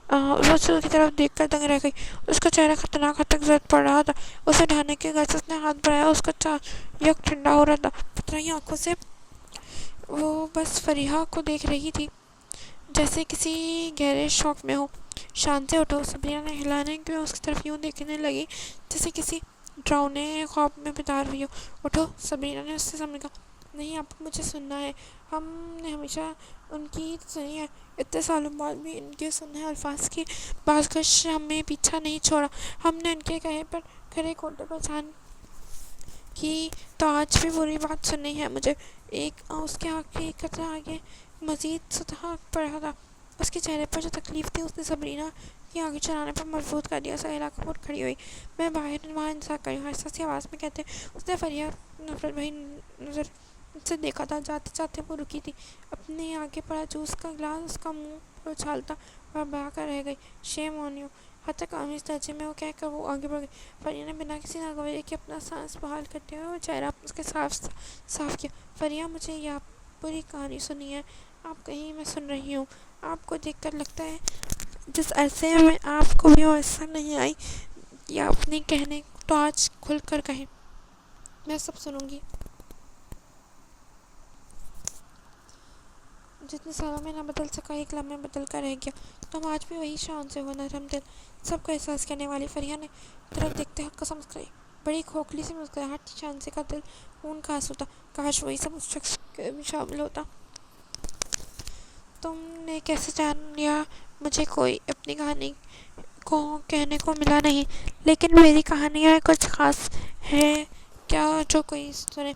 A: وہ اس کی طرف دیکھ کر دنگ رہ گئی. اس کا چہرہ خطرناک حد تک زرد پڑ رہا تھا. اسے ڈھانے کے غرض سے اس نے ہاتھ بڑھایا. اس کا چہرہ یک ٹھنڈا ہو رہا تھا. پتھرائی آنکھوں سے وہ بس فریحہ کو دیکھ رہی تھی جیسے کسی گہرے شوق میں ہو. شانتی اٹھو, سبرینا نے ہلانے کے اس کی طرف یوں دیکھنے لگی جیسے کسی ڈراؤنے خواب میں بیدار ہوئی ہو. اٹھو, سبرینا نے اس سے سامنے کہا. نہیں, آپ کو مجھے سننا ہے. ہم نے ہمیشہ ان کی سنی ہے. اتنے سالوں بعد بھی ان کے سنے الفاظ کی بازگشت ہمیں پیچھا نہیں چھوڑا. ہم نے ان کے کہے پر کھرے کھوٹے پہچان کی تو آج بھی بری بات سننی ہے مجھے. اس کے آنکھ کی ایک قطرہ آگے مزید سطح پر رہا تھا. اس کے چہرے پر جو تکلیف تھی اس نے سبرینا کی آگے چلانے پر مضبوط کر دیا. سہیلا کپور کھڑی ہوئی. میں وہاں انتظار کری ہوں, حساسی آواز میں کہتے. اس نے فریحہ نفرت بھری نظر سے دیکھا تھا. جاتے جاتے وہ رکی تھی. اپنے آگے پڑا جوس کا گلاس اس کا منہ پر اچھالتا اور بہا کر رہ گئی. شیم آن یو, حتی قامیز درجے میں وہ کہہ کر وہ آگے بڑھ گئی. فریحہ نے بنا کسی ناگواری کے اپنا سانس بحال کرتے ہوئے وہ چہرہ اس کے صاف کیا. فریحہ, مجھے یہ پوری کہانی سنی ہے. آپ کہیں میں سن رہی ہوں. آپ کو دیکھ کر لگتا ہے جس عرصے میں آپ کو بھی میسر نہیں آئی یا اپنے کہنے تو آج کھل کر کہیں. میں سب سنوں گی. جتنے سالوں میں نہ بدل سکا ایک لمحے بدل کر رہ گیا. تم آج بھی وہی شان سے ہو, نرم دل, سب کا احساس کرنے والی. فریحہ نے طرف دیکھتے حق قسم مسکرائی. بڑی کھوکھلی سی مسکراہٹ تھی. شانزے کا دل خون خاص ہوتا. کاش وہی سب اس شخص کے بھی شامل ہوتا. تم نے کیسے جان لیا؟ مجھے کوئی اپنی کہانی کو کہنے کو ملا نہیں, لیکن میری کہانیاں کچھ خاص ہے کیا جو کوئی سنے؟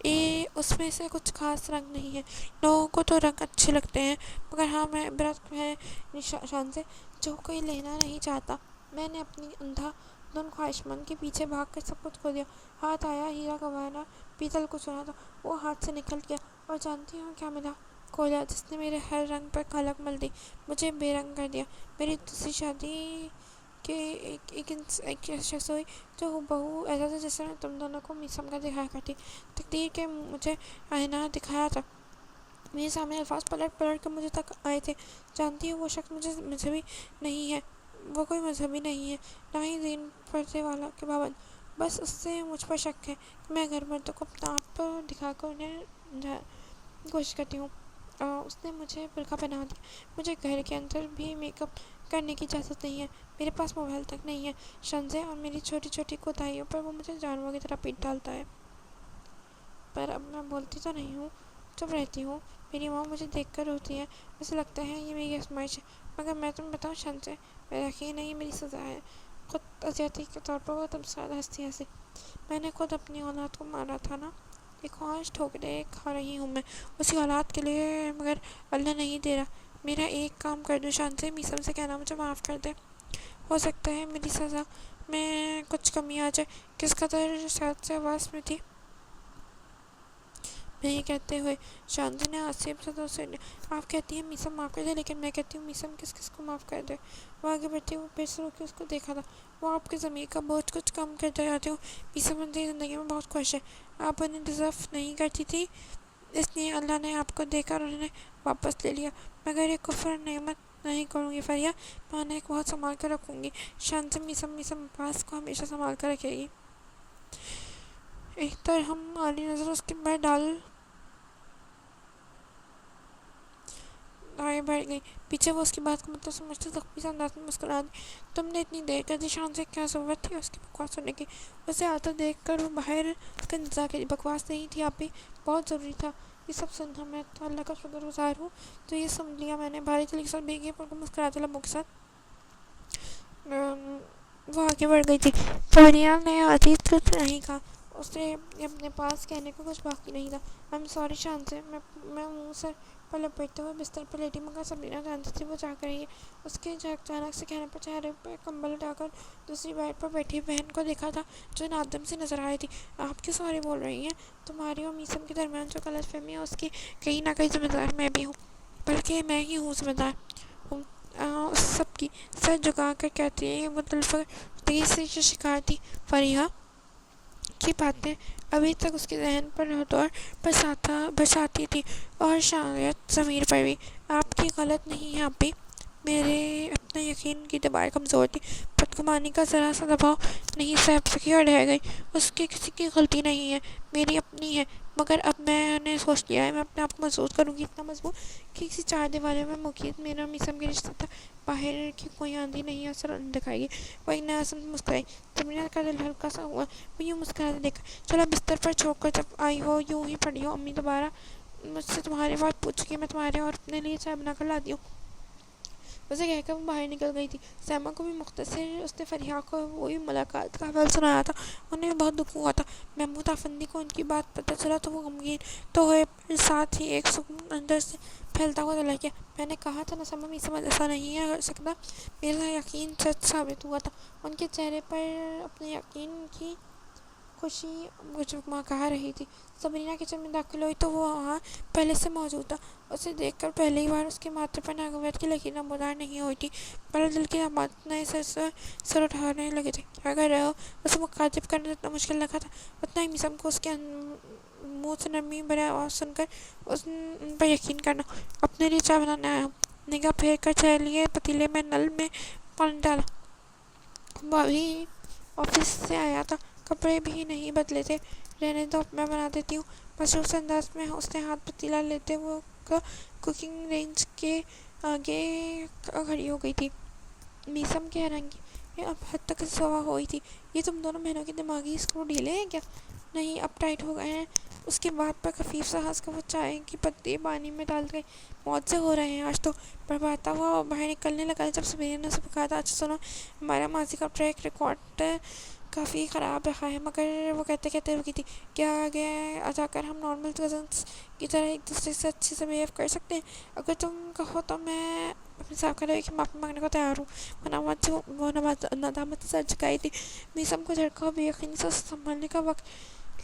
A: اس میں سے کچھ خاص رنگ نہیں ہے. لوگوں کو تو رنگ اچھے لگتے ہیں مگر ہاں میں عبرت ہے نشان سے جو کوئی لینا نہیں چاہتا. میں نے اپنی اندھا دھند خواہشمند کے پیچھے بھاگ کر سب کچھ کھو دیا. ہاتھ آیا ہیرا گنوانا پیتل کو چنا تھا وہ ہاتھ سے نکل گیا. اور جانتی ہوں کیا ملا؟ کوئلہ جس نے میرے ہر رنگ پر کلک مل دی مجھے بے رنگ کر دیا. میری دوسری شادی کے ایک شخص ہوئی جو ہو ایسا تھا جیسے میں تم دونوں کو میسم کا دکھایا کرتی. تقدیر کے مجھے آئینہ دکھایا تھا. میرے سامنے الفاظ پلٹ پلٹ کر مجھے تک آئے تھے. جانتی ہوں وہ شخص مجھے مذہبی نہیں ہے. وہ کوئی مذہبی نہیں ہے نہ ہی دین پردے والا کے پابند. بس اس سے مجھ پر شک ہے کہ میں گھر مردوں کو اپنا آپ دکھا کر انہیں کوشش کرتی ہوں. اس نے مجھے برقع پہنا دیا. مجھے گھر کے اندر بھی میک اپ کرنے کی اجازت نہیں ہے. میرے پاس موبائل تک نہیں ہے. شنزے اور میری چھوٹی چھوٹی کوتاہیوں پر وہ مجھے جانوروں کی طرح پیٹ ڈالتا ہے. پر اب میں بولتی تو نہیں ہوں چپ رہتی ہوں. میری ماں مجھے دیکھ کر روتی ہے. اسے لگتا ہے یہ میری آزمائش ہے. مگر میں تمہیں بتاؤں شنزے میرا یقین ہے یہ میری سزا ہے. خود اذیتی کے طور پر وہ تم سے زیادہ ہنسی. میں نے خود اپنی اولاد کو مارا تھا نا. ایک خواہش ٹھوکریں کھا رہی ہوں میں اسی اولاد کے لیے مگر اللہ نہیں دے رہا. میرا ایک کام کر دو شنزے میسم سے کہنا مجھے معاف کر دے. ہو سکتا ہے میری سزا میں کچھ کمی آ جائے. کس قدر صحت سے آواز میں تھی میں یہ کہتے ہوئے. شانزی نے آصف سے دوسرے نے. آپ کہتی ہیں میسم معاف کر دے لیکن میں کہتی ہوں میسم کس کس کو معاف کر دے. وہ آگے بڑھتی وہ پھر سے روکی اس کو دیکھا تھا. وہ آپ کے ضمیر کا بوجھ کچھ کم کرتے جاتے ہو. میسم اپنی زندگی میں بہت خوش ہے. آپ انہیں ڈیزرو نہیں کرتی تھی اس لیے اللہ نے آپ کو دے کر انہیں واپس لے لیا. مگر یہ کفر نعمت نہیں کروں گی فریا. میں انہیں بہت سنبھال کر رکھوں گی. شانزی میسم عباس کو ہمیشہ سنبھال کر رکھے گی. ایک درہم عالی نظر اس کے پر ڈال آگے بڑھ گئی. پیچھے وہ اس کی بات کا مطلب سمجھتے زخمی سے انداز میں مسکرا دی. تم نے اتنی دیر کر دی شانزی کیا ضرورت تھی اس کی بکواس سننے کی؟ اسے آتا دیکھ کر وہ باہر اس کا انتظار کری. بکواس نہیں تھی آپی بہت ضروری تھا یہ سب سننا. میں تو اللہ کا شکر گزار ہوں تو یہ سن لیا میں نے. بھاری دل کے ساتھ بھیگی پر مسکراتے لبوں کے ساتھ وہ آگے بڑھ گئی تھی. فریہ نے عزیز کچھ نہیں کہا. اسے اپنے پاس کہنے کو کچھ باقی نہیں تھا. I am sorry Shanzay. میں منہ سر پر لپیٹتے ہوئے بستر پر لیٹی مگر صبرینا جانتی تھی وہ جاگ رہی ہے. اس کے اچانک سے کہنے پر چہرے پر کمبل اٹھا کر دوسری بیڈ پر بیٹھی بہن کو دیکھا تھا جو نادم سی نظر آ رہی تھی. آپ کیوں سوری بول رہی ہیں؟ تمہاری اور میسم کے درمیان جو غلط فہمی ہے اس کی کہیں نہ کہیں ذمہ دار میں بھی ہوں. بلکہ میں ہی ہوں ذمہ دار ہوں اس سب کی. سر جھکا کر کہتی ہے وہ دلفریبی سے جو شکار تھی فریہ کی باتیں ابھی تک اس کے ذہن پر دور برساتی تھی اور شاید ضمیر پر بھی. آپ کی غلط نہیں ہے آپی. میرے اپنے یقین کی دیوار کمزور تھی. بدگمانی کا ذرا سا دباؤ نہیں سہ سکی اور رہ گئی. اس کی کسی کی غلطی نہیں ہے میری اپنی ہے. مگر اب میں نے سوچ لیا ہے میں اپنے آپ کو مضبوط کروں گی اتنا مضبوط کہ کسی چار دیواروں میں مقید میرے اور میسم کے رشتہ تھا. باہر کی کوئی آندھی نہیں اثر دکھائے گی. وہ ایک نیا سمت مسکرائی. صبرینا کا دل ہلکا سا ہوا. وہ یوں مسکراتے دیکھا. چلو بستر پر چھوڑ کر جب آئی ہو یوں ہی پڑی ہو. امی دوبارہ مجھ سے تمہارے بات پوچھ کے میں تمہارے اور اپنے لیے چائے بنا کر لاتی ہوں. اسے کہہ کر وہ باہر نکل گئی تھی. سیما کو بھی مختصر اس نے فریہ کو وہی ملاقات کا حال سنایا تھا. انہیں بہت دکھ ہوا تھا. محمود افندی کو ان کی بات پتہ چلا تو وہ غمگین تو ہوئے پر ساتھ ہی ایک سکون اندر سے پھیلتا ہوا چلا گیا. میں نے کہا تھا نا سیما میسم ایسا نہیں کر سکتا. میرا یقین سچ ثابت ہوا تھا. ان کے چہرے پر اپنے یقین کی خوشی جگمگا رہی تھی. صبرینا کچن میں داخل ہوئی تو وہ وہاں پہلے سے موجود تھا. اسے دیکھ کر پہلی بار اس کے ماتھے پر ناگواری کی لکیر نمودار نہیں ہوئی تھی. بڑے دل کے دماغ نئے سر اٹھانے لگے تھے. کیا کر رہے ہو؟ اسے مخاطب کرنا جتنا مشکل لگا تھا اتنا ہی میسم کو اس کے منہ سے نرمی بھری آواز سن کر ان پر یقین کرنا. اپنے لیے چائے بنانے آیا ہوں. نگاہ پھیر کر چائے لیے پتیلے میں نل میں پانی ڈالا. وہ ابھی آفس سے آیا تھا. کپڑے بھی نہیں بدلے تھے. رہنے دو میں بنا دیتی ہوں. مصروف سے انداز میں اس نے ہاتھ پتیلا لیتے وہ کوکنگ رینج کے آگے کھڑی ہو گئی تھی. میسم کی حیرانگی اب حد تک سوا ہوئی تھی. یہ تم دونوں بہنوں کے دماغی اسکرو ڈھیلے ہیں کیا؟ نہیں اب ٹائٹ ہو گئے ہیں. اس کی بات پر خفیف سا ہنس کر وہ چائے کی پتی پانی میں ڈال گئی. موت سے ہو رہے ہیں آج تو. بڑبڑاتا ہوا باہر نکلنے لگا. جب صبرینا نے اسے پکارا تھا اچھا سنو ہمارا ماضی کا ٹریک ریکارڈ کافی خراب رکھا ہے، مگر وہ کہتے کہتے رکی تھی کہ آگے آ جا کر ہم نارمل کزنس کی طرح ایک دوسرے سے اچھے سے بیہیو کر سکتے ہیں، اگر تم کہو تو میں اپنے صاحب کا کہ معافی مانگنے کو تیار ہوں۔ وہ ندامت سے سر جھکائی تھی۔ میسم کو جھٹکا بے یقینی سے اسے سنبھالنے کا وقت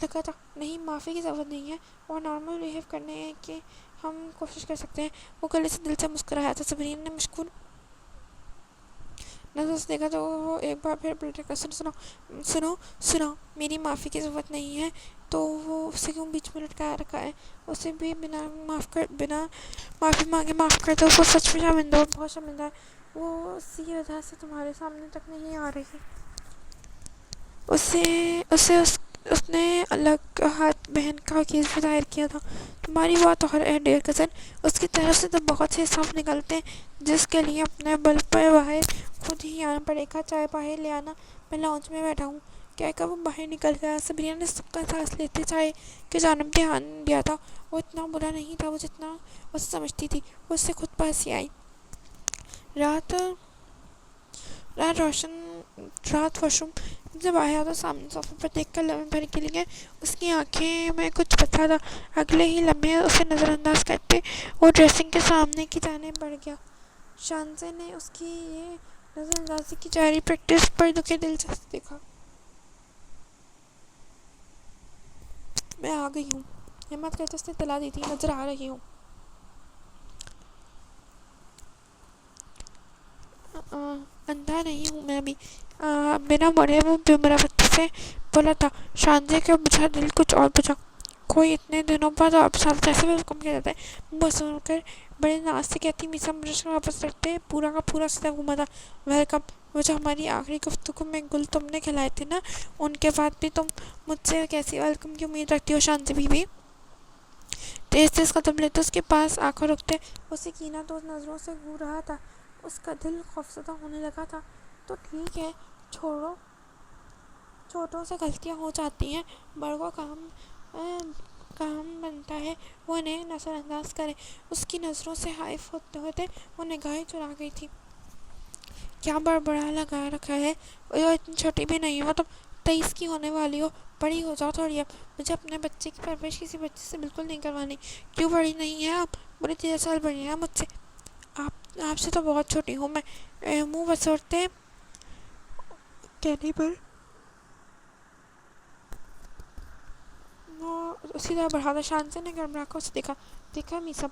A: لگا تھا۔ نہیں، معافی کی ضرورت نہیں ہے، اور نارمل بیہیو کرنے کی ہم کوشش کر سکتے ہیں۔ وہ گلے سے دل سے مسکرایا تھا۔ صبرین نے مشکور نظر سے دیکھا تو وہ ایک بار پھر پلٹ کر سنو، میری معافی کی ضرورت نہیں ہے تو وہ اسے کیوں بیچ میں لٹکایا رکھا ہے؟ اسے بھی بنا معافی مانگے معاف کر دو۔ وہ سچ میں شرمندہ اور بہت شرمندہ ہے۔ وہ اسی وجہ سے تمہارے سامنے تک نہیں آ رہی۔ اس نے الگ ہاتھ بہن کا عقیدہ بھی ظاہر کیا تھا۔ تمہاری بات اور ہے ڈیئر کزن، اس کی طرف سے تو بہت سے صاف نکلتے ہیں جس کے لیے اپنے بل پر باہر خود ہی آنا پڑے گا۔ چائے باہر لے آنا، میں لاؤنج میں بیٹھا ہوں، کہہ کر وہ باہر نکل گیا۔ صبرینا نے سب کا سانس لیتے چائے کی جانب دھیان دیا تھا۔ وہ اتنا برا نہیں تھا وہ جتنا اسے سمجھتی تھی۔ وہ اس سے خود پر ہنسی آئی۔ رات واش روم جب آیا تو سامنے صوفے پر دیکھ کر لمحے بھر کے لیے اس کی آنکھیں میں کچھ پتہ تھا۔ اگلے ہی لمحے اسے نظر انداز کرتے وہ ڈریسنگ کے سامنے کی جانب بڑھ گیا۔ شانزے نے اس کی یہ نظر اندازی کی جاری پریکٹس پر دکھے دل سے دیکھا۔ میں آ گئی ہوں، ہمت کرتے اس نے اطلاع دی تھی، نظر آ رہی ہوں۔ اندھا نہیں ہوں میں بھی، بنا مڑے وہ بمروتی سے بولا تھا۔ شانزے کا بجھا دل کچھ اور بجھا۔ کوئی اتنے دنوں بعد آپ ساتھ کیسے ویلکم کیا جاتا ہے؟ وہ سن کر بڑے ناز سے کہتی میسم برش واپس رکھتے پورا کا پورا سیدھا گھوما تھا۔ ویلکم؟ وہ جو ہماری آخری گفتگو میں گل تم نے کھلائے تھے نا، ان کے بعد بھی تم مجھ سے کیسی ویلکم کی امید رکھتی ہو شانزے بی بی؟ تیز تیز قدم لیتے اس کے پاس آ کر رکتے اسے کینہ توز نظروں سے گھور رہا تھا۔ اس کا دل خوفزدہ ہونے لگا تھا۔ تو ٹھیک ہے، چھوڑو، چھوٹوں سے غلطیاں ہو جاتی ہیں، بڑوں کا کام بنتا ہے وہ انہیں نظر انداز کرے۔ اس کی نظروں سے حائف ہوتے ہوتے وہ نگاہیں چرا گئی تھی۔ کیا بڑبڑا لگا رکھا ہے، وہ اتنی چھوٹی بھی نہیں ہو، تم 23 کی ہونے والی ہو، بڑی ہو جاؤ تھوڑی اب۔ مجھے اپنے بچے کی پرورش کسی بچے سے بالکل نہیں کروانی۔ کیوں بڑی نہیں ہے آپ؟ بڑی 13 سال بڑی ہیں مجھ سے۔ آپ سے تو بہت چھوٹی ہوں میں۔ منہ بسورتے کہنے پر وہ سیدھا بڑھا تھا۔ شانزے نے گڑبڑا کر اسے دیکھا میسم،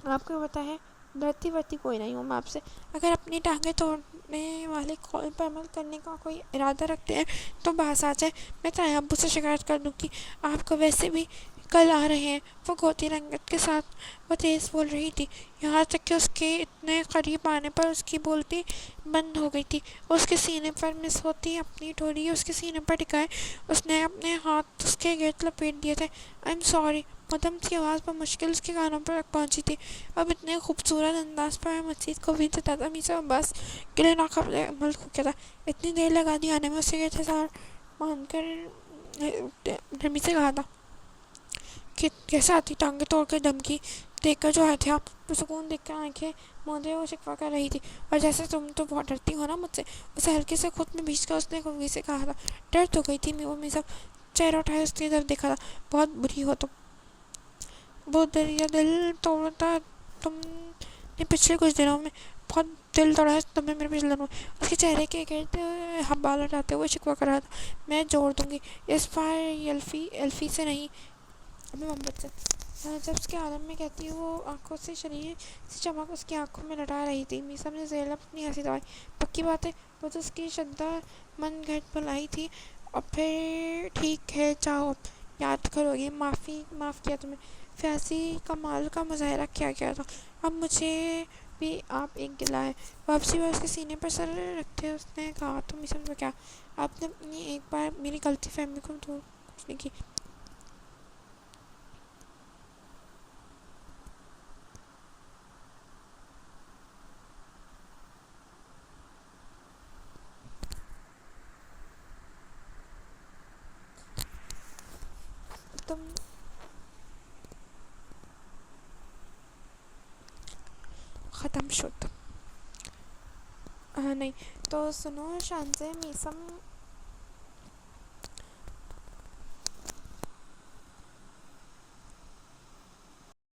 A: آپ کو پتہ ہے ڈرتی ورتی کوئی نہیں ہوں میں آپ سے۔ اگر اپنی ٹانگیں توڑنے والے قول پر عمل کرنے کا کوئی ارادہ رکھتے ہیں تو باز آ جائیں، میں تمہارے ابو سے شکایت کر دوں گی۔ آپ کو ویسے بھی کل آ رہے ہیں۔ وہ گوتی رنگت کے ساتھ وہ تیز بول رہی تھی، یہاں تک کہ اس کے اتنے قریب آنے پر اس کی بولتی بند ہو گئی تھی۔ اس کے سینے پر مس ہوتی اپنی ڈوری اس کے سینے پر ٹکائے اس نے اپنے ہاتھ اس کے گرد لپیٹ دیے تھے۔ آئی ایم سوری، مدھم سی آواز بمشکل اس کے کانوں پر پہنچی تھی۔ اب اتنے خوبصورت انداز پر مزید کو بھی دیتا تھا میسم عباس کے لیے ناقابل عمل ہو گیا تھا۔ اتنی دیر لگا دی آنے میں، اسے یہ انتظار مان کر نرمی سے کہا تھا کہ کیسے آتی ٹانگیں توڑ کر دھمکی دیکھ کر جو آئے تھے آپ؟ پرسکون دیکھ کر آنکھیں موندے وہ شکوہ کر رہی تھی، اور جیسے تم تو بہت ڈرتی ہو نا مجھ سے۔ اسے ہلکے سے خود میں بھیج کر اس نے خفگی سے کہا تھا۔ ڈر تو گئی تھی وہ میسم، چہرہ اٹھائے اس کی طرف دیکھا تھا۔ بہت بری ہو تم، بہت دریا دل توڑا تم نے پچھلے کچھ دنوں میں، بہت دل توڑا ہے تم نے میرے پچھلے دنوں میں۔ اس کے چہرے کے گرد بال اٹھاتے ہوئے شکوہ کر رہا تھا۔ میں جوڑ دوں گی، اس بار ایلفی سے نہیں، اپنی محبت سے۔ جب اس کے عالم میں کہتی وہ آنکھوں سے شریر سی چمک اس کی آنکھوں میں لٹا رہی تھی۔ میسم نے زیر لب اپنی ہنسی دبائی۔ پکی بات ہے، وہ تو اس کی شدہ مند گرد بلائی تھی۔ اور پھر ٹھیک ہے جاؤ اب، یاد کرو گی معاف کیا تمہیں، فیاضی کمال کا مظاہرہ کیا گیا تھا، اب مجھے بھی آپ ایک گلہ ہے۔ واپسی پر اس کے سینے پر سر رکھتے اس نے کہا تو میسم کو کیا، آپ نے اپنی ایک بار میری غلطی فہمی کو دور کرنے کی تم ختم شد۔ نہیں تو سنو شانزے، میسم